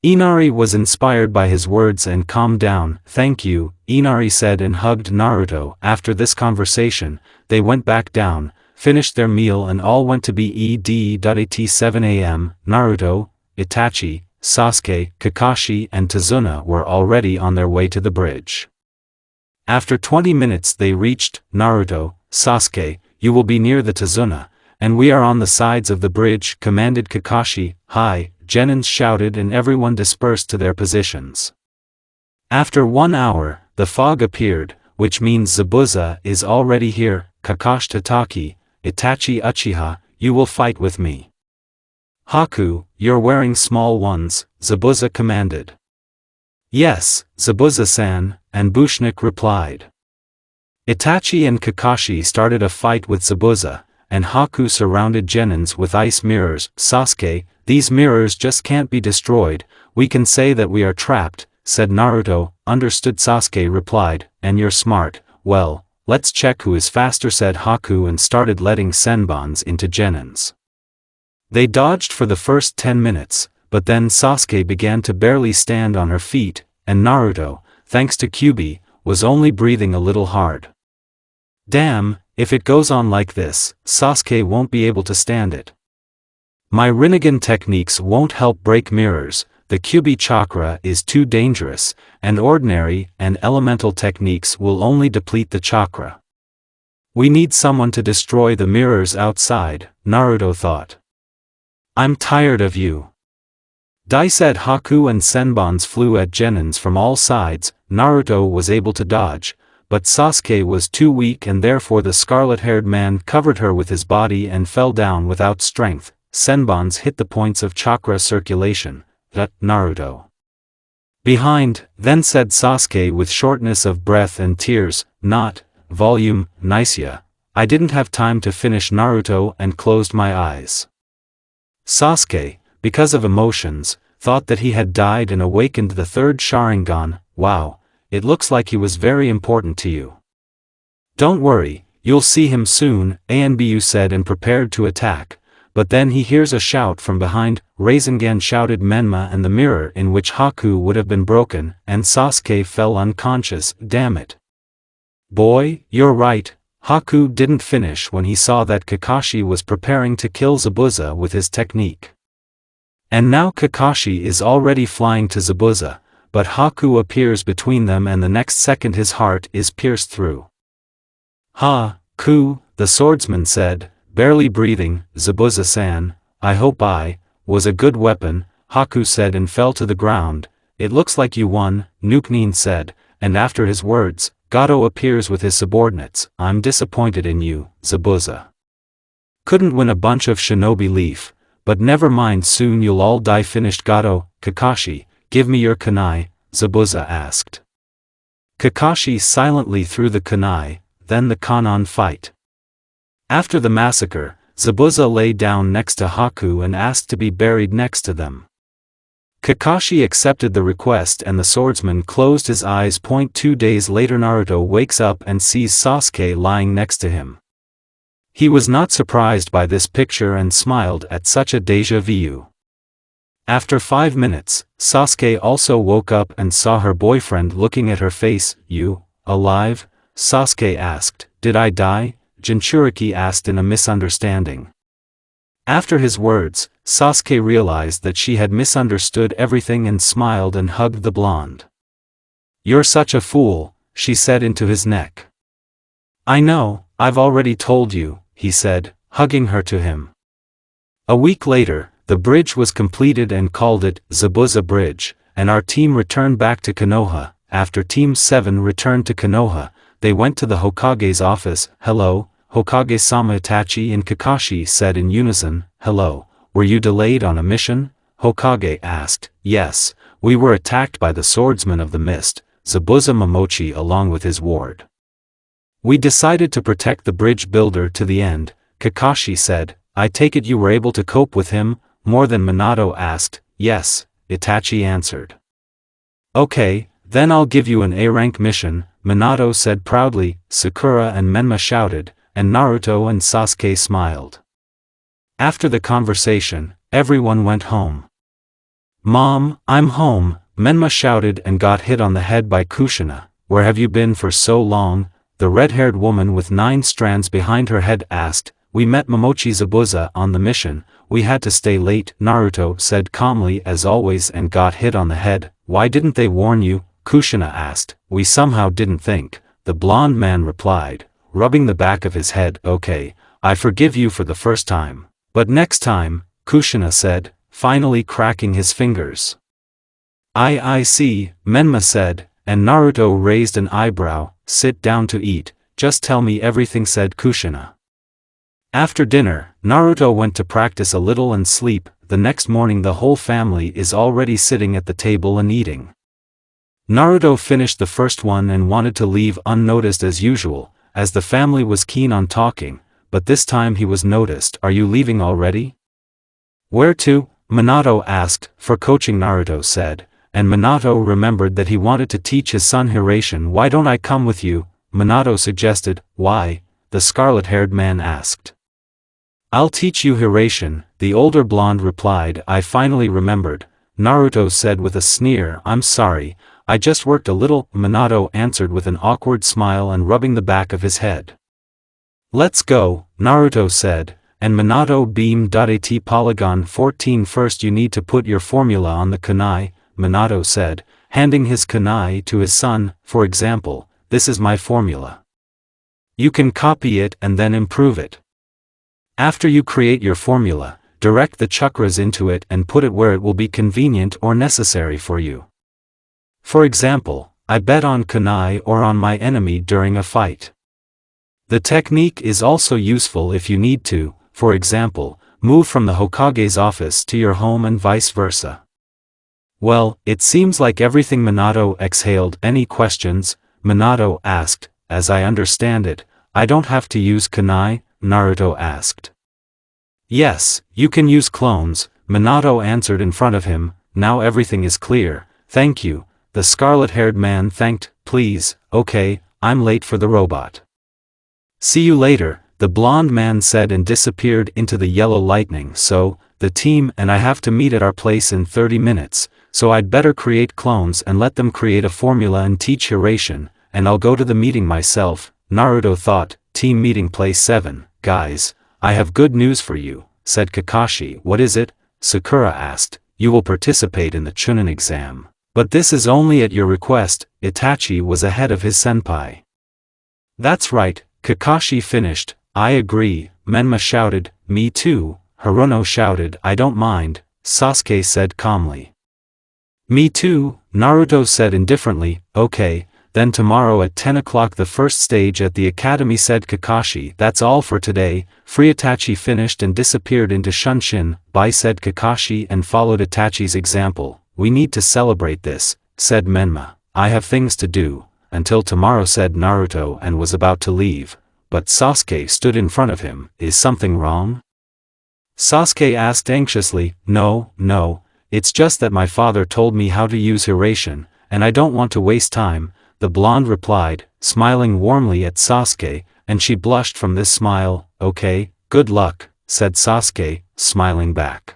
Speaker 1: Inari was inspired by his words and calmed down. Thank you, Inari said and hugged Naruto. After this conversation, they went back down, finished their meal and all went to bed at 7 a.m. Naruto, Itachi, Sasuke, Kakashi and Tazuna were already on their way to the bridge. After 20 minutes they reached. Naruto, Sasuke, you will be near the Tazuna, and we are on the sides of the bridge, commanded Kakashi. Hi, Genins shouted and everyone dispersed to their positions. After 1 hour, the fog appeared, which means Zabuza is already here. Kakashi Tataki, Itachi Uchiha, you will fight with me. Haku, you're wearing small ones, Zabuza commanded. Yes, Zabuza-san, and Bushnik replied. Itachi and Kakashi started a fight with Zabuza, and Haku surrounded Genins with ice mirrors. Sasuke, these mirrors just can't be destroyed, we can say that we are trapped, said Naruto. Understood, Sasuke replied, and you're smart. Well, let's check who is faster, said Haku and started letting senbons into Genins. They dodged for the first 10 minutes, but then Sasuke began to barely stand on her feet, and Naruto, thanks to Kyuubi, was only breathing a little hard. Damn, if it goes on like this, Sasuke won't be able to stand it. My Rinnegan techniques won't help break mirrors, the Kyuubi chakra is too dangerous, and ordinary and elemental techniques will only deplete the chakra. We need someone to destroy the mirrors outside, Naruto thought. I'm tired of you. Dai said. Haku and senbons flew at Genins from all sides. Naruto was able to dodge, but Sasuke was too weak and therefore the scarlet-haired man covered her with his body and fell down without strength. Senbons hit the points of chakra circulation. Naruto. Behind, then said Sasuke with shortness of breath and tears, not, volume, Nicia. I didn't have time to finish Naruto and closed my eyes. Sasuke, because of emotions, thought that he had died and awakened the third Sharingan. Wow, it looks like he was very important to you. Don't worry, you'll see him soon, Anbu said and prepared to attack, but then he hears a shout from behind. Rasengan shouted Menma and the mirror in which Haku would have been broken, and Sasuke fell unconscious. Damn it. Boy, you're right. Haku didn't finish when he saw that Kakashi was preparing to kill Zabuza with his technique. And now Kakashi is already flying to Zabuza, but Haku appears between them and the next second his heart is pierced through. Ha-ku, the swordsman said, barely breathing. Zabuza-san, I hope I was a good weapon, Haku said and fell to the ground. It looks like you won, Nuknin said, and after his words, Gato appears with his subordinates. I'm disappointed in you, Zabuza. Couldn't win a bunch of shinobi leaf, but never mind, soon you'll all die, finished Gato. Kakashi, give me your kunai, Zabuza asked. Kakashi silently threw the kunai, then the kanon fight. After the massacre, Zabuza lay down next to Haku and asked to be buried next to them. Kakashi accepted the request and the swordsman closed his eyes. 2 days later Naruto wakes up and sees Sasuke lying next to him. He was not surprised by this picture and smiled at such a déjà vu. After 5 minutes, Sasuke also woke up and saw her boyfriend looking at her face. You, alive? Sasuke asked. Did I die? Jinchuriki asked in a misunderstanding. After his words, Sasuke realized that she had misunderstood everything and smiled and hugged the blonde. You're such a fool, she said into his neck. I know, I've already told you, he said, hugging her to him. A week later, the bridge was completed and called it Zabuza Bridge, and our team returned back to Konoha. After Team 7 returned to Konoha, they went to the Hokage's office. Hello, Hokage-sama. Itachi and Kakashi said in unison. Hello, were you delayed on a mission? Hokage asked. Yes, We were attacked by the swordsman of the mist, Zabuza Momochi, along with his ward. We decided to protect the bridge builder to the end, Kakashi said. I take it you were able to cope with him, more than Minato asked. Yes, Itachi answered. Okay, then I'll give you an A-rank mission, Minato said proudly. Sakura and Menma shouted, and Naruto and Sasuke smiled. After the conversation, everyone went home. Mom, I'm home, Menma shouted and got hit on the head by Kushina. Where have you been for so long? The red-haired woman with 9 strands behind her head asked. We met Momochi Zabuza on the mission. We had to stay late, Naruto said calmly as always and got hit on the head. Why didn't they warn you? Kushina asked. We somehow didn't think, the blonde man replied, rubbing the back of his head. Okay, I forgive you for the first time. But next time, Kushina said, finally cracking his fingers. I see, Menma said, and Naruto raised an eyebrow. Sit down to eat, just tell me everything, said Kushina. After dinner, Naruto went to practice a little and sleep. The next morning the whole family is already sitting at the table and eating. Naruto finished the first one and wanted to leave unnoticed as usual, as the family was keen on talking, but this time he was noticed. Are you leaving already? Where to? Minato asked, for coaching, Naruto said, and Minato remembered that he wanted to teach his son Hiraishin. Why don't I come with you? Minato suggested. Why? The scarlet-haired man asked. I'll teach you Hiraishin, the older blonde replied. I finally remembered, Naruto said with a sneer. I'm sorry, I just worked a little, Minato answered with an awkward smile and rubbing the back of his head. Let's go, Naruto said, and Minato beamed. At Polygon 14. First you need to put your formula on the kunai, Minato said, handing his kunai to his son. For example, this is my formula. You can copy it and then improve it. After you create your formula, direct the chakras into it and put it where it will be convenient or necessary for you. For example, I bet on kunai or on my enemy during a fight. The technique is also useful if you need to, for example, move from the Hokage's office to your home and vice versa. Well, it seems like everything. Minato exhaled. Any questions? Minato asked. As I understand it, I don't have to use kunai, Naruto asked. Yes, you can use clones, Minato answered in front of him. Now everything is clear, thank you, the scarlet-haired man thanked. Please, okay, I'm late for the robot. See you later, the blonde man said and disappeared into the yellow lightning. So, the team and I have to meet at our place in 30 minutes, so I'd better create clones and let them create a formula and teach Hiraishin, and I'll go to the meeting myself, Naruto thought. Team meeting place 7, guys, I have good news for you, said Kakashi. What is it? Sakura asked. You will participate in the Chunin exam. But this is only at your request. Itachi was ahead of his senpai. That's right, Kakashi finished. I agree, Menma shouted. Me too, Haruno shouted. I don't mind, Sasuke said calmly. Me too, Naruto said indifferently. Okay, then tomorrow at 10 o'clock the first stage at the academy, said Kakashi. That's all for today. Free. Itachi finished and disappeared into Shunshin. Bye, said Kakashi and followed Itachi's example. We need to celebrate this, said Menma. I have things to do, until tomorrow, said Naruto and was about to leave, but Sasuke stood in front of him. Is something wrong? Sasuke asked anxiously. No, it's just that my father told me how to use Hiraishin, and I don't want to waste time, the blonde replied, smiling warmly at Sasuke, and she blushed from this smile. Okay, good luck, said Sasuke, smiling back.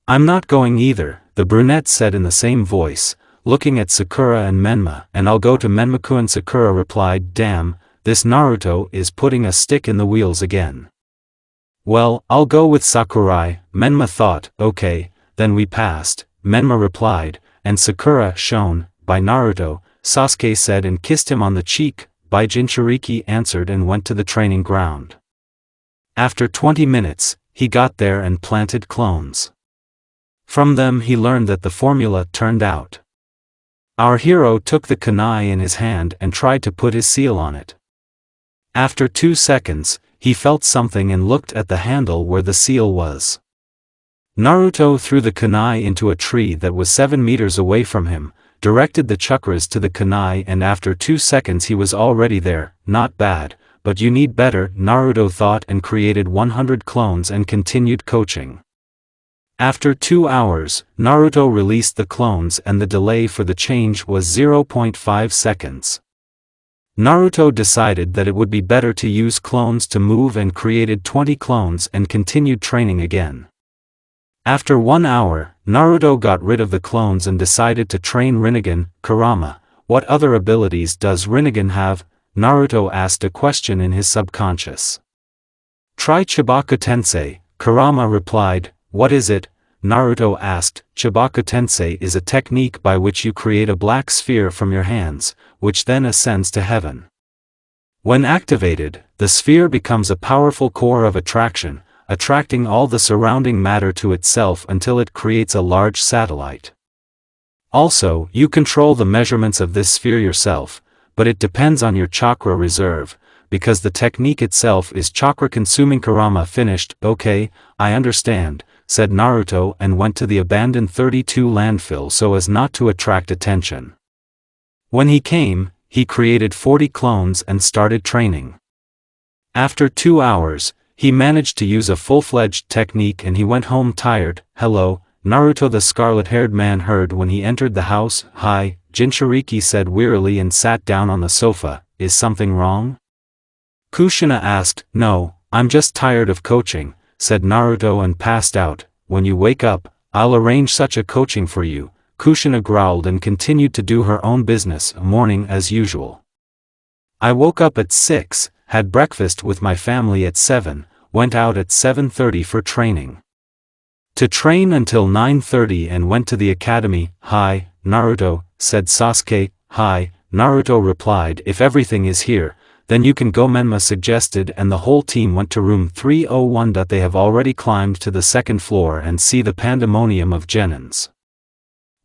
Speaker 1: I'm not going either, the brunette said in the same voice, looking at Sakura and Menma. And I'll go to Menmaku-and Sakura replied. Damn, this Naruto is putting a stick in the wheels again. Well, I'll go with Sakurai, Menma thought. Okay, then we passed, Menma replied, and Sakura shone by Naruto, Sasuke said and kissed him on the cheek. By Jinchuriki answered and went to the training ground. After 20 minutes, he got there and planted clones. From them he learned that the formula turned out. Our hero took the kunai in his hand and tried to put his seal on it. After 2 seconds, he felt something and looked at the handle where the seal was. Naruto threw the kunai into a tree that was 7 meters away from him, directed the chakras to the kunai, and after 2 seconds he was already there. Not bad, but you need better, Naruto thought, and created 100 clones and continued coaching. After 2 hours, Naruto released the clones and the delay for the change was 0.5 seconds. Naruto decided that it would be better to use clones to move and created 20 clones and continued training again. After 1 hour, Naruto got rid of the clones and decided to train Rinnegan, Kurama. What other abilities does Rinnegan have? Naruto asked a question in his subconscious. Try Chibaku Tensei, Kurama replied. What is it? Naruto asked. Chibaku Tensei is a technique by which you create a black sphere from your hands, which then ascends to heaven. When activated, the sphere becomes a powerful core of attraction, attracting all the surrounding matter to itself until it creates a large satellite. Also, you control the measurements of this sphere yourself, but it depends on your chakra reserve, because the technique itself is chakra-consuming. Kurama finished. Okay, I understand, said Naruto and went to the abandoned 32 landfill so as not to attract attention. When he came, he created 40 clones and started training. After 2 hours, he managed to use a full-fledged technique and he went home tired. Hello, Naruto, the scarlet-haired man heard when he entered the house. Hi, Jinchuriki said wearily and sat down on the sofa. Is something wrong? Kushina asked. No, I'm just tired of coaching, said Naruto and passed out. When you wake up, I'll arrange such a coaching for you. Kushina growled and continued to do her own business, morning as usual. I woke up at 6, had breakfast with my family at 7, went out at 7:30 for training. To train until 9:30 and went to the academy. Hi, Naruto, said Sasuke. Hi, Naruto replied. If everything is here, then you can go, Menma suggested, and the whole team went to room 301. They have already climbed to the second floor and see the pandemonium of genins.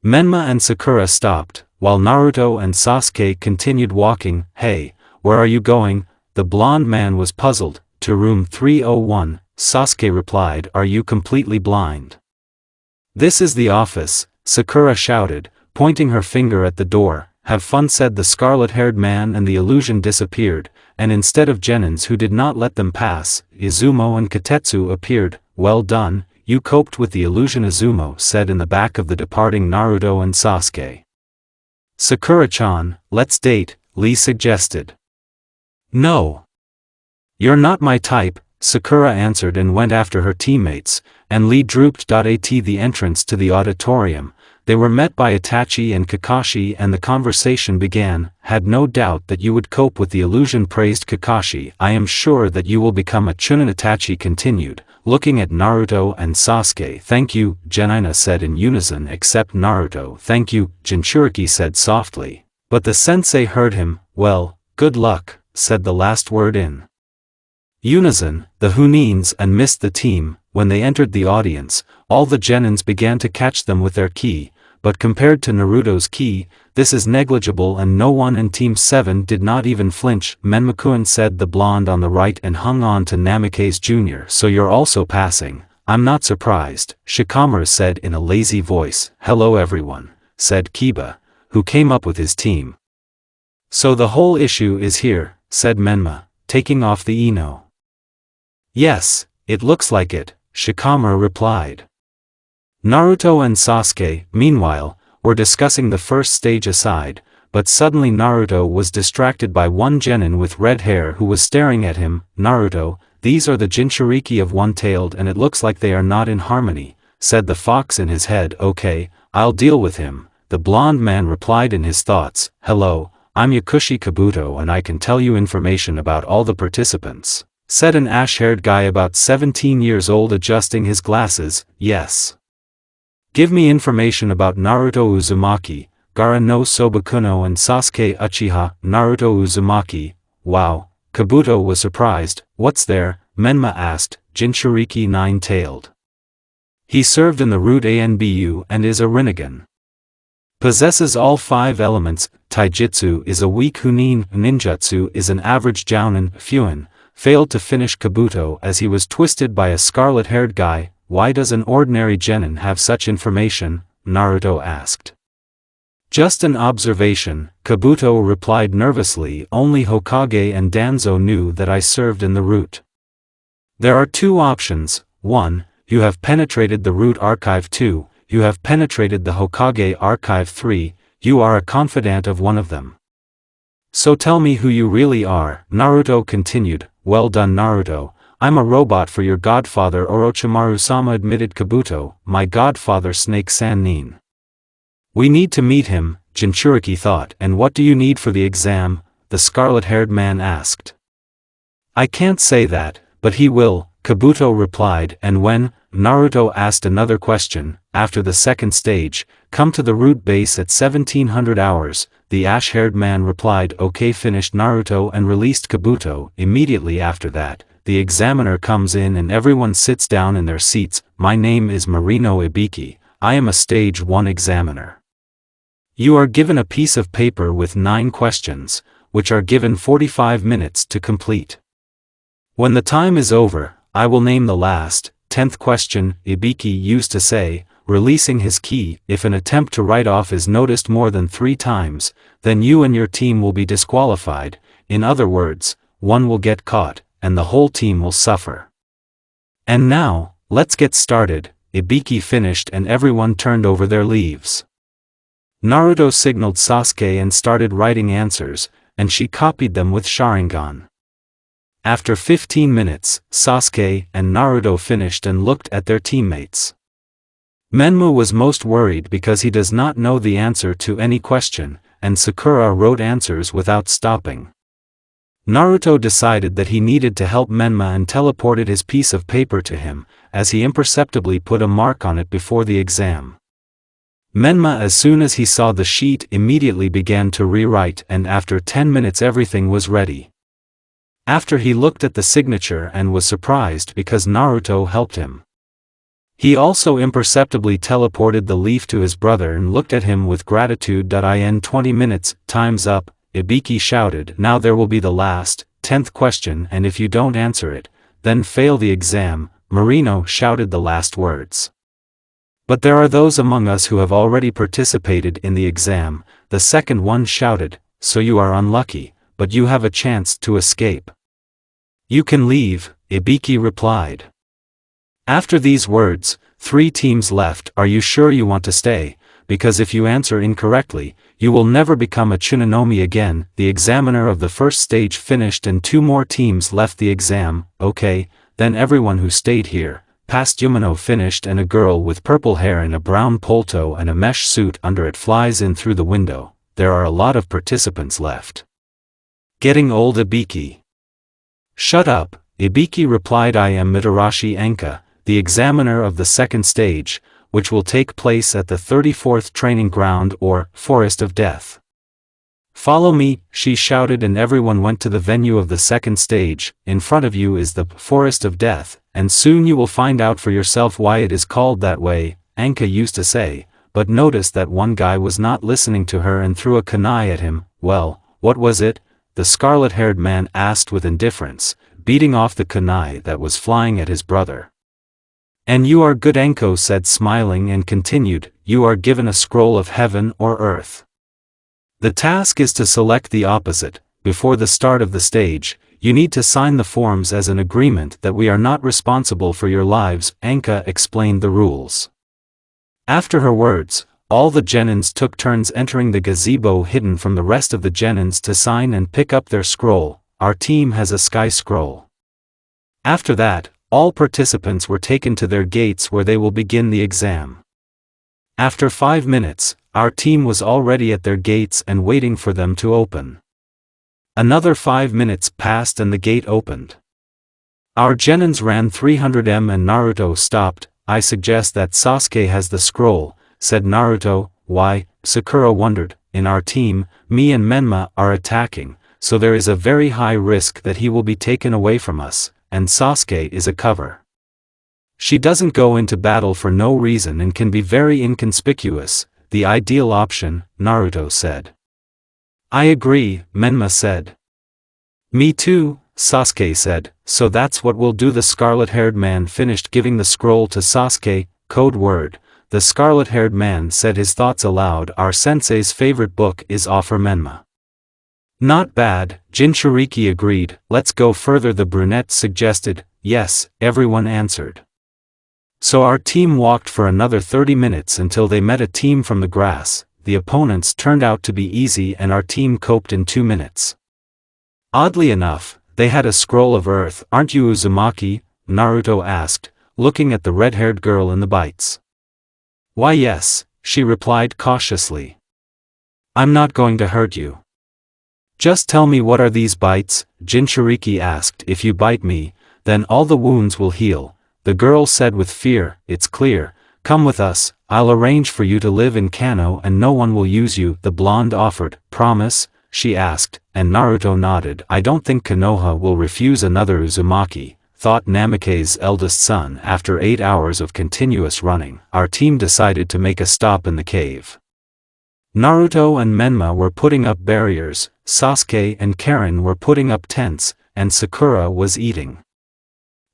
Speaker 1: Menma and Sakura stopped, while Naruto and Sasuke continued walking. Hey, where are you going? The blonde man was puzzled. To room 301, Sasuke replied. Are you completely blind? This is the office, Sakura shouted, pointing her finger at the door. Have fun, said the scarlet-haired man, and the illusion disappeared, and instead of genins who did not let them pass, Izumo and Katetsu appeared. Well done, you coped with the illusion, Izumo said in the back of the departing Naruto and Sasuke. Sakura-chan, let's date, Lee suggested. No. You're not my type, Sakura answered and went after her teammates, and Lee drooped. At the entrance to the auditorium, they were met by Itachi and Kakashi and the conversation began. Had no doubt that you would cope with the illusion, praised Kakashi. I am sure that you will become a Chunin, Itachi continued, looking at Naruto and Sasuke. Thank you, Genina said in unison except Naruto. Thank you, Jinchuriki said softly. But the sensei heard him. Well, good luck, said the last word in unison. The Hunins and missed the team. When they entered the audience, all the genins began to catch them with their ki, but compared to Naruto's ki, this is negligible and no one in Team 7 did not even flinch. Menmakuen said, the blonde on the right, and hung on to Namikaze Jr. So you're also passing. I'm not surprised, Shikamaru said in a lazy voice. Hello everyone, said Kiba, who came up with his team. So the whole issue is here, said Menma, taking off the Ino. Yes, it looks like it, Shikamaru replied. Naruto and Sasuke, meanwhile, were discussing the first stage aside, but suddenly Naruto was distracted by one genin with red hair who was staring at him. Naruto, these are the Jinchuriki of one-tailed and it looks like they are not in harmony, said the fox in his head. Okay, I'll deal with him, the blonde man replied in his thoughts. Hello, I'm Yakushi Kabuto and I can tell you information about all the participants, said an ash-haired guy about 17 years old adjusting his glasses. Yes. Give me information about Naruto Uzumaki, Gaara no Sobakuno and Sasuke Uchiha. Naruto Uzumaki. Wow, Kabuto was surprised. What's there? Menma asked. Jinchuriki nine-tailed. He served in the root ANBU and is a Rinnegan. Possesses all 5 elements. Taijutsu is a weak Chunin. Ninjutsu is an average Jounin. Fuin failed to finish Kabuto as he was twisted by a scarlet-haired guy. why does an ordinary genin have such information? Naruto asked. Just an observation, Kabuto replied nervously. Only Hokage and Danzo knew that I served in the root. There are two options. 1. You have penetrated the root archive. 2. You have penetrated the Hokage archive. 3. You are a confidant of one of them. So tell me who you really are, Naruto continued. Well done, Naruto. I'm a robot for your godfather Orochimaru-sama, admitted Kabuto. My godfather Snake-san Nin. We need to meet him, Jinchuriki thought. And what do you need for the exam? The scarlet-haired man asked. I can't say that, but he will, Kabuto replied. And when, Naruto asked another question, after the second stage, come to the root base at 1700 hours, the ash-haired man replied. Okay, finished Naruto and released Kabuto. Immediately after that, the examiner comes in and everyone sits down in their seats. My name is Marino Ibiki, I am a stage 1 examiner. You are given a piece of paper with 9 questions, which are given 45 minutes to complete. When the time is over, I will name the last, 10th question, Ibiki used to say, releasing his ki. If an attempt to write off is noticed more than 3 times, then you and your team will be disqualified. In other words, one will get caught, and the whole team will suffer. And now, let's get started. Ibiki finished and everyone turned over their leaves. Naruto signaled Sasuke and started writing answers, and she copied them with Sharingan. After 15 minutes, Sasuke and Naruto finished and looked at their teammates. Menmu was most worried because he does not know the answer to any question, and Sakura wrote answers without stopping. Naruto decided that he needed to help Menma and teleported his piece of paper to him, as he imperceptibly put a mark on it before the exam. Menma, as soon as he saw the sheet, immediately began to rewrite, and after 10 minutes everything was ready. After he looked at the signature and was surprised because Naruto helped him. He also imperceptibly teleported the leaf to his brother and looked at him with gratitude. In 20 minutes, time's up, Ibiki shouted. Now there will be the last, 10th question, and if you don't answer it, then fail the exam. Marino shouted the last words. But there are those among us who have already participated in the exam, the second one shouted, so you are unlucky, but you have a chance to escape. You can leave, Ibiki replied. After these words, 3 teams left. Are you sure you want to stay? Because if you answer incorrectly, you will never become a Tsunenomi again. The examiner of the first stage finished and 2 more teams left the exam. Okay, then everyone who stayed here, past Yumino finished and a girl with purple hair in a brown palto and a mesh suit under it flies in through the window. There are a lot of participants left. Getting old, Ibiki. Shut up, Ibiki replied. I am Mitarashi Enka, the examiner of the second stage, which will take place at the 34th training ground or Forest of Death. Follow me, she shouted, and everyone went to the venue of the second stage. In front of you is the Forest of Death, and soon you will find out for yourself why it is called that way, Enka used to say, but noticed that one guy was not listening to her and threw a kunai at him. Well, what was it? The scarlet-haired man asked with indifference, beating off the kunai that was flying at his brother. And you are good, Enko said, smiling, and continued, you are given a scroll of heaven or earth. The task is to select the opposite. Before the start of the stage, you need to sign the forms as an agreement that we are not responsible for your lives. Enka explained the rules. After her words, all the genins took turns entering the gazebo hidden from the rest of the genins to sign and pick up their scroll. Our team has a sky scroll. After that, all participants were taken to their gates where they will begin the exam. After 5 minutes, our team was already at their gates and waiting for them to open. Another 5 minutes passed and the gate opened. Our genins ran 300 m and Naruto stopped. I suggest that Sasuke has the scroll, said Naruto. Why? Sakura wondered. In our team, me and Menma are attacking, so there is a very high risk that he will be taken away from us, and Sasuke is a cover. She doesn't go into battle for no reason and can be very inconspicuous, the ideal option, Naruto said. I agree, Menma said. Me too, Sasuke said, so that's what we'll do. The scarlet-haired man finished giving the scroll to Sasuke, code word. The scarlet-haired man said his thoughts aloud. Our sensei's favorite book is Offer Menma. Not bad, Jinchuriki agreed. Let's go further, the brunette suggested. Yes, everyone answered. So our team walked for another 30 minutes until they met a team from the grass. The opponents turned out to be easy and our team coped in 2 minutes. Oddly enough, they had a scroll of earth. Aren't you Uzumaki? Naruto asked, looking at the red-haired girl in the bites. Why yes, she replied cautiously. I'm not going to hurt you. Just tell me, what are these bites? Jinchuriki asked. If you bite me, then all the wounds will heal, the girl said with fear. It's clear. Come with us, I'll arrange for you to live in Kano and no one will use you, the blonde offered. Promise? She asked, and Naruto nodded. I don't think Konoha will refuse another Uzumaki, thought Namake's eldest son. After 8 hours of continuous running, our team decided to make a stop in the cave. Naruto and Menma were putting up barriers, Sasuke and Karen were putting up tents, and Sakura was eating.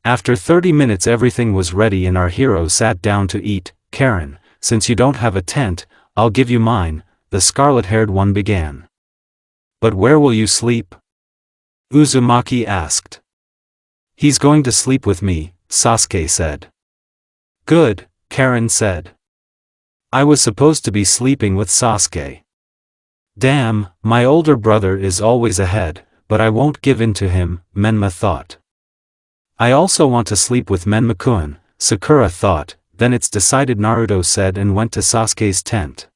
Speaker 1: After 30 minutes everything was ready and our hero sat down to eat. Karen, since you don't have a tent, I'll give you mine, the scarlet-haired one began. But where will you sleep? Uzumaki asked. He's going to sleep with me, Sasuke said. Good, Karen said. I was supposed to be sleeping with Sasuke. Damn, my older brother is always ahead, but I won't give in to him, Menma thought. I also want to sleep with Menma-kun, Sakura thought. Then it's decided, Naruto said and went to Sasuke's tent.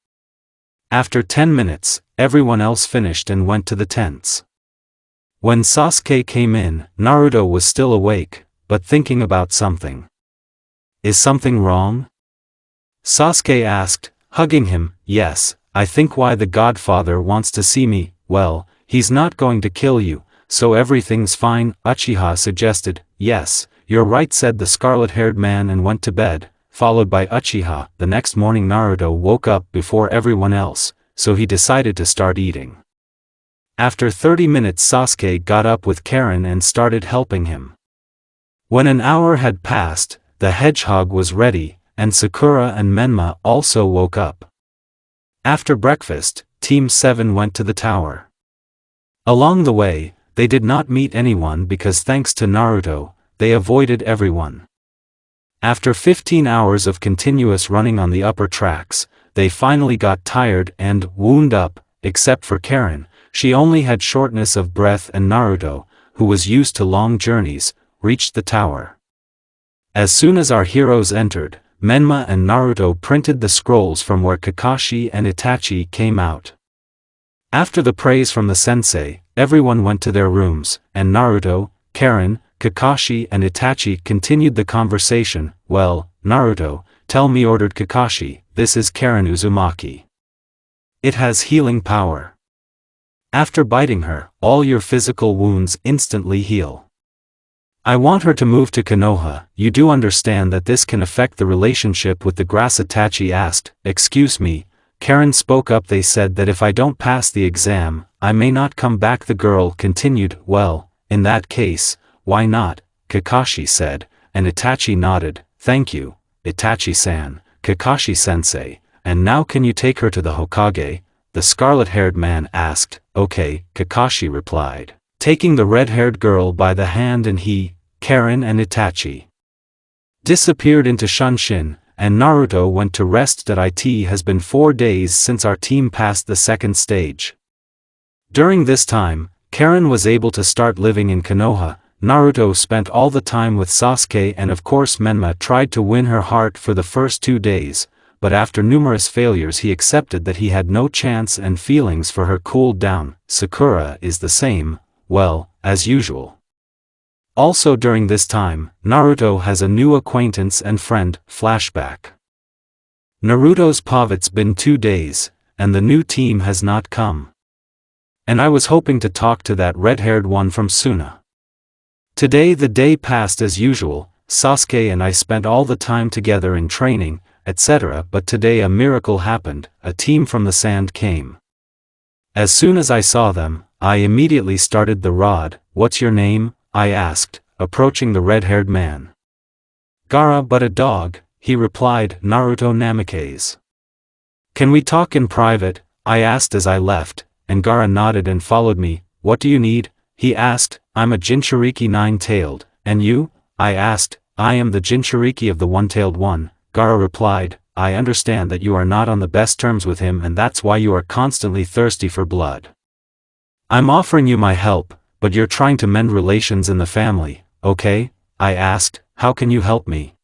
Speaker 1: After 10 minutes, everyone else finished and went to the tents. When Sasuke came in, Naruto was still awake, but thinking about something. Is something wrong? Sasuke asked, hugging him. Yes, I think why the Godfather wants to see me. Well, he's not going to kill you, so everything's fine, Uchiha suggested. Yes, you're right, said the scarlet-haired man and went to bed, followed by Uchiha. The next morning Naruto woke up before everyone else, so he decided to start eating. After 30 minutes Sasuke got up with Karen and started helping him. When an hour had passed, the hedgehog was ready, and Sakura and Menma also woke up. After breakfast, Team 7 went to the tower. Along the way, they did not meet anyone because thanks to Naruto, they avoided everyone. After 15 hours of continuous running on the upper tracks, they finally got tired and wound up, except for Karen. She only had shortness of breath, and Naruto, who was used to long journeys, reached the tower. As soon as our heroes entered, Menma and Naruto printed the scrolls from where Kakashi and Itachi came out. After the praise from the sensei, everyone went to their rooms, and Naruto, Karen, Kakashi and Itachi continued the conversation. Well, Naruto, tell me, ordered Kakashi. This is Karen Uzumaki. It has healing power. After biting her, all your physical wounds instantly heal. I want her to move to Konoha. You do understand that this can affect the relationship with the grass? Itachi asked. Excuse me, Karen spoke up. They said that if I don't pass the exam, I may not come back, the girl continued. Well, in that case, why not? Kakashi said, and Itachi nodded. Thank you, Itachi-san, Kakashi-sensei, and now can you take her to the Hokage? The scarlet-haired man asked. Okay, Kakashi replied, taking the red-haired girl by the hand, and he, Karen and Itachi disappeared into Shunshin, and Naruto went to rest. It has been 4 days since our team passed the second stage. During this time, Karen was able to start living in Konoha. Naruto spent all the time with Sasuke, and of course Menma tried to win her heart for the first 2 days, but after numerous failures he accepted that he had no chance and feelings for her cooled down. Sakura is the same, well, as usual. Also during this time, Naruto has a new acquaintance and friend. Flashback. Naruto's POV. It's been 2 days, and the new team has not come. And I was hoping to talk to that red-haired one from Suna. Today the day passed as usual. Sasuke and I spent all the time together in training, etc. But today a miracle happened. A team from the sand came. As soon as I saw them, I immediately started the rod. what's your name? I asked, approaching the red-haired man. Gaara, but a dog, he replied, Naruto Namikaze. Can we talk in private? I asked as I left, and Gaara nodded and followed me. What do you need? He asked. I'm a Jinchuriki nine-tailed. And you? I asked. I am the Jinchuriki of the one-tailed one. Gaara replied, I understand that you are not on the best terms with him and that's why you are constantly thirsty for blood. I'm offering you my help, but you're trying to mend relations in the family, okay? I asked, how can you help me?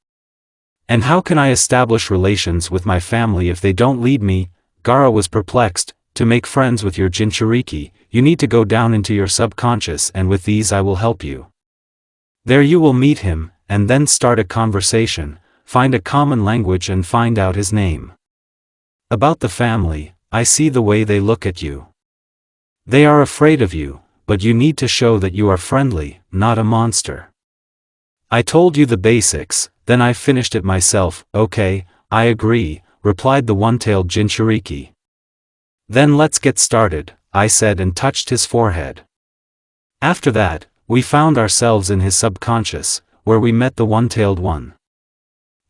Speaker 1: And how can I establish relations with my family if they don't lead me? Gaara was perplexed. To make friends with your Jinchuriki, you need to go down into your subconscious and with these I will help you. There you will meet him, and then start a conversation, find a common language and find out his name. About the family, I see the way they look at you. They are afraid of you, but you need to show that you are friendly, not a monster. I told you the basics, then I finished it myself. Okay, I agree, replied the one-tailed Jinchuriki. Then let's get started, I said and touched his forehead. After that, we found ourselves in his subconscious, where we met the one-tailed one.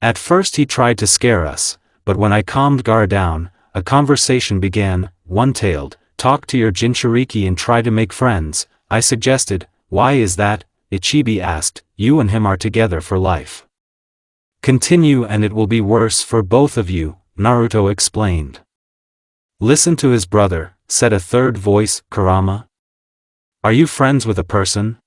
Speaker 1: At first he tried to scare us, but when I calmed Gaara down, a conversation began. One-tailed, talk to your Jinchuriki and try to make friends, I suggested. Why is that? Ichibi asked. You and him are together for life. Continue and it will be worse for both of you, Naruto explained. Listen to his brother, said a third voice, Kurama. Are you friends with a person?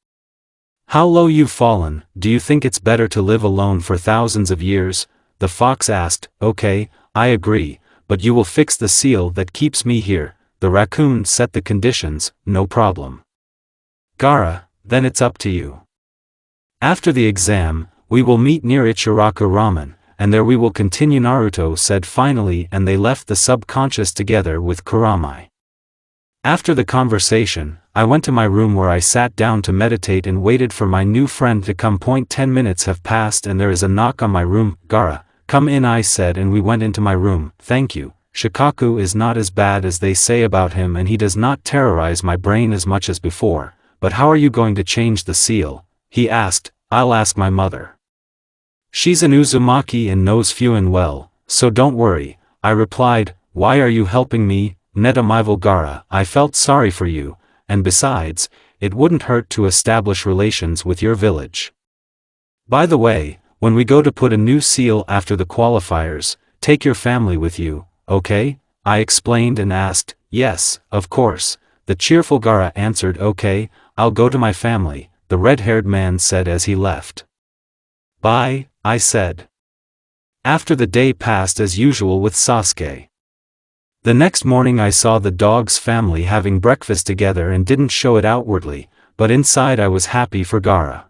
Speaker 1: How low you've fallen, do you think it's better to live alone for thousands of years? The fox asked. Okay, I agree, but you will fix the seal that keeps me here. The raccoon set the conditions, no problem. Gaara, then it's up to you. After the exam, we will meet near Ichiraku Ramen, and there we will continue, Naruto said finally, and they left the subconscious together with Kurama. After the conversation, I went to my room where I sat down to meditate and waited for my new friend to come. 10 minutes have passed and there is a knock on my room. Gaara, come in, I said, and we went into my room. Thank you. Shikaku is not as bad as they say about him and he does not terrorize my brain as much as before, but how are you going to change the seal? He asked. I'll ask my mother. She's an uzumaki and knows Fuin well, so don't worry, I replied. Why are you helping me, Netamival Gaara? I felt sorry for you, and besides, it wouldn't hurt to establish relations with your village. By the way, when we go to put a new seal after the qualifiers, take your family with you, okay? I explained and asked. Yes, of course. The cheerful Gaara answered. Okay, I'll go to my family, the red-haired man said as he left. Bye, I said. After the day passed as usual with Sasuke. The next morning I saw the dog's family having breakfast together and didn't show it outwardly, but inside I was happy for Gaara.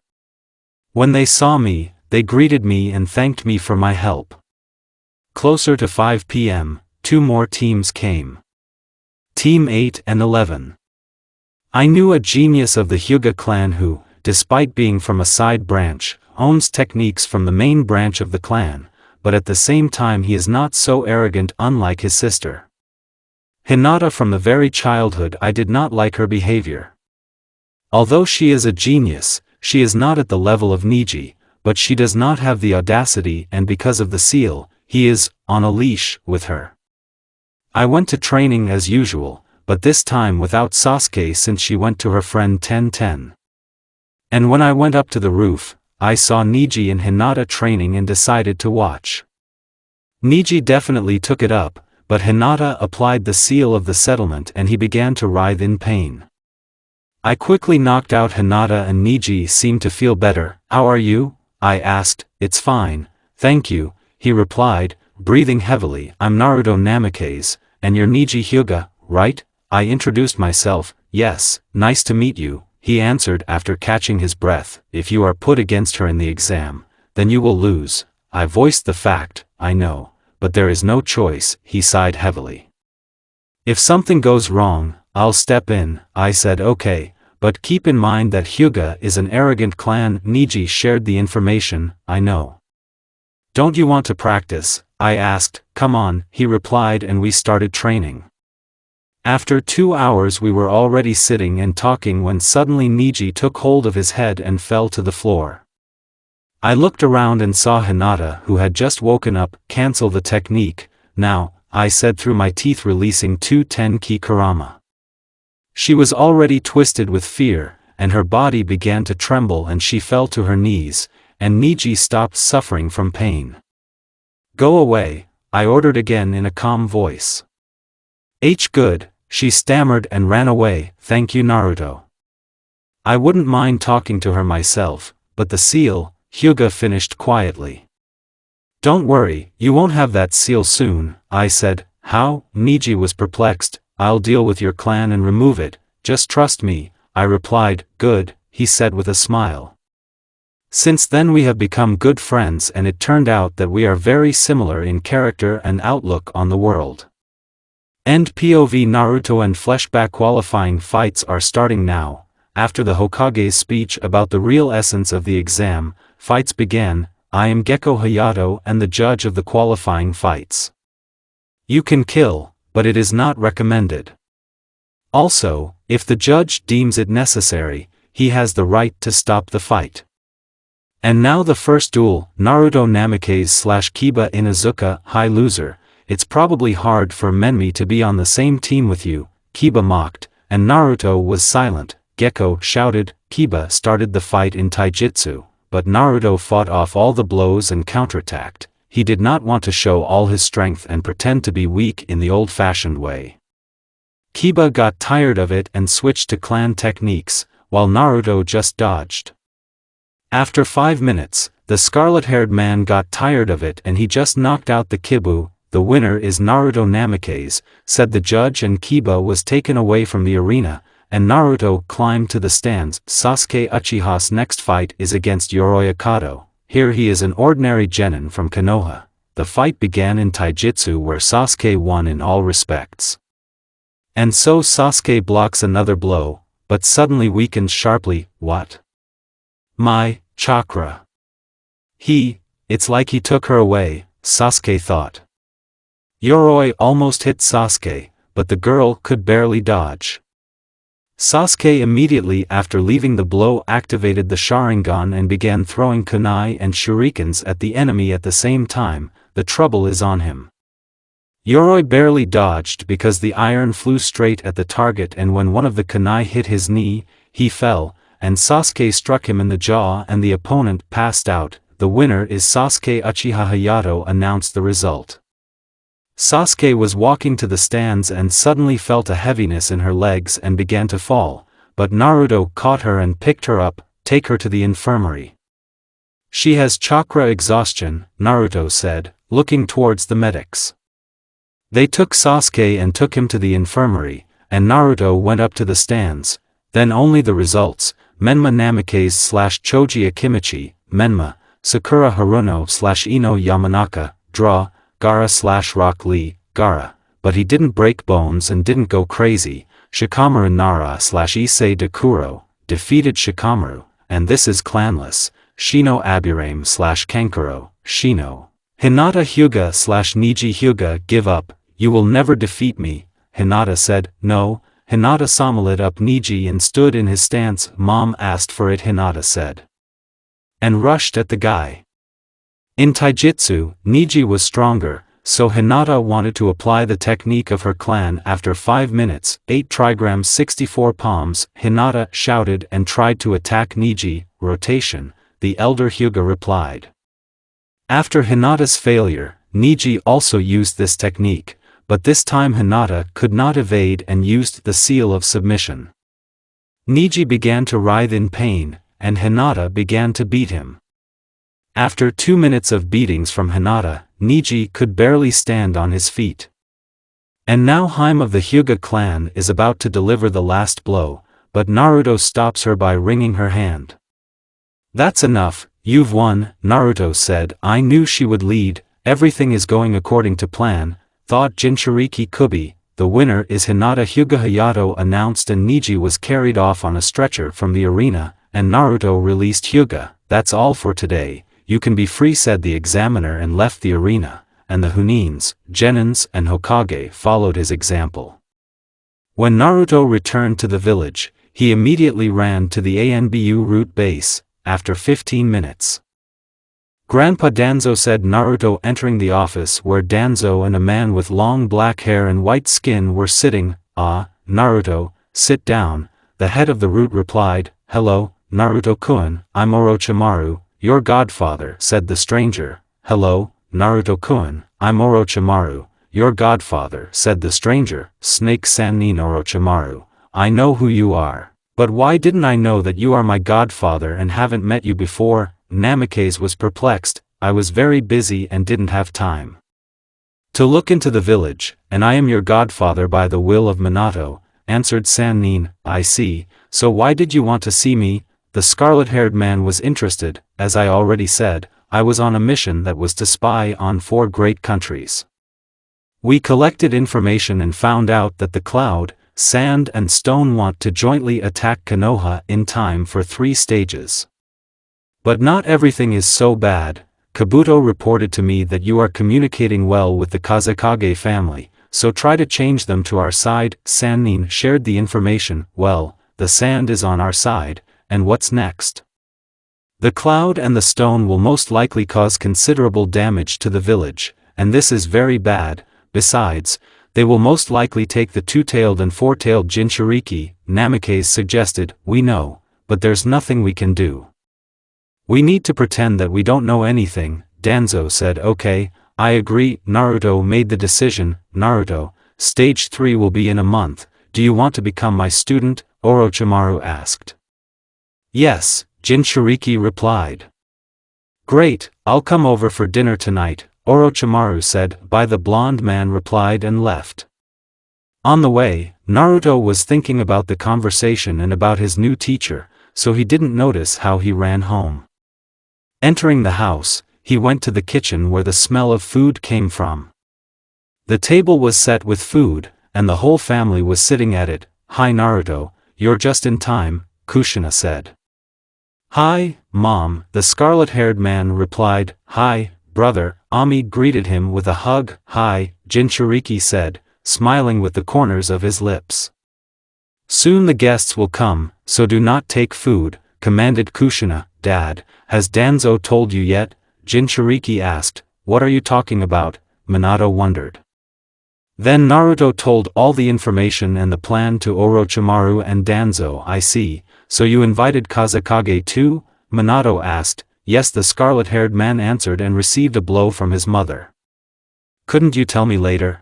Speaker 1: When they saw me, they greeted me and thanked me for my help. Closer to 5 p.m., 2 more teams came. Team 8 and 11. I knew a genius of the Hyuga clan who, despite being from a side branch, owns techniques from the main branch of the clan, but at the same time he is not so arrogant, unlike his sister. Hinata. From the very childhood I did not like her behavior. Although she is a genius, she is not at the level of Neji, but she does not have the audacity, and because of the seal, he is on a leash with her. I went to training as usual, but this time without Sasuke since she went to her friend 1010. And when I went up to the roof, I saw Neji and Hinata training and decided to watch. Neji definitely took it up, but Hinata applied the seal of the settlement and he began to writhe in pain. I quickly knocked out Hinata and Neji seemed to feel better. How are you? I asked. It's fine, thank you, he replied, breathing heavily. I'm Naruto Namikaze, and you're Neji Hyuga, right? I introduced myself. Yes, nice to meet you, he answered after catching his breath. If you are put against her in the exam, then you will lose. I voiced the fact. I know, but there is no choice, he sighed heavily. If something goes wrong, I'll step in, I said. Okay, but keep in mind that Hyuga is an arrogant clan. Neji shared the information. I know. Don't you want to practice? I asked. Come on, he replied, and we started training. After 2 hours we were already sitting and talking when suddenly Niji took hold of his head and fell to the floor. I looked around and saw Hinata, who had just woken up, cancel the technique. Now, I said through my teeth, releasing 2 10-ki kurama. She was already twisted with fear, and her body began to tremble and she fell to her knees, and Niji stopped suffering from pain. "Go away," I ordered again in a calm voice. Good," she stammered and ran away. "Thank you, Naruto." I wouldn't mind talking to her myself, but the seal, Hyuga finished quietly. "Don't worry, you won't have that seal soon," I said. "How?" Niji was perplexed. "I'll deal with your clan and remove it, just trust me," I replied. "Good," he said with a smile. Since then we have become good friends, and it turned out that we are very similar in character and outlook on the world. End POV. Naruto and flashback. Qualifying fights are starting now. After the Hokage's speech about the real essence of the exam, fights began. I am Gekko Hayato and the judge of the qualifying fights. You can kill, but it is not recommended. Also, if the judge deems it necessary, he has the right to stop the fight. And now the first duel, Naruto Namikaze/Kiba Inuzuka. "Hi loser, it's probably hard for Menmi to be on the same team with you," Kiba mocked, and Naruto was silent. Gekko shouted. Kiba started the fight in taijutsu, but Naruto fought off all the blows and counterattacked. He did not want to show all his strength and pretend to be weak in the old-fashioned way. Kiba got tired of it and switched to clan techniques, while Naruto just dodged. After 5 minutes, the scarlet-haired man got tired of it and he just knocked out the Kibu. "The winner is Naruto Namikaze," said the judge, and Kiba was taken away from the arena, and Naruto climbed to the stands. Sasuke Uchiha's next fight is against Yoroi Akato. Here he is an ordinary genin from Konoha. The fight began in taijutsu where Sasuke won in all respects. And so Sasuke blocks another blow, but suddenly weakens sharply. "What? My chakra. It's like he took her away," Sasuke thought. Yoroi almost hit Sasuke, but the girl could barely dodge. Sasuke immediately after leaving the blow activated the Sharingan and began throwing kunai and shurikens at the enemy at the same time. The trouble is on him. Yoroi barely dodged because the iron flew straight at the target, and when one of the kunai hit his knee, he fell, and Sasuke struck him in the jaw and the opponent passed out. "The winner is Sasuke." Uchiha Hayato announced the result. Sasuke was walking to the stands and suddenly felt a heaviness in her legs and began to fall, but Naruto caught her and picked her up. "Take her to the infirmary. She has chakra exhaustion," Naruto said, looking towards the medics. They took Sasuke and took him to the infirmary, and Naruto went up to the stands. Then only the results: Menma Namikaze/Choji Akimichi, Menma, Sakura Haruno/Ino Yamanaka, draw, Gaara/Rock Lee, Gaara, but he didn't break bones and didn't go crazy. Shikamaru Nara/Issei Dakuro, defeated Shikamaru, and this is clanless. Shino Aburame/Kankuro, Shino. Hinata Hyuga/Niji Hyuga, give up, you will never defeat me. Hinata said, no. Hinata summoned up Niji and stood in his stance. Mom asked for it, Hinata said, and rushed at the guy. In taijutsu, Niji was stronger, so Hinata wanted to apply the technique of her clan. After 5 minutes, 8 trigrams 64 palms, Hinata shouted and tried to attack Niji. Rotation, the elder Hyuga replied. After Hinata's failure, Niji also used this technique, but this time Hinata could not evade and used the seal of submission. Niji began to writhe in pain, and Hinata began to beat him. After 2 minutes of beatings from Hinata, Niji could barely stand on his feet. And now Haim of the Hyuga clan is about to deliver the last blow, but Naruto stops her by wringing her hand. That's enough, you've won, Naruto said. I knew she would lead, everything is going according to plan, thought Jinchuriki Kubi. The winner is Hinata. Hyuga Hayato announced, and Niji was carried off on a stretcher from the arena, and Naruto released Hyuga. That's all for today. You can be free, said the examiner, and left the arena, and the Hunins, Genins and Hokage followed his example. When Naruto returned to the village, he immediately ran to the ANBU route base, after 15 minutes. Grandpa Danzo said Naruto entering the office where Danzo and a man with long black hair and white skin were sitting. "Ah, Naruto, sit down," the head of the route replied. "Hello, Naruto-kun, I'm Orochimaru, your godfather," said the stranger. "Hello, Naruto-kun, I'm Orochimaru, your godfather," said the stranger. "Snake Sannin Orochimaru, I know who you are. But why didn't I know that you are my godfather and haven't met you before?" Namikaze was perplexed. "I was very busy and didn't have time to look into the village, and I am your godfather by the will of Minato," answered Sannin. "I see, so why did you want to see me?" The scarlet-haired man was interested. "As I already said, I was on a mission that was to spy on 4 great countries. We collected information and found out that the cloud, sand and stone want to jointly attack Konoha in time for 3 stages. But not everything is so bad. Kabuto reported to me that you are communicating well with the Kazekage family, so try to change them to our side." Sannin shared the information. "Well, the sand is on our side, and what's next? The cloud and the stone will most likely cause considerable damage to the village, and this is very bad. Besides, they will most likely take the 2-tailed and 4-tailed Jinchuriki," Namikaze suggested. "We know, but there's nothing we can do. We need to pretend that we don't know anything," Danzo said. "Okay, I agree." Naruto made the decision. "Naruto, stage 3 will be in a month. Do you want to become my student?" Orochimaru asked. "Yes," Jinchuriki replied. "Great, I'll come over for dinner tonight," Orochimaru said. "Bye," the blonde man replied and left. On the way, Naruto was thinking about the conversation and about his new teacher, so he didn't notice how he ran home. Entering the house, he went to the kitchen where the smell of food came from. The table was set with food, and the whole family was sitting at it. "Hi Naruto, you're just in time," Kushina said. "Hi, Mom," the scarlet-haired man replied. "Hi, brother," Ami greeted him with a hug. "Hi," Jinchuriki said, smiling with the corners of his lips. "Soon the guests will come, so do not take food," commanded Kushina. "Dad, has Danzo told you yet?" Jinchuriki asked. "What are you talking about?" Minato wondered. Then Naruto told all the information and the plan to Orochimaru and Danzo. "I see, so you invited Kazekage too?" Minato asked. "Yes," the scarlet-haired man answered and received a blow from his mother. "Couldn't you tell me later?"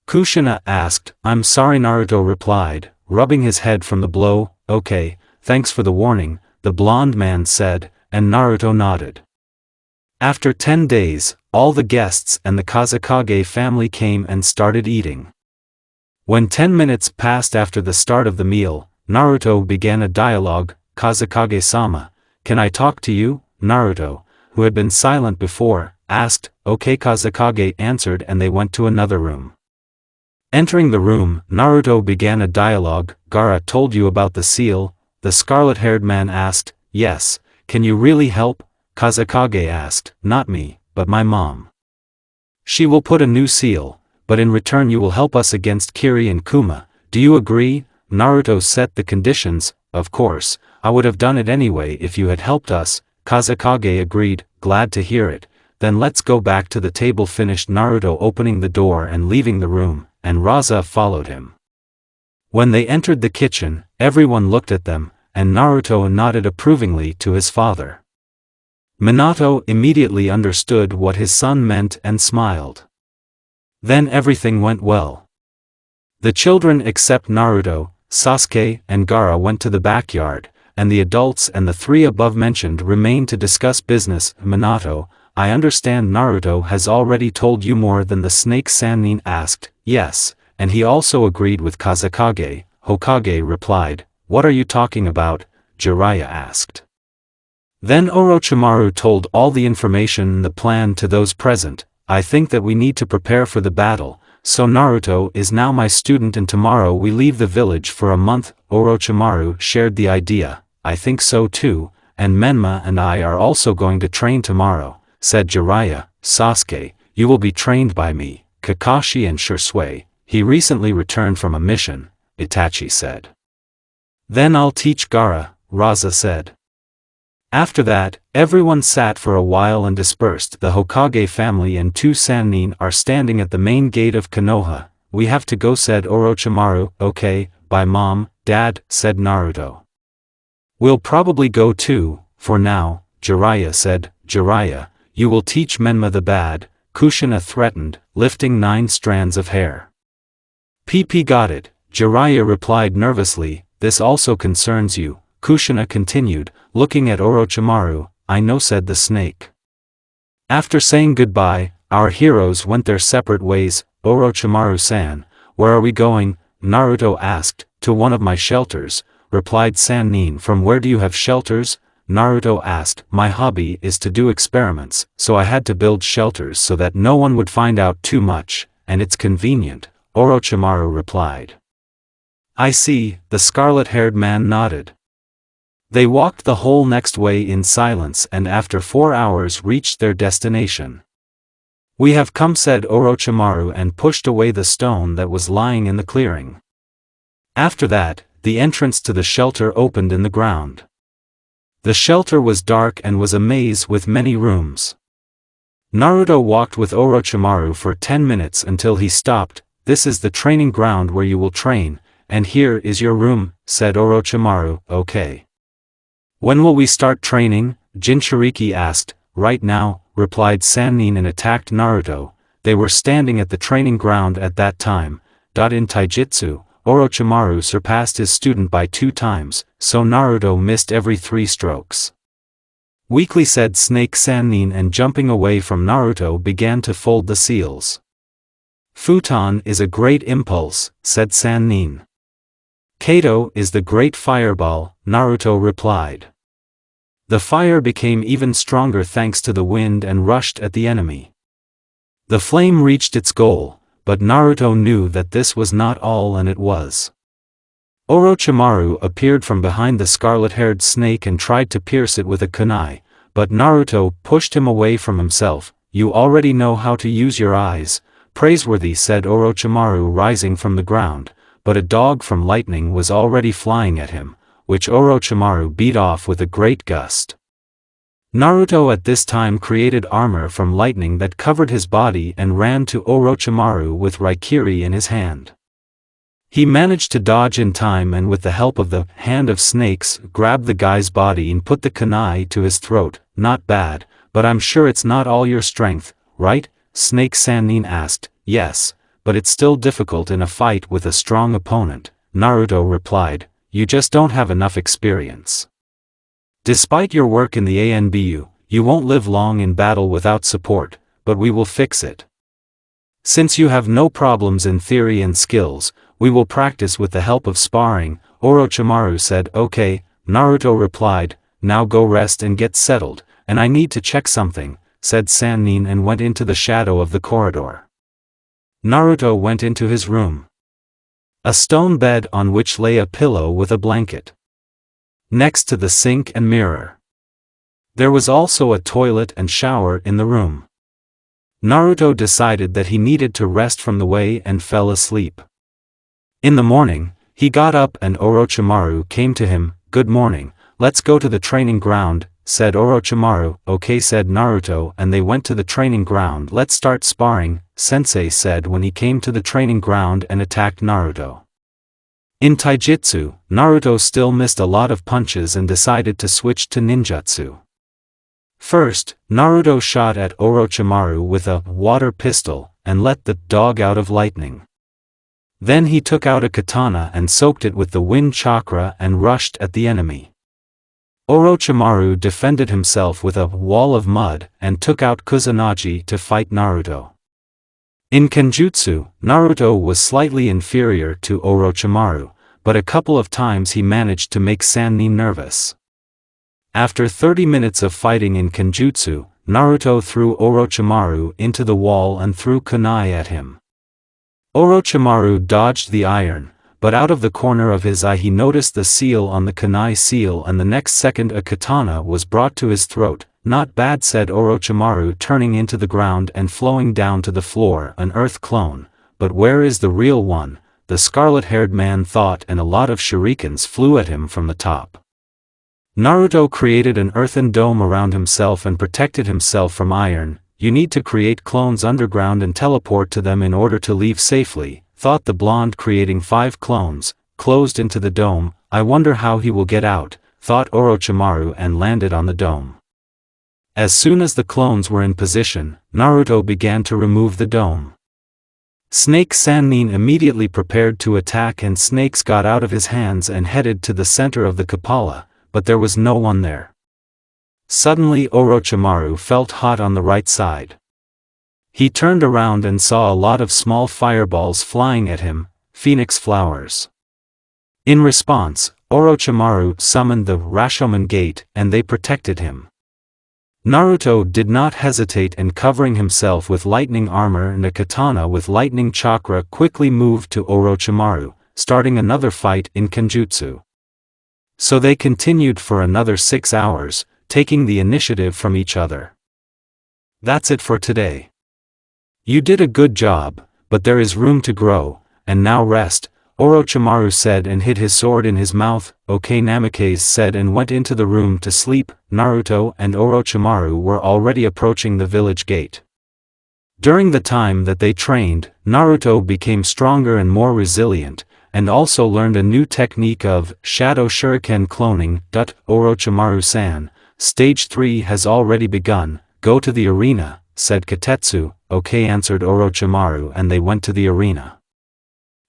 Speaker 1: Kushina asked. "I'm sorry," Naruto replied, rubbing his head from the blow. "Okay, thanks for the warning," the blonde man said, and Naruto nodded. After 10 days, all the guests and the Kazekage family came and started eating. When 10 minutes passed after the start of the meal, Naruto began a dialogue. "Kazekage-sama, can I talk to you?" Naruto, who had been silent before, asked. "Okay," Kazekage answered, and they went to another room. Entering the room, Naruto began a dialogue. "Gaara told you about the seal?" the scarlet-haired man asked. "Yes, can you really help?" Kazekage asked. "Not me, but my mom. She will put a new seal, but in return you will help us against Kiri and Kuma. Do you agree?" Naruto set the conditions. "Of course, I would have done it anyway if you had helped us." Kazekage agreed. "Glad to hear it. Then let's go back to the table," finished Naruto, opening the door and leaving the room, and Raza followed him. When they entered the kitchen, everyone looked at them, and Naruto nodded approvingly to his father. Minato immediately understood what his son meant and smiled. Then everything went well. The children except Naruto, Sasuke, and Gaara went to the backyard, and the adults and the 3 above-mentioned remained to discuss business. "Minato, I understand Naruto has already told you more than the snake," Sannin asked. "Yes, and he also agreed with Kazekage," Hokage replied. "What are you talking about?" Jiraiya asked. Then Orochimaru told all the information and the plan to those present. "I think that we need to prepare for the battle, so Naruto is now my student and tomorrow we leave the village for a month." Orochimaru shared the idea. "I think so too, and Menma and I are also going to train tomorrow," said Jiraiya. "Sasuke, you will be trained by me, Kakashi and Shisui, he recently returned from a mission, Itachi said. Then I'll teach Gaara, Raza said. After that, everyone sat for a while and dispersed. The Hokage family and 2 Sannin are standing at the main gate of Konoha. We have to go, said Orochimaru. Okay, bye mom, dad, said Naruto. We'll probably go too, for now, Jiraiya said. Jiraiya, you will teach Menma the bad, Kushina threatened, lifting 9 strands of hair. PP got it, Jiraiya replied nervously. This also concerns you, Kushina continued, looking at Orochimaru. I know, said the snake. After saying goodbye, our heroes went their separate ways. Orochimaru-san, where are we going? Naruto asked. To one of my shelters, replied Sannin. From where do you have shelters? Naruto asked. My hobby is to do experiments, so I had to build shelters so that no one would find out too much, and it's convenient, Orochimaru replied. I see, the scarlet-haired man nodded. They walked the whole next way in silence and after 4 hours reached their destination. We have come, said Orochimaru, and pushed away the stone that was lying in the clearing. After that, the entrance to the shelter opened in the ground. The shelter was dark and was a maze with many rooms. Naruto walked with Orochimaru for 10 minutes until he stopped. This is the training ground where you will train, and here is your room, said Orochimaru. Okay. When will we start training? Jinchuriki asked. Right now, replied Sannin and attacked Naruto. They were standing at the training ground at that time. In taijutsu, Orochimaru surpassed his student by 2 times, so Naruto missed every 3 strokes. Weakly, said Snake Sannin, and jumping away from Naruto began to fold the seals. Futon is a great impulse, said Sannin. Kato is the great fireball, Naruto replied. The fire became even stronger thanks to the wind and rushed at the enemy. The flame reached its goal, but Naruto knew that this was not all, and it was. Orochimaru appeared from behind the scarlet-haired snake and tried to pierce it with a kunai, but Naruto pushed him away from himself. You already know how to use your eyes, praiseworthy, said Orochimaru, rising from the ground, but a dog from lightning was already flying at him, which Orochimaru beat off with a great gust. Naruto at this time created armor from lightning that covered his body and ran to Orochimaru with Raikiri in his hand. He managed to dodge in time and with the help of the hand of snakes grabbed the guy's body and put the kunai to his throat. Not bad, but I'm sure it's not all your strength, right? Snake Sannin asked. Yes, but it's still difficult in a fight with a strong opponent, Naruto replied. You just don't have enough experience. Despite your work in the ANBU, you won't live long in battle without support, but we will fix it. Since you have no problems in theory and skills, we will practice with the help of sparring, Orochimaru said. Okay, Naruto replied. Now go rest and get settled, and I need to check something, said Sannin, and went into the shadow of the corridor. Naruto went into his room. A stone bed on which lay a pillow with a blanket. Next to the sink and mirror. There was also a toilet and shower in the room. Naruto decided that he needed to rest from the way and fell asleep. In the morning, he got up and Orochimaru came to him. Good morning, let's go to the training ground, said Orochimaru. Okay, said Naruto, and they went to the training ground. Let's start sparring, Sensei said when he came to the training ground and attacked Naruto. In taijutsu, Naruto still missed a lot of punches and decided to switch to ninjutsu. First, Naruto shot at Orochimaru with a water pistol and let the dog out of lightning. Then he took out a katana and soaked it with the wind chakra and rushed at the enemy. Orochimaru defended himself with a wall of mud and took out Kusanagi to fight Naruto. In Kenjutsu, Naruto was slightly inferior to Orochimaru, but a couple of times he managed to make Sannin nervous. After 30 minutes of fighting in Kenjutsu, Naruto threw Orochimaru into the wall and threw kunai at him. Orochimaru dodged the iron, but out of the corner of his eye he noticed the seal on the kunai seal, and the next second a katana was brought to his throat. Not bad, said Orochimaru, turning into the ground and flowing down to the floor. An earth clone, but where is the real one? The scarlet-haired man thought, and a lot of shurikens flew at him from the top. Naruto created an earthen dome around himself and protected himself from iron. You need to create clones underground and teleport to them in order to leave safely, thought the blonde, creating 5 clones, closed into the dome. I wonder how he will get out, thought Orochimaru, and landed on the dome. As soon as the clones were in position, Naruto began to remove the dome. Snake Sannin immediately prepared to attack, and snakes got out of his hands and headed to the center of the cupola, but there was no one there. Suddenly Orochimaru felt hot on the right side. He turned around and saw a lot of small fireballs flying at him, phoenix flowers. In response, Orochimaru summoned the Rashomon Gate, and they protected him. Naruto did not hesitate, and covering himself with lightning armor and a katana with lightning chakra, quickly moved to Orochimaru, starting another fight in Kenjutsu. So they continued for another 6 hours, taking the initiative from each other. That's it for today. You did a good job, but there is room to grow, and now rest, Orochimaru said and hid his sword in his mouth. Okay, Namikaze said and went into the room to sleep. Naruto and Orochimaru were already approaching the village gate. During the time that they trained, Naruto became stronger and more resilient, and also learned a new technique of shadow shuriken cloning. Orochimaru-san, stage 3 has already begun, go to the arena, said Katetsu. Okay, answered Orochimaru, and they went to the arena.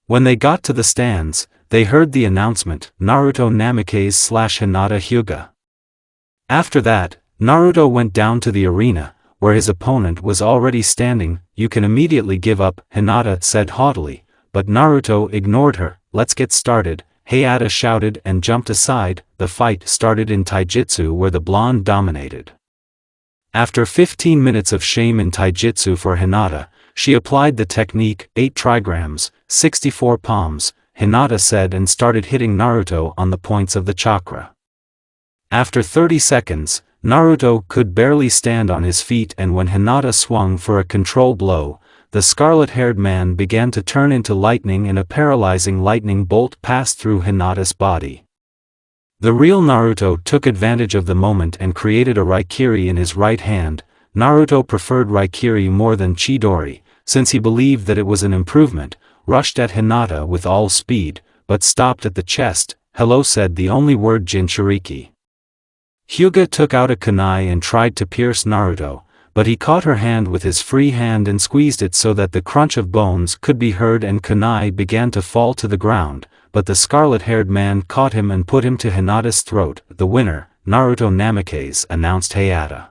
Speaker 1: When they got to the stands, they heard the announcement, Naruto Namikaze/Hinata Hyuga. After that, Naruto went down to the arena, where his opponent was already standing. You can immediately give up, Hinata said haughtily, but Naruto ignored her. Let's get started, Hayata shouted and jumped aside. The fight started in taijutsu, where the blonde dominated. After 15 minutes of shame in taijutsu for Hinata, she applied the technique, 8 trigrams, 64 palms, Hinata said, and started hitting Naruto on the points of the chakra. After 30 seconds, Naruto could barely stand on his feet, and when Hinata swung for a control blow, the scarlet-haired man began to turn into lightning, and a paralyzing lightning bolt passed through Hinata's body. The real Naruto took advantage of the moment and created a Raikiri in his right hand. Naruto preferred Raikiri more than Chidori, since he believed that it was an improvement, rushed at Hinata with all speed, but stopped at the chest. Hello, said the only word, Jinchuriki. Hyuga took out a kunai and tried to pierce Naruto, but he caught her hand with his free hand and squeezed it so that the crunch of bones could be heard, and kunai began to fall to the ground, but the scarlet-haired man caught him and put him to Hinata's throat. The winner, Naruto Namikaze, announced Hayata.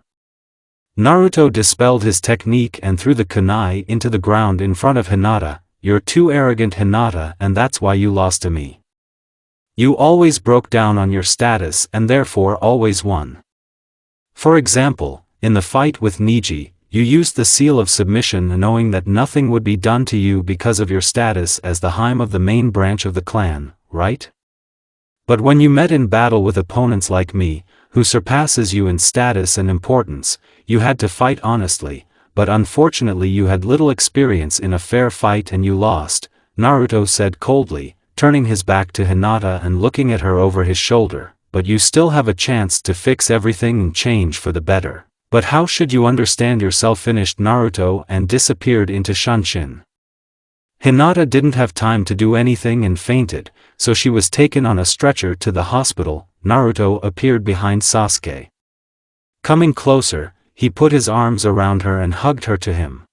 Speaker 1: Naruto dispelled his technique and threw the kunai into the ground in front of Hinata. You're too arrogant, Hinata, and that's why you lost to me. You always broke down on your status and therefore always won. For example, in the fight with Neji, you used the seal of submission, knowing that nothing would be done to you because of your status as the Harem of the main branch of the clan, right? But when you met in battle with opponents like me, who surpasses you in status and importance, you had to fight honestly, but unfortunately you had little experience in a fair fight and you lost, Naruto said coldly, turning his back to Hinata and looking at her over his shoulder. But you still have a chance to fix everything and change for the better. But how should you understand yourself, finished Naruto and disappeared into Shanshin. Hinata didn't have time to do anything and fainted, so she was taken on a stretcher to the hospital. Naruto appeared behind Sasuke. Coming closer, he put his arms around her and hugged her to him.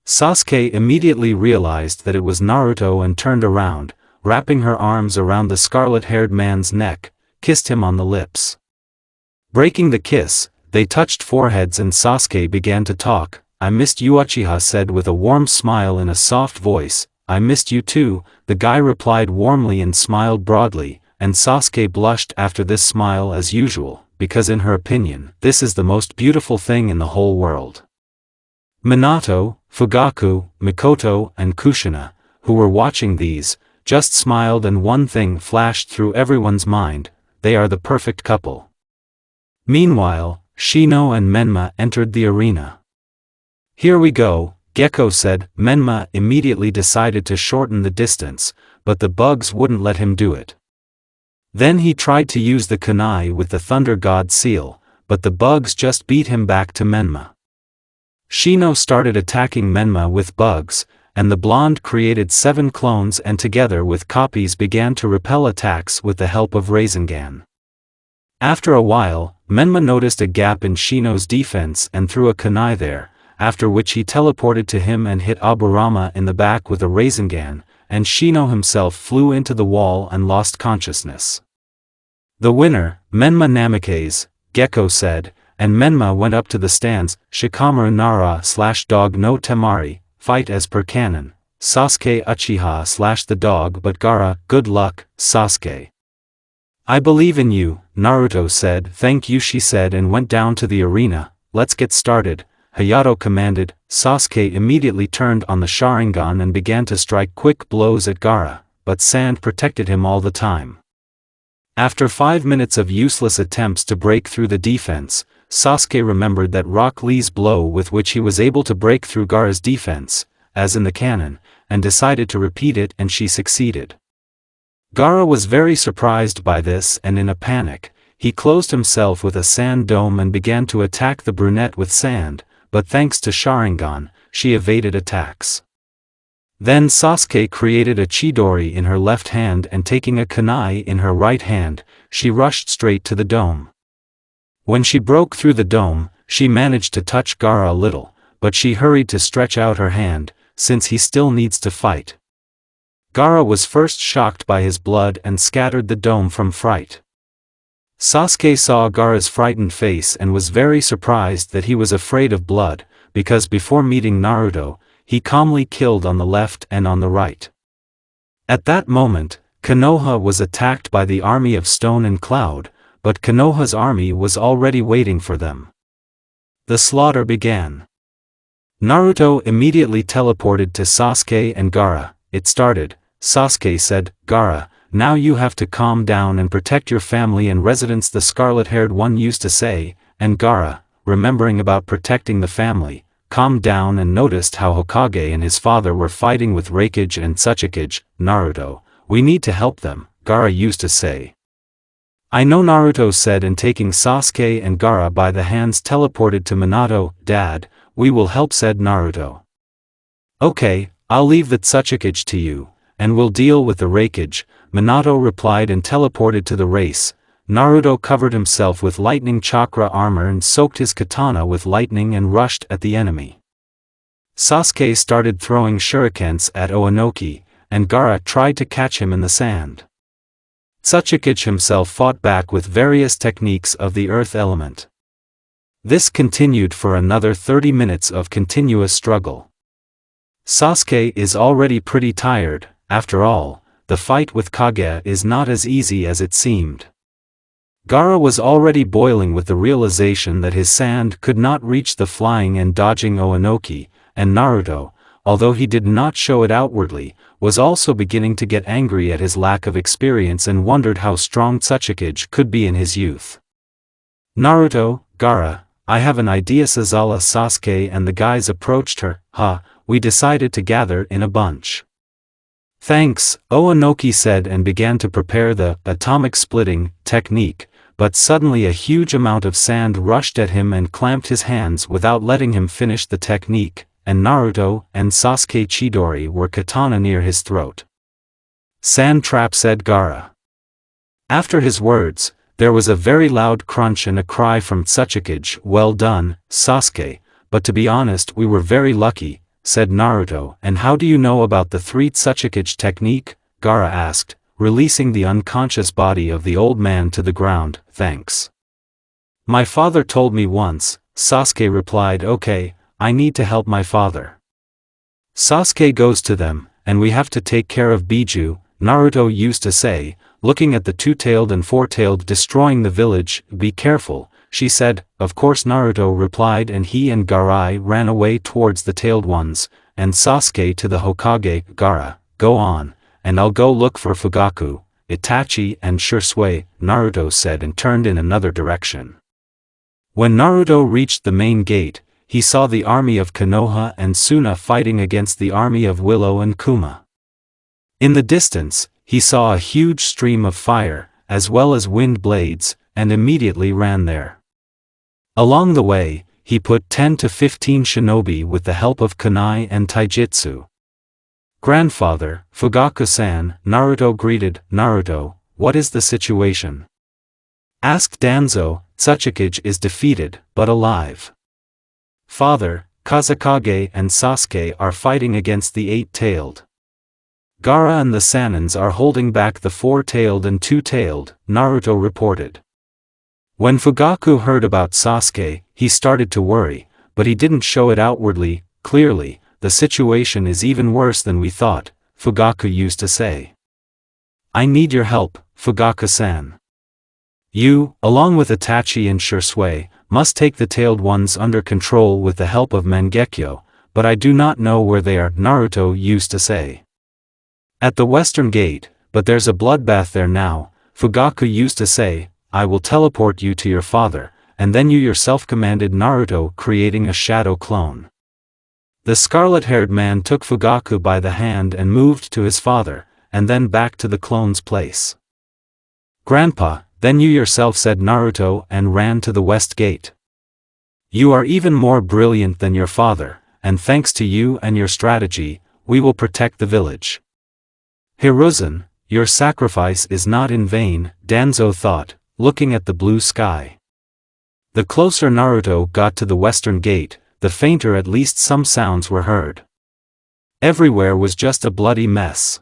Speaker 1: Sasuke immediately realized that it was Naruto and turned around, wrapping her arms around the scarlet-haired man's neck, kissed him on the lips. Breaking the kiss, they touched foreheads and Sasuke began to talk. I missed you, Uchiha said with a warm smile in a soft voice. I missed you too, the guy replied warmly and smiled broadly, and Sasuke blushed after this smile as usual, because in her opinion, this is the most beautiful thing in the whole world. Minato, Fugaku, Mikoto, and Kushina, who were watching these, just smiled, and one thing flashed through everyone's mind: they are the perfect couple. Meanwhile, Shino and Menma entered the arena. Here we go, Gecko said. Menma immediately decided to shorten the distance, but the bugs wouldn't let him do it. Then he tried to use the kunai with the Thunder God seal, but the bugs just beat him back to Menma. Shino started attacking Menma with bugs, and the blonde created 7 clones and together with copies began to repel attacks with the help of Rinnegan. After a while, Menma noticed a gap in Shino's defense and threw a kunai there, after which he teleported to him and hit Aburama in the back with a Rinnegan, and Shino himself flew into the wall and lost consciousness. The winner, Menma Namikaze, Gecko said, and Menma went up to the stands. Shikamaru Nara/Dog no Temari, fight as per canon. Sasuke Uchiha/ the dog but Gaara, good luck, Sasuke. I believe in you, Naruto said. Thank you, she said, and went down to the arena. Let's get started, Hayato commanded. Sasuke immediately turned on the Sharingan and began to strike quick blows at Gaara, but sand protected him all the time. After 5 minutes of useless attempts to break through the defense, Sasuke remembered that Rock Lee's blow with which he was able to break through Gaara's defense, as in the canon, and decided to repeat it, and she succeeded. Gaara was very surprised by this and in a panic, he closed himself with a sand dome and began to attack the brunette with sand, but thanks to Sharingan, she evaded attacks. Then Sasuke created a Chidori in her left hand and taking a kunai in her right hand, she rushed straight to the dome. When she broke through the dome, she managed to touch Gaara a little, but she hurried to stretch out her hand, since he still needs to fight. Gaara was first shocked by his blood and scattered the dome from fright. Sasuke saw Gaara's frightened face and was very surprised that he was afraid of blood, because before meeting Naruto, he calmly killed on the left and on the right. At that moment, Konoha was attacked by the army of Stone and Cloud, but Konoha's army was already waiting for them. The slaughter began. Naruto immediately teleported to Sasuke and Gaara. It started, Sasuke said. Gaara, now you have to calm down and protect your family and residents, the scarlet-haired one used to say, and Gaara, remembering about protecting the family, calmed down and noticed how Hokage and his father were fighting with Raikage and Tsuchikage. Naruto, we need to help them, Gaara used to say. I know, Naruto said, and taking Sasuke and Gaara by the hands teleported to Minato. Dad, we will help, said Naruto. Okay, I'll leave the Tsuchikage to you, and we'll deal with the Raikage, Minato replied and teleported to the race. Naruto covered himself with lightning chakra armor and soaked his katana with lightning and rushed at the enemy. Sasuke started throwing shurikens at Onoki, and Gaara tried to catch him in the sand. Tsuchikage himself fought back with various techniques of the earth element. This continued for another 30 minutes of continuous struggle. Sasuke is already pretty tired. After all, the fight with Kage is not as easy as it seemed. Gaara was already boiling with the realization that his sand could not reach the flying and dodging Onoki, and Naruto, although he did not show it outwardly, was also beginning to get angry at his lack of experience and wondered how strong Tsuchikage could be in his youth. Naruto, Gaara, I have an idea, Sazala. Sasuke and the guys approached her. We decided to gather in a bunch. Thanks, Onoki said and began to prepare the atomic splitting technique, but suddenly a huge amount of sand rushed at him and clamped his hands without letting him finish the technique, and Naruto and Sasuke Chidori were katana near his throat. Sand trap, said Gaara. After his words, there was a very loud crunch and a cry from Tsuchikage. Well done, Sasuke, but to be honest we were very lucky, said Naruto. And how do you know about the 3 Tsuchikage technique? Gaara asked, releasing the unconscious body of the old man to the ground. Thanks. My father told me once, Sasuke replied. Okay, I need to help my father. Sasuke goes to them, and we have to take care of Biju, Naruto used to say, looking at the 2-tailed and 4-tailed destroying the village. Be careful, she said. Of course, Naruto replied, and he and Gaara ran away towards the tailed ones, and Sasuke to the Hokage. Gaara, go on, and I'll go look for Fugaku, Itachi and Shisui, Naruto said and turned in another direction. When Naruto reached the main gate, he saw the army of Konoha and Suna fighting against the army of Willow and Kuma. In the distance, he saw a huge stream of fire, as well as wind blades, and immediately ran there. Along the way, he put 10 to 15 shinobi with the help of kunai and taijutsu. "Grandfather, Fugaku-san," Naruto greeted. "Naruto, what is the situation?" asked Danzo. "Tsuchikage is defeated, but alive. Father, Kazekage and Sasuke are fighting against the eight-tailed. Gaara and the Sanins are holding back the four-tailed and two-tailed," Naruto reported. When Fugaku heard about Sasuke, he started to worry, but he didn't show it outwardly. "Clearly, the situation is even worse than we thought," Fugaku used to say. "I need your help, Fugaku-san. You, along with Itachi and Shisui, must take the tailed ones under control with the help of Mangekyo, but I do not know where they are," Naruto used to say. "At the western gate, but there's a bloodbath there now," Fugaku used to say. "I will teleport you to your father, and then you yourself," commanded Naruto, creating a shadow clone. The scarlet-haired man took Fugaku by the hand and moved to his father, and then back to the clone's place. "Grandpa, then you yourself," said Naruto, and ran to the west gate. "You are even more brilliant than your father, and thanks to you and your strategy, we will protect the village. Hiruzen, your sacrifice is not in vain," Danzo thought, looking at the blue sky. The closer Naruto got to the western gate, the fainter at least some sounds were heard. Everywhere was just a bloody mess.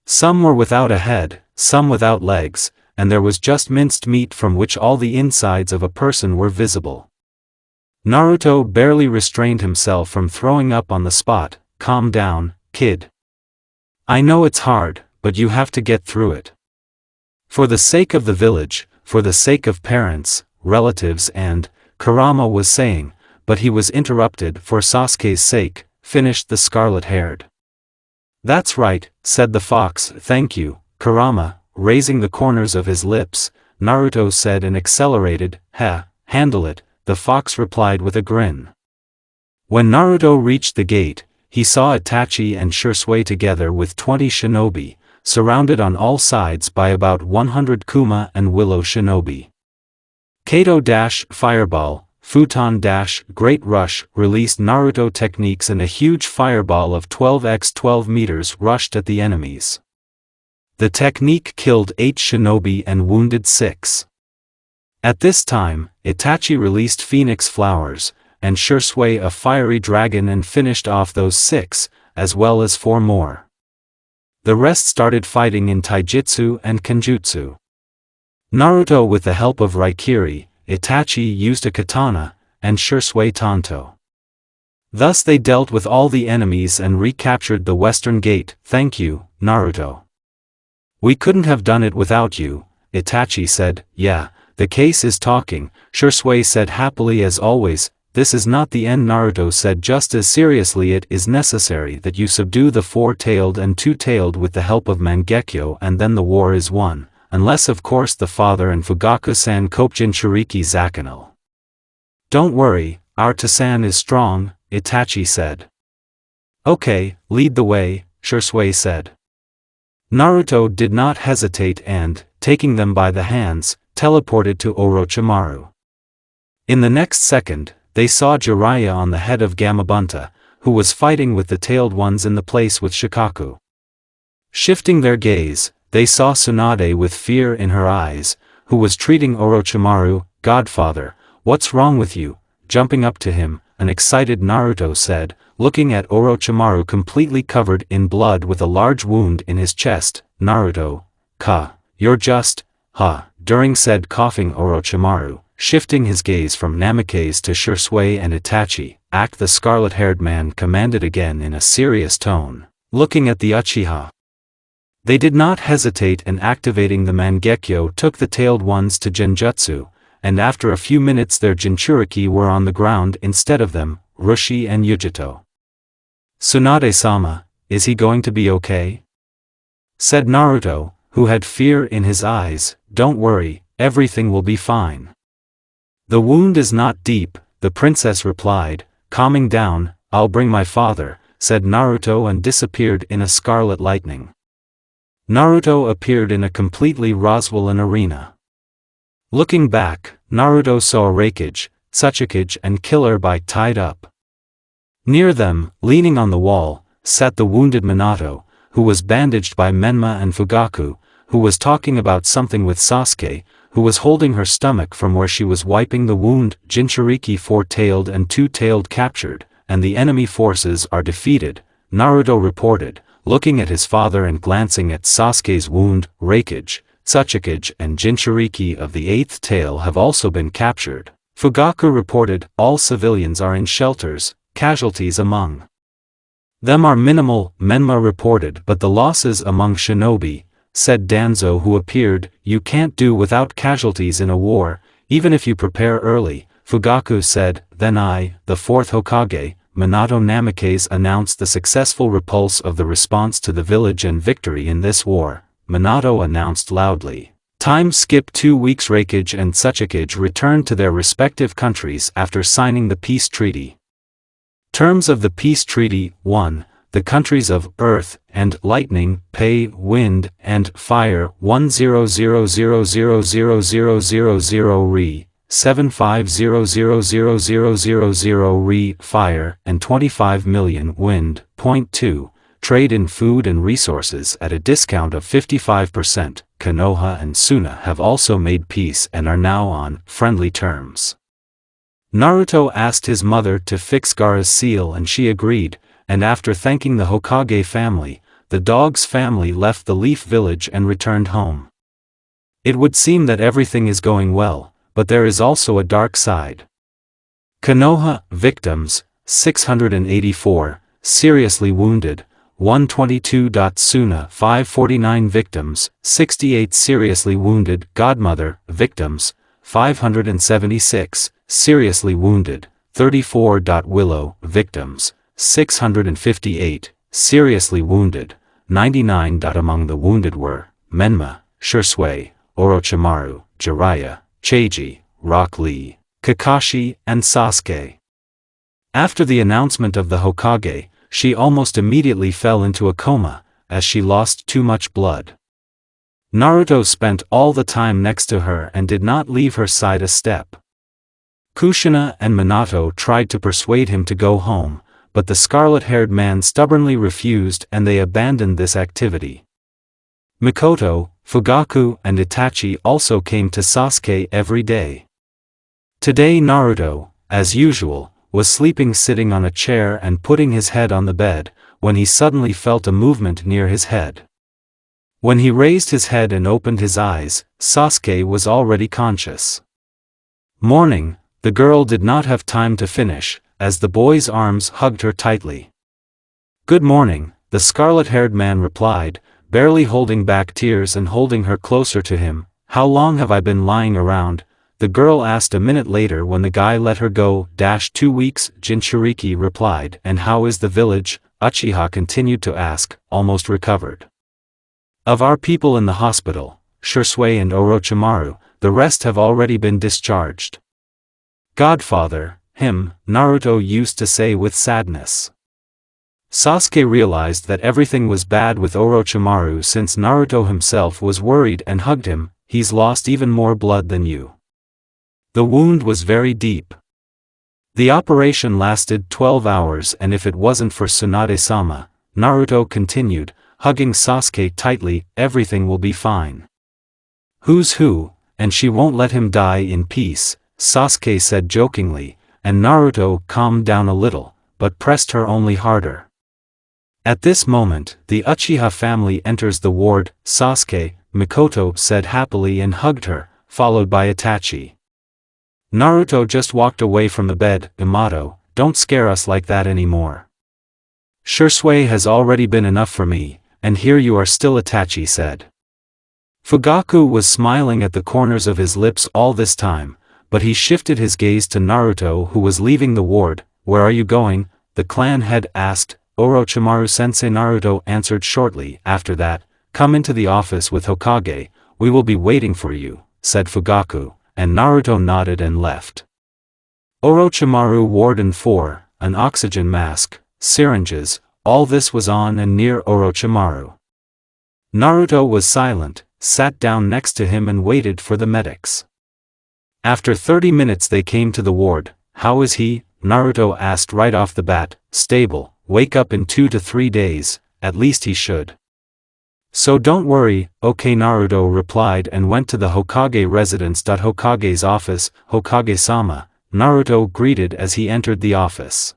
Speaker 1: Some were without a head, some without legs, and there was just minced meat from which all the insides of a person were visible. Naruto barely restrained himself from throwing up on the spot. "Calm down, kid. I know it's hard, but you have to get through it. For the sake of the village, for the sake of parents, relatives and," Kurama was saying, but he was interrupted. "For Sasuke's sake," finished the scarlet-haired. "That's right," said the fox. "Thank you, Kurama," raising the corners of his lips. Naruto said and accelerated. Handle it," the fox replied with a grin. When Naruto reached the gate, he saw Itachi and Shisui together with 20 shinobi, surrounded on all sides by about 100 Kuma and Willow shinobi. Kato-Fireball, Futon-Great Rush released Naruto techniques, and a huge fireball of 12x12 meters rushed at the enemies. The technique killed 8 shinobi and wounded 6. At this time, Itachi released Phoenix Flowers, and Shisui a fiery dragon, and finished off those 6, as well as 4 more. The rest started fighting in taijutsu and kenjutsu. Naruto with the help of Raikiri, Itachi used a katana, and Shisui tanto. Thus they dealt with all the enemies and recaptured the western gate. "Thank you, Naruto. We couldn't have done it without you," Itachi said. "Yeah, the case is talking," Shisui said happily as always. "This is not the end," Naruto said just as seriously. "It is necessary that you subdue the four-tailed and two-tailed with the help of Mangekyo, and then the war is won, unless of course the father and Fugaku-san Kopjin Shiriki Zakano." "Don't worry, our Tasan is strong," Itachi said. "Okay, lead the way," Shisui said. Naruto did not hesitate and, taking them by the hands, teleported to Orochimaru. In the next second, they saw Jiraiya on the head of Gamabunta, who was fighting with the tailed ones in the place with Shikaku. Shifting their gaze, they saw Tsunade with fear in her eyes, who was treating Orochimaru. "Godfather, what's wrong with you?" Jumping up to him, an excited Naruto said, looking at Orochimaru completely covered in blood with a large wound in his chest. "Naruto, you're just, during said coughing Orochimaru, shifting his gaze from Namikaze to Shisui and Itachi, the scarlet-haired man commanded again in a serious tone, looking at the Uchiha. They did not hesitate, and activating the Mangekyo took the tailed ones to Genjutsu, and after a few minutes their Jinchuriki were on the ground instead of them, Rushi and Yujito. "Tsunade-sama, is he going to be okay?" said Naruto, who had fear in his eyes. "Don't worry, everything will be fine. The wound is not deep," the princess replied. Calming down, I'll bring my father, said Naruto and disappeared in a scarlet lightning. Naruto appeared in a completely Roswellan arena. Looking back, Naruto saw Raikage, Sasuke and Killer Bite tied up. Near them, leaning on the wall, sat the wounded Minato, who was bandaged by Menma, and Fugaku, who was talking about something with Sasuke, who was holding her stomach from where she was wiping the wound. Jinchuriki four-tailed and two-tailed captured, and the enemy forces are defeated, Naruto reported, looking at his father and glancing at Sasuke's wound. Raikage, Sasuke and Jinchuriki of the eighth tail have also been captured. Fugaku reported, all civilians are in shelters, casualties among them are minimal, Menma reported, but the losses among shinobi, said Danzo, who appeared. You can't do without casualties in a war, even if you prepare early, Fugaku said. Then I, the fourth Hokage, Minato Namikaze, announced the successful repulse of the response to the village and victory in this war, Minato announced loudly. Time skip 2 weeks. Raikage and Sasuke returned to their respective countries after signing the peace treaty. Terms of the peace treaty: 1. The countries of Earth and Lightning pay Wind and Fire 100,000,000 Re 75,000,000 Re Fire and 25 million Wind. 2. Trade in food and resources at a discount of 55%. Konoha and Suna have also made peace and are now on friendly terms. Naruto asked his mother to fix Gaara's seal and she agreed, and after thanking the Hokage family, the dog's family left the Leaf Village and returned home. It would seem that everything is going well, but there is also a dark side. Konoha, victims, 684, seriously wounded, 122. Suna, 549 victims, 68 seriously wounded. Godmother, victims, 576, seriously wounded, 34. Willow, victims, 658, seriously wounded, 99. Among the wounded were Menma, Shisui, Orochimaru, Jiraiya, Choji, Rock Lee, Kakashi, and Sasuke. After the announcement of the Hokage, she almost immediately fell into a coma, as she lost too much blood. Naruto spent all the time next to her and did not leave her side a step. Kushina and Minato tried to persuade him to go home, but the scarlet-haired man stubbornly refused and they abandoned this activity. Mikoto, Fugaku and Itachi also came to Sasuke every day. Today Naruto, as usual, was sleeping sitting on a chair and putting his head on the bed, when he suddenly felt a movement near his head. When he raised his head and opened his eyes, Sasuke was already conscious. Morning, the girl did not have time to finish, as the boy's arms hugged her tightly. Good morning, the scarlet-haired man replied, barely holding back tears and holding her closer to him. How long have I been lying around? The girl asked a minute later when the guy let her go. 2 weeks, Jinchuriki replied. And how is the village? Uchiha continued to ask, almost recovered. Of our people in the hospital, Shisui and Orochimaru, the rest have already been discharged. Godfather, him, Naruto used to say with sadness. Sasuke realized that everything was bad with Orochimaru since Naruto himself was worried and hugged him. He's lost even more blood than you. The wound was very deep. The operation lasted 12 hours and if it wasn't for Tsunade-sama, Naruto continued, hugging Sasuke tightly, everything will be fine. Who's who, and she won't let him die in peace, Sasuke said jokingly, and Naruto calmed down a little, but pressed her only harder. At this moment, the Uchiha family enters the ward. Sasuke, Mikoto said happily and hugged her, followed by Itachi. Naruto just walked away from the bed. Immortal, don't scare us like that anymore. Shisui has already been enough for me, and here you are still, Itachi said. Fugaku was smiling at the corners of his lips all this time, but he shifted his gaze to Naruto who was leaving the ward. Where are you going? The clan head asked. Orochimaru-sensei. Naruto answered shortly after that, come into the office with Hokage, we will be waiting for you, said Fugaku, and Naruto nodded and left. Orochimaru Warden 4, an oxygen mask, syringes, all this was on and near Orochimaru. Naruto was silent, sat down next to him and waited for the medics. After 30 minutes they came to the ward. How is he? Naruto asked right off the bat. Stable, wake up in 2 to 3 days, at least he should. So don't worry, okay, Naruto replied and went to the Hokage residence. Hokage's office, Hokage-sama, Naruto greeted as he entered the office.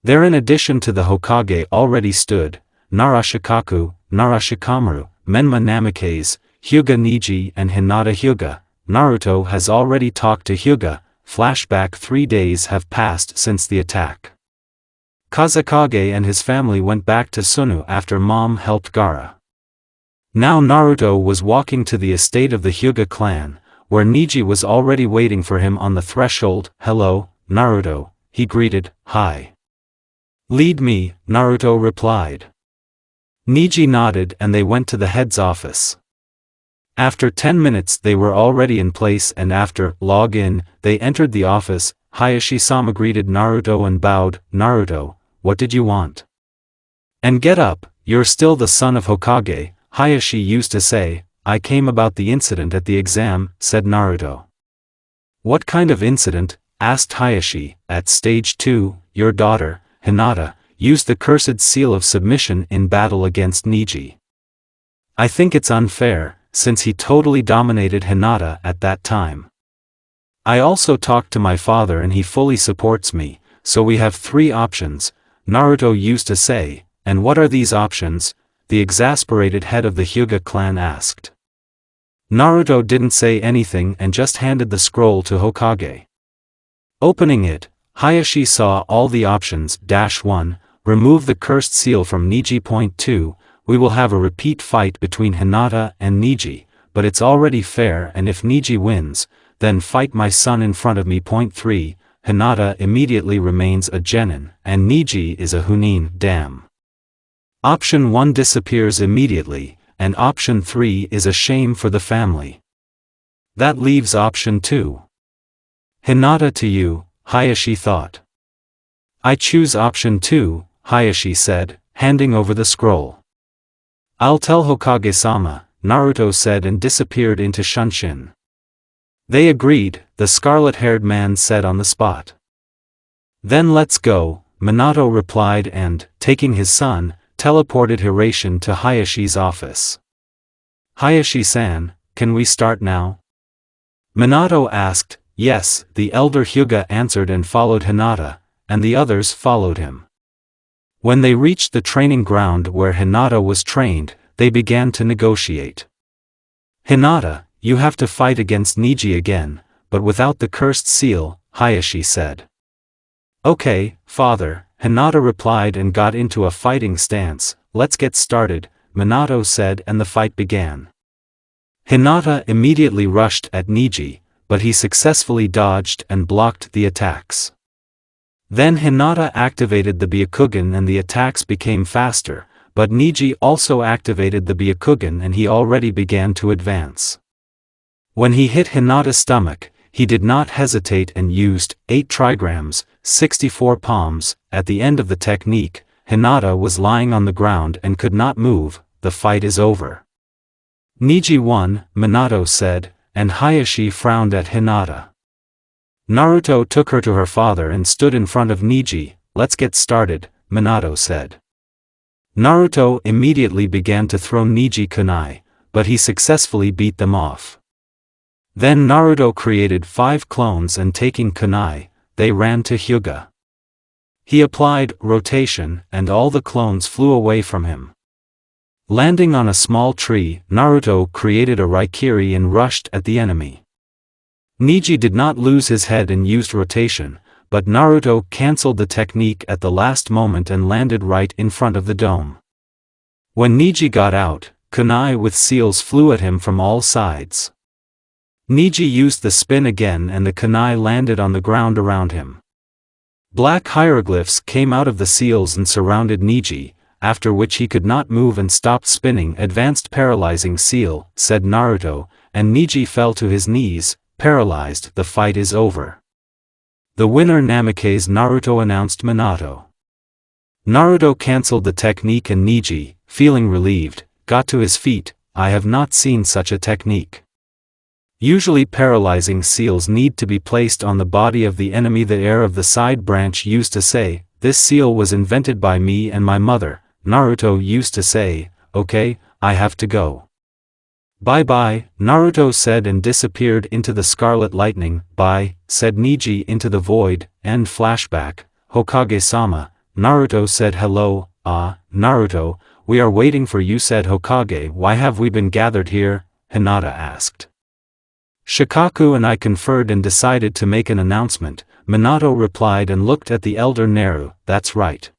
Speaker 1: There, in addition to the Hokage, already stood Narashikaku, Narashikamaru, Menma Namikaze, Hyuga Neji and Hinata Hyuga. Naruto has already talked to Hyuga. Flashback: 3 days have passed since the attack. Kazekage and his family went back to Sunu after mom helped Gaara. Now Naruto was walking to the estate of the Hyuga clan, where Neji was already waiting for him on the threshold. Hello, Naruto, he greeted. Hi. Lead me, Naruto replied. Neji nodded and they went to the head's office. After 10 minutes they were already in place, and after log in, they entered the office. Hayashi-sama greeted Naruto and bowed. Naruto, what did you want? And get up, you're still the son of Hokage, Hayashi used to say. I came about the incident at the exam, said Naruto. What kind of incident? Asked Hayashi. At stage 2, your daughter, Hinata, used the cursed seal of submission in battle against Neji. I think it's unfair, since he totally dominated Hinata at that time. I also talked to my father and he fully supports me, so we have 3 options, Naruto used to say. And what are these options? The exasperated head of the Hyuga clan asked. Naruto didn't say anything and just handed the scroll to Hokage. Opening it, Hayashi saw all the options. 1. Remove the cursed seal from Neji. 2. We will have a repeat fight between Hinata and Neji, but it's already fair, and if Neji wins, then fight my son in front of me. 3. Hinata immediately remains a genin, and Neji is a Chunin. Damn. Option 1 disappears immediately, and option 3 is a shame for the family. That leaves option 2. Hinata to you, Hayashi thought. I choose option 2, Hayashi said, handing over the scroll. I'll tell Hokage-sama, Naruto said and disappeared into Shunshin. They agreed, the scarlet-haired man said on the spot. Then let's go, Minato replied and, taking his son, teleported Hiraishi to Hayashi's office. Hayashi-san, can we start now? Minato asked. Yes, the elder Hyuga answered and followed Hinata, and the others followed him. When they reached the training ground where Hinata was trained, they began to negotiate. Hinata, you have to fight against Neji again, but without the cursed seal, Hayashi said. Okay, father, Hinata replied and got into a fighting stance. Let's get started, Minato said, and the fight began. Hinata immediately rushed at Neji, but he successfully dodged and blocked the attacks. Then Hinata activated the Byakugan and the attacks became faster, but Neji also activated the Byakugan and he already began to advance. When he hit Hinata's stomach, he did not hesitate and used 8 trigrams, 64 palms. At the end of the technique, Hinata was lying on the ground and could not move. The fight is over. Neji won, Minato said, and Hayashi frowned at Hinata. Naruto took her to her father and stood in front of Neji. Let's get started, Minato said. Naruto immediately began to throw Neji kunai, but he successfully beat them off. Then Naruto created 5 clones and taking kunai, they ran to Hyuga. He applied rotation and all the clones flew away from him. Landing on a small tree, Naruto created a Raikiri and rushed at the enemy. Neji did not lose his head and used rotation, but Naruto cancelled the technique at the last moment and landed right in front of the dome. When Neji got out, kunai with seals flew at him from all sides. Neji used the spin again and the kunai landed on the ground around him. Black hieroglyphs came out of the seals and surrounded Neji, after which he could not move and stopped spinning. Advanced paralyzing seal, said Naruto, and Neji fell to his knees, paralyzed. The fight is over. The winner Namikaze Naruto, announced Minato. Naruto cancelled the technique and Neji, feeling relieved, got to his feet. I have not seen such a technique. Usually paralyzing seals need to be placed on the body of the enemy, the heir of the side branch used to say. This seal was invented by me and my mother, Naruto used to say. Okay, I have to go. Bye-bye, Naruto said and disappeared into the scarlet lightning. Bye, said Neji into the void. End flashback. Hokage-sama, Naruto said hello. Ah, Naruto, we are waiting for you, said Hokage. Why have we been gathered here? Hinata asked. Shikaku and I conferred and decided to make an announcement, Minato replied and looked at the elder Naru. That's right.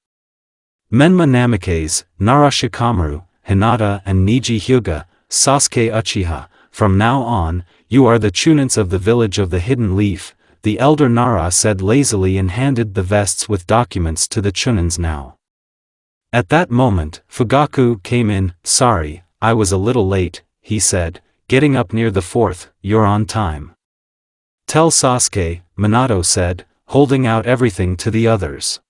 Speaker 1: Menma Namikaze, Nara Shikamaru, Hinata and Neji Hyuga, Sasuke Uchiha, from now on, you are the Chunins of the village of the Hidden Leaf, the elder Nara said lazily and handed the vests with documents to the Chunins now. At that moment, Fugaku came in. Sorry, I was a little late, he said, getting up near the fourth. You're on time. Tell Sasuke, Minato said, holding out everything to the others.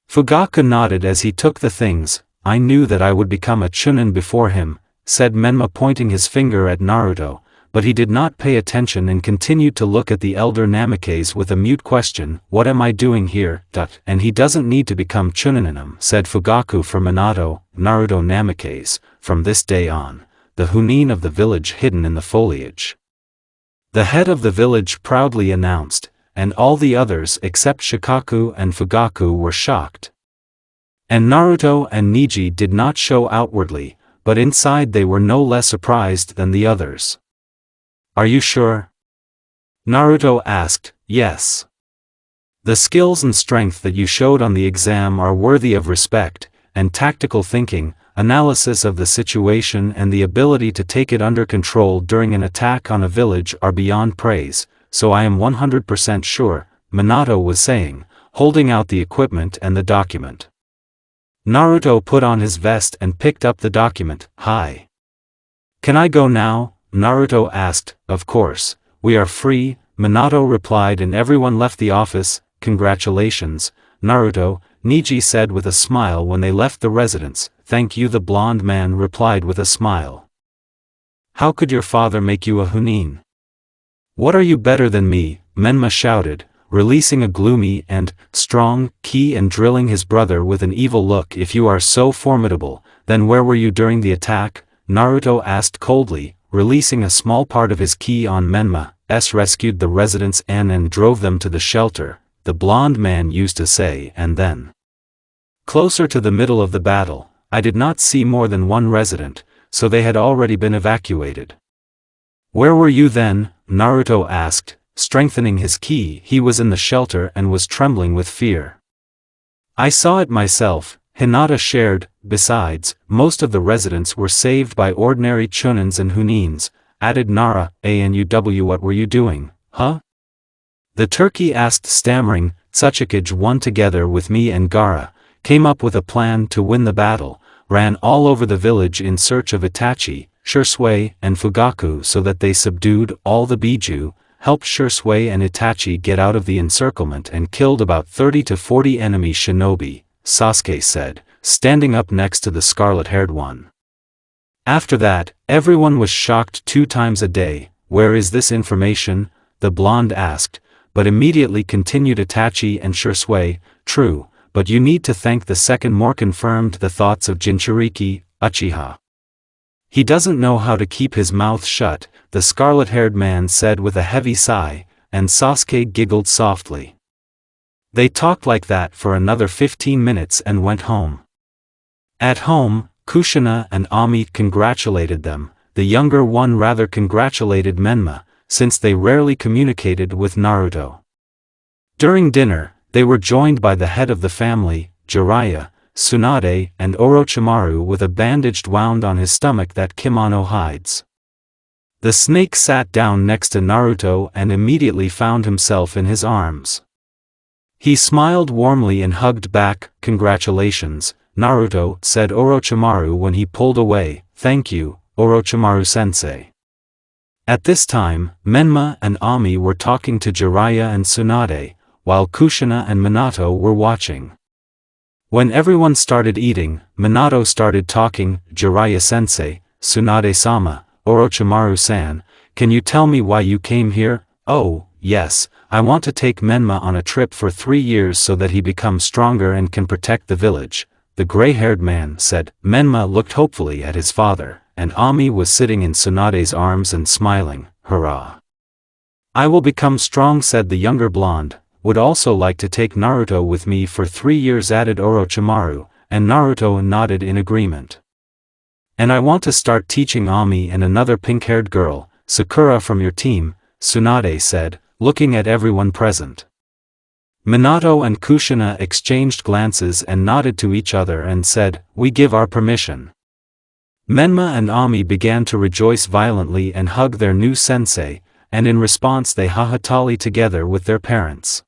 Speaker 1: Fugaku nodded as he took the things. I knew that I would become a Chunin before him, said Menma, pointing his finger at Naruto, but he did not pay attention and continued to look at the elder Namikaze with a mute question. What am I doing here? And he doesn't need to become Chunin'em, said Fugaku for Minato. Naruto Namikaze, from this day on, the Chunin of the village hidden in the foliage. The head of the village proudly announced, and all the others except Shikaku and Fugaku were shocked. And Naruto and Neji did not show outwardly, but inside they were no less surprised than the others. Are you sure? Naruto asked. Yes. The skills and strength that you showed on the exam are worthy of respect, and tactical thinking, analysis of the situation and the ability to take it under control during an attack on a village are beyond praise, so I am 100% sure, Minato was saying, holding out the equipment and the document. Naruto put on his vest and picked up the document. Hi. Can I go now? Naruto asked. Of course, we are free, Minato replied, and everyone left the office. Congratulations, Naruto, Neji said with a smile when they left the residence. Thank you, the blonde man replied with a smile. How could your father make you a Chunin? What are you better than me? Menma shouted, releasing a gloomy and strong ki and drilling his brother with an evil look. If you are so formidable, then where were you during the attack? Naruto asked coldly, releasing a small part of his ki on Menma. Rescued the residents and drove them to the shelter, the blonde man used to say, and then closer to the middle of the battle, I did not see more than one resident, so they had already been evacuated. Where were you then? Naruto asked, strengthening his ki. He was in the shelter and was trembling with fear. I saw it myself, Hinata shared. Besides, most of the residents were saved by ordinary Chunins and Chunins, added Nara. Anuw, what were you doing, huh? The turkey asked, stammering. Tsuchikage won together with me and Gaara, came up with a plan to win the battle, ran all over the village in search of Itachi, Shisui, and Fugaku so that they subdued all the Biju, helped Shisui and Itachi get out of the encirclement and killed about 30 to 40 enemy shinobi, Sasuke said, standing up next to the scarlet-haired one. After that, everyone was shocked 2 times a day. Where is this information? The blonde asked, but immediately continued. Itachi and Shisui, true, but you need to thank the second. More confirmed the thoughts of Jinchuriki, Uchiha. He doesn't know how to keep his mouth shut, the scarlet-haired man said with a heavy sigh, and Sasuke giggled softly. They talked like that for another 15 minutes and went home. At home, Kushina and Ami congratulated them. The younger one rather congratulated Menma, since they rarely communicated with Naruto. During dinner, they were joined by the head of the family, Jiraiya, Tsunade, and Orochimaru with a bandage wound on his stomach that kimono hides. The snake sat down next to Naruto and immediately found himself in his arms. He smiled warmly and hugged back. Congratulations, Naruto, said Orochimaru when he pulled away. Thank you, Orochimaru-sensei. At this time, Menma and Ami were talking to Jiraiya and Tsunade. while Kushina and Minato were watching. When everyone started eating, Minato started talking. Jiraiya-sensei, Tsunade-sama, Orochimaru-san, can you tell me why you came here? Oh, yes, I want to take Menma on a trip for 3 years so that he becomes stronger and can protect the village, the gray-haired man said. Menma looked hopefully at his father, and Ami was sitting in Tsunade's arms and smiling. Hurrah! I will become strong, said the younger blonde. Would also like to take Naruto with me for 3 years, added Orochimaru, and Naruto nodded in agreement. And I want to start teaching Ami and another pink-haired girl, Sakura, from your team, Tsunade said, looking at everyone present. Minato and Kushina exchanged glances and nodded to each other and said, we give our permission. Menma and Ami began to rejoice violently and hug their new sensei, and in response they hahatali together with their parents.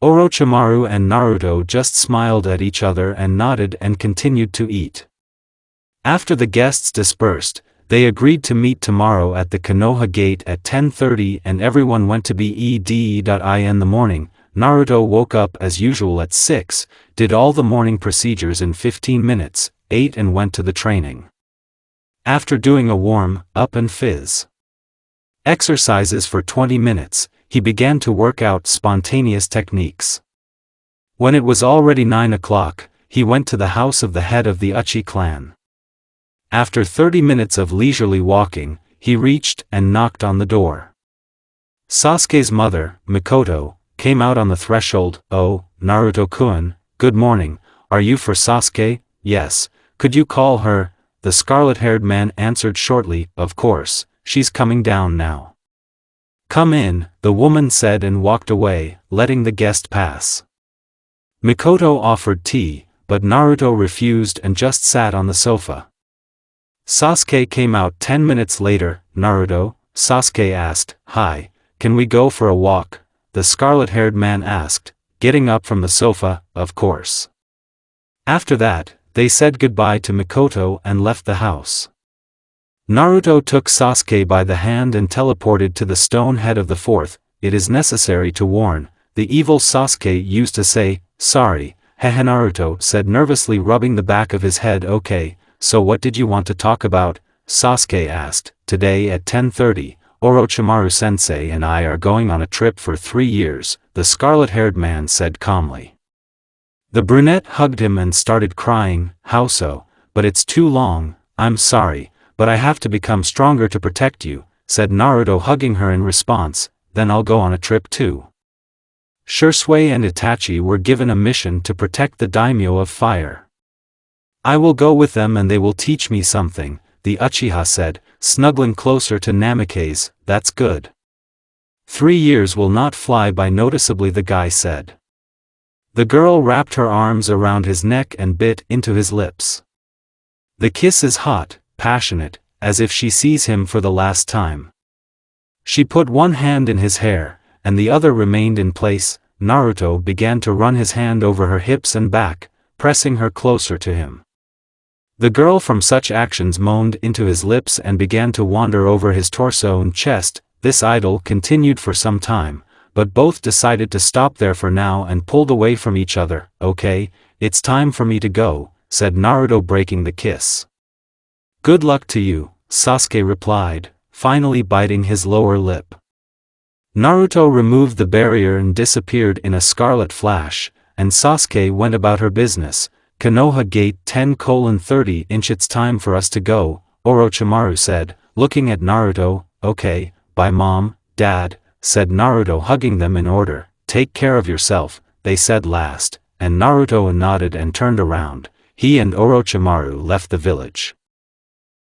Speaker 1: Orochimaru and Naruto just smiled at each other and nodded and continued to eat. After the guests dispersed, they agreed to meet tomorrow at the Konoha gate at 10:30 and everyone went to bed. In the morning, Naruto woke up as usual at 6, did all the morning procedures in 15 minutes, ate and went to the training. After doing a warm-up and phys. exercises for 20 minutes, he began to work out spontaneous techniques. When it was already 9 o'clock, he went to the house of the head of the Uchiha clan. After 30 minutes of leisurely walking, he reached and knocked on the door. Sasuke's mother, Mikoto, came out on the threshold. Oh, Naruto-kun, good morning, are you for Sasuke? Yes, could you call her? The scarlet-haired man answered shortly, of course, she's coming down now. Come in, the woman said and walked away, letting the guest pass. Mikoto offered tea, but Naruto refused and just sat on the sofa. Sasuke came out 10 minutes later. Naruto, Sasuke asked, hi, can we go for a walk? The scarlet-haired man asked, getting up from the sofa, of course. After that, they said goodbye to Mikoto and left the house. Naruto took Sasuke by the hand and teleported to the stone head of the fourth. It is necessary to warn, the evil Sasuke used to say, sorry, hehe. Naruto said nervously, rubbing the back of his head. Okay, so what did you want to talk about? Sasuke asked. Today at 10:30, Orochimaru-sensei and I are going on a trip for 3 years, the scarlet-haired man said calmly. The brunette hugged him and started crying. How so? But it's too long, I'm sorry, but I have to become stronger to protect you, said Naruto, hugging her in response. Then I'll go on a trip too. Shisui and Itachi were given a mission to protect the daimyo of fire. I will go with them and they will teach me something, the Uchiha said, snuggling closer to Namikaze. That's good. 3 years will not fly by noticeably, the guy said. The girl wrapped her arms around his neck and bit into his lips. The kiss is hot, passionate, as if she sees him for the last time. She put one hand in his hair, and the other remained in place. Naruto began to run his hand over her hips and back, pressing her closer to him. The girl from such actions moaned into his lips and began to wander over his torso and chest. This idyll continued for some time, but both decided to stop there for now and pulled away from each other. Okay, it's time for me to go, said Naruto, breaking the kiss. Good luck to you, Sasuke replied, finally biting his lower lip. Naruto removed the barrier and disappeared in a scarlet flash, and Sasuke went about her business. Konoha gate 10:30 inch. It's time for us to go, Orochimaru said, looking at Naruto. Okay, bye mom, dad, said Naruto, hugging them in order. Take care of yourself, they said last, and Naruto nodded and turned around. He and Orochimaru left the village.